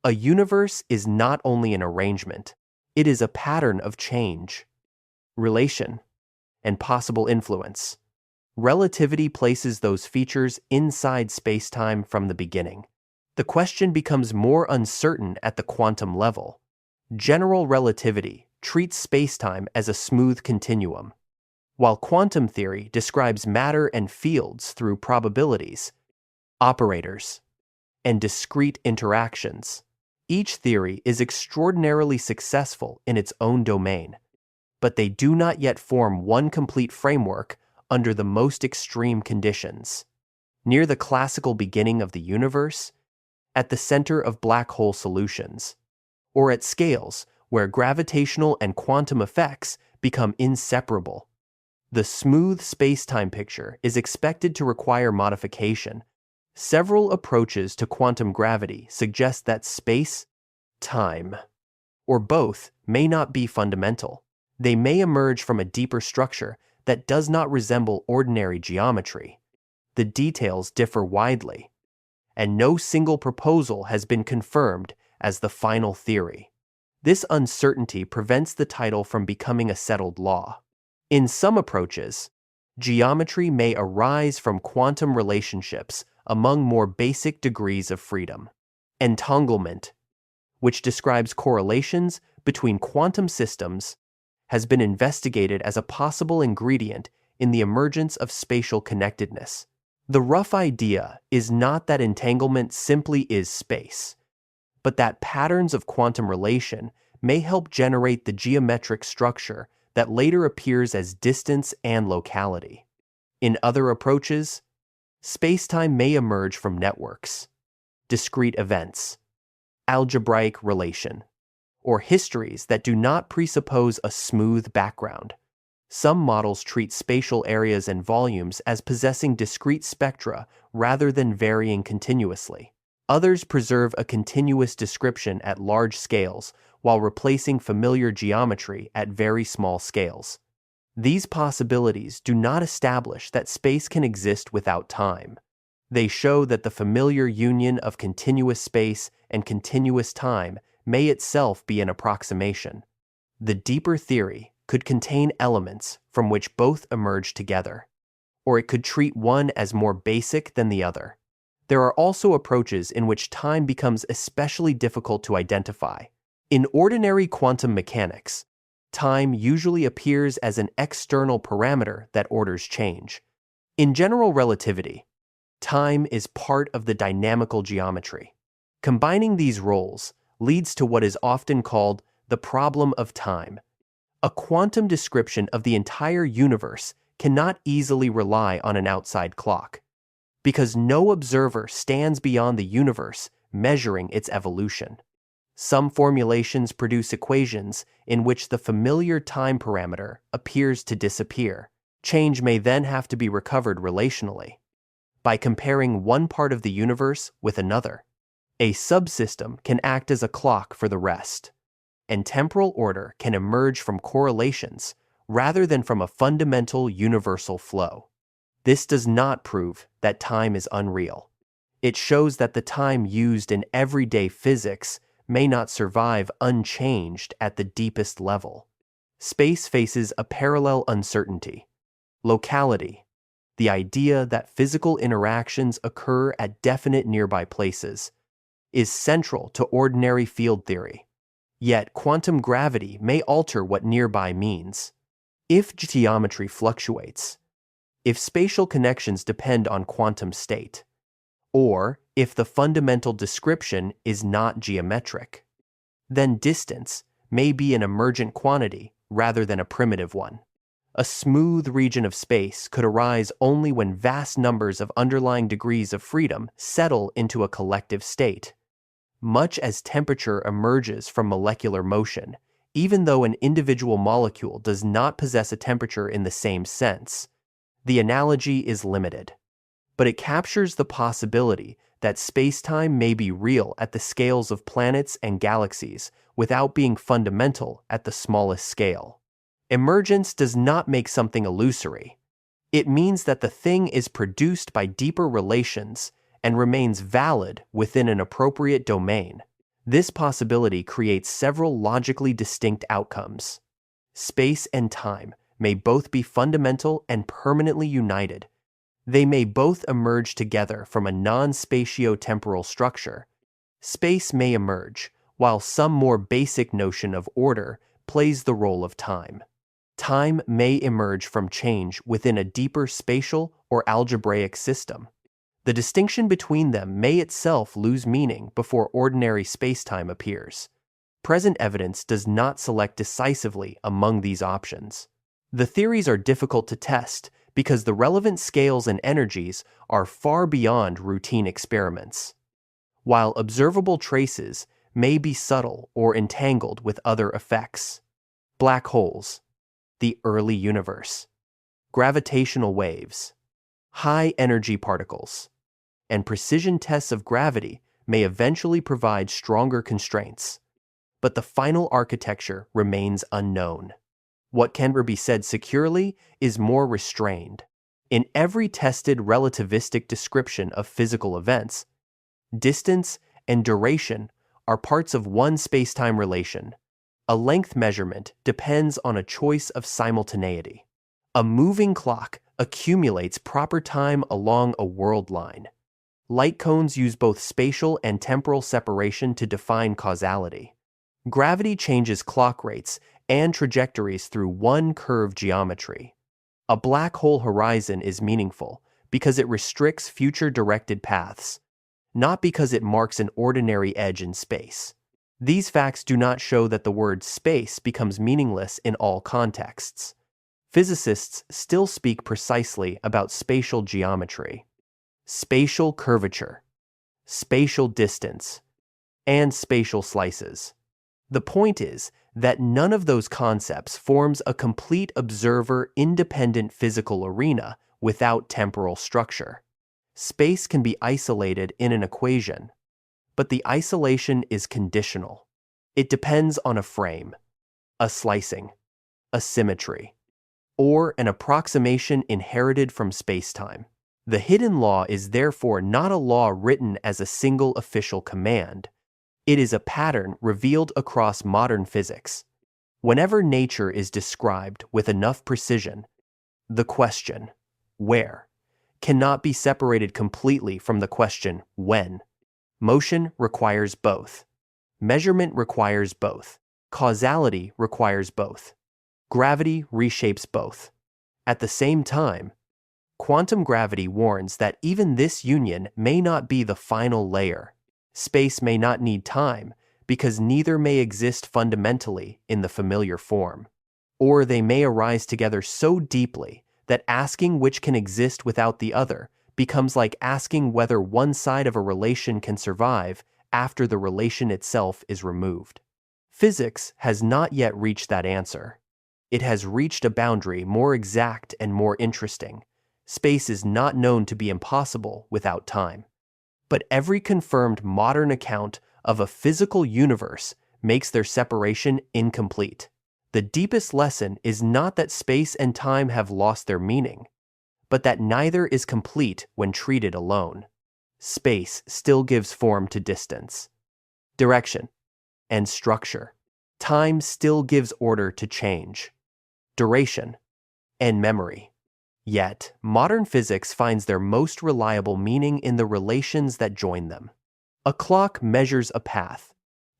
A universe is not only an arrangement, it is a pattern of change, relation, and possible influence. Relativity places those features inside spacetime from the beginning. The question becomes more uncertain at the quantum level. General relativity treats spacetime as a smooth continuum, while quantum theory describes matter and fields through probabilities, operators, and discrete interactions. Each theory is extraordinarily successful in its own domain, but they do not yet form one complete framework under the most extreme conditions. Near the classical beginning of the universe, at the center of black hole solutions, or at scales where gravitational and quantum effects become inseparable, the smooth spacetime picture is expected to require modification. Several approaches to quantum gravity suggest that space, time, or both may not be fundamental. They may emerge from a deeper structure that does not resemble ordinary geometry. The details differ widely, and no single proposal has been confirmed as the final theory. This uncertainty prevents the title from becoming a settled law. In some approaches, geometry may arise from quantum relationships among more basic degrees of freedom. Entanglement, which describes correlations between quantum systems, has been investigated as a possible ingredient in the emergence of spatial connectedness. The rough idea is not that entanglement simply is space, but that patterns of quantum relation may help generate the geometric structure that later appears as distance and locality. In other approaches, spacetime may emerge from networks, discrete events, algebraic relation, or histories that do not presuppose a smooth background. Some models treat spatial areas and volumes as possessing discrete spectra rather than varying continuously. Others preserve a continuous description at large scales while replacing familiar geometry at very small scales. These possibilities do not establish that space can exist without time. They show that the familiar union of continuous space and continuous time may itself be an approximation. The deeper theory could contain elements from which both emerge together, or it could treat one as more basic than the other. There are also approaches in which time becomes especially difficult to identify. In ordinary quantum mechanics, time usually appears as an external parameter that orders change. In general relativity, time is part of the dynamical geometry. Combining these roles leads to what is often called the problem of time. A quantum description of the entire universe cannot easily rely on an outside clock, because no observer stands beyond the universe measuring its evolution. Some formulations produce equations in which the familiar time parameter appears to disappear. Change may then have to be recovered relationally by comparing one part of the universe with another. A subsystem can act as a clock for the rest, and temporal order can emerge from correlations rather than from a fundamental universal flow. This does not prove that time is unreal. It shows that the time used in everyday physics may not survive unchanged at the deepest level. Space faces a parallel uncertainty. Locality, the idea that physical interactions occur at definite nearby places, is central to ordinary field theory. Yet quantum gravity may alter what nearby means. If geometry fluctuates, if spatial connections depend on quantum state, or if the fundamental description is not geometric, then distance may be an emergent quantity rather than a primitive one. A smooth region of space could arise only when vast numbers of underlying degrees of freedom settle into a collective state. Much as temperature emerges from molecular motion, even though an individual molecule does not possess a temperature in the same sense, the analogy is limited. But it captures the possibility that spacetime may be real at the scales of planets and galaxies without being fundamental at the smallest scale. Emergence does not make something illusory. It means that the thing is produced by deeper relations and remains valid within an appropriate domain. This possibility creates several logically distinct outcomes. Space and time may both be fundamental and permanently united. They may both emerge together from a non-spatio-temporal structure. Space may emerge, while some more basic notion of order plays the role of time. Time may emerge from change within a deeper spatial or algebraic system. The distinction between them may itself lose meaning before ordinary spacetime appears. Present evidence does not select decisively among these options. The theories are difficult to test because the relevant scales and energies are far beyond routine experiments, while observable traces may be subtle or entangled with other effects. Black holes, the early universe, gravitational waves, high-energy particles, and precision tests of gravity may eventually provide stronger constraints, but the final architecture remains unknown. What can be said securely is more restrained. In every tested relativistic description of physical events, distance and duration are parts of one spacetime relation. A length measurement depends on a choice of simultaneity. A moving clock accumulates proper time along a world line. Light cones use both spatial and temporal separation to define causality. Gravity changes clock rates and trajectories through one curve geometry. A black hole horizon is meaningful because it restricts future directed paths, not because it marks an ordinary edge in space. These facts do not show that the word space becomes meaningless in all contexts. Physicists still speak precisely about spatial geometry, spatial curvature, spatial distance, and spatial slices. The point is that none of those concepts forms a complete observer-independent physical arena without temporal structure. Space can be isolated in an equation, but the isolation is conditional. It depends on a frame, a slicing, a symmetry, or an approximation inherited from spacetime. The hidden law is therefore not a law written as a single official command. It is a pattern revealed across modern physics. Whenever nature is described with enough precision, the question, where, cannot be separated completely from the question, when. Motion requires both. Measurement requires both. Causality requires both. Gravity reshapes both. At the same time, quantum gravity warns that even this union may not be the final layer. Space may not need time, because neither may exist fundamentally in the familiar form. Or they may arise together so deeply that asking which can exist without the other becomes like asking whether one side of a relation can survive after the relation itself is removed. Physics has not yet reached that answer. It has reached a boundary more exact and more interesting. Space is not known to be impossible without time. But every confirmed modern account of a physical universe makes their separation incomplete. The deepest lesson is not that space and time have lost their meaning, but that neither is complete when treated alone. Space still gives form to distance, direction, and structure. Time still gives order to change, duration, and memory. Yet, modern physics finds their most reliable meaning in the relations that join them. A clock measures a path.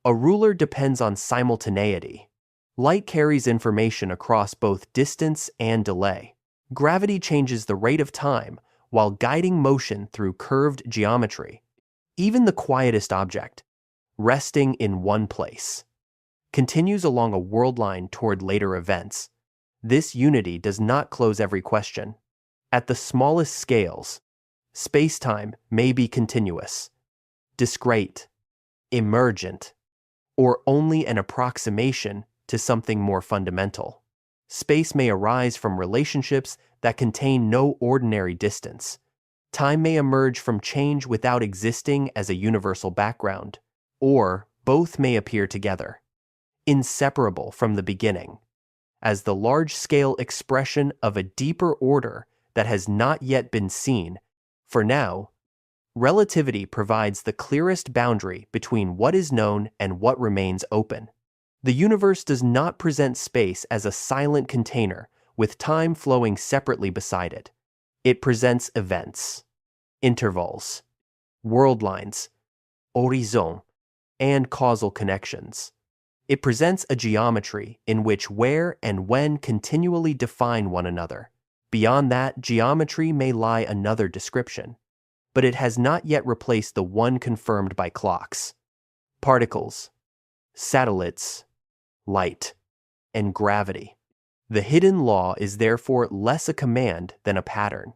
A ruler depends on simultaneity. Light carries information across both distance and delay. Gravity changes the rate of time while guiding motion through curved geometry. Even the quietest object, resting in one place, continues along a world line toward later events. This unity does not close every question. At the smallest scales, space-time may be continuous, discrete, emergent, or only an approximation to something more fundamental. Space may arise from relationships that contain no ordinary distance. Time may emerge from change without existing as a universal background, or both may appear together, inseparable from the beginning, as the large-scale expression of a deeper order that has not yet been seen. For now, relativity provides the clearest boundary between what is known and what remains open. The universe does not present space as a silent container with time flowing separately beside it. It presents events, intervals, world lines, horizon, and causal connections. It presents a geometry in which where and when continually define one another. Beyond that geometry may lie another description, but it has not yet replaced the one confirmed by clocks, particles, satellites, light, and gravity. The hidden law is therefore less a command than a pattern.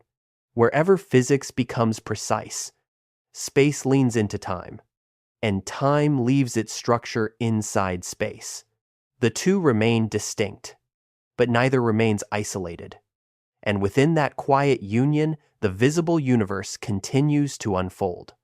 Wherever physics becomes precise, space leans into time, and time leaves its structure inside space. The two remain distinct, but neither remains isolated. And within that quiet union, the visible universe continues to unfold.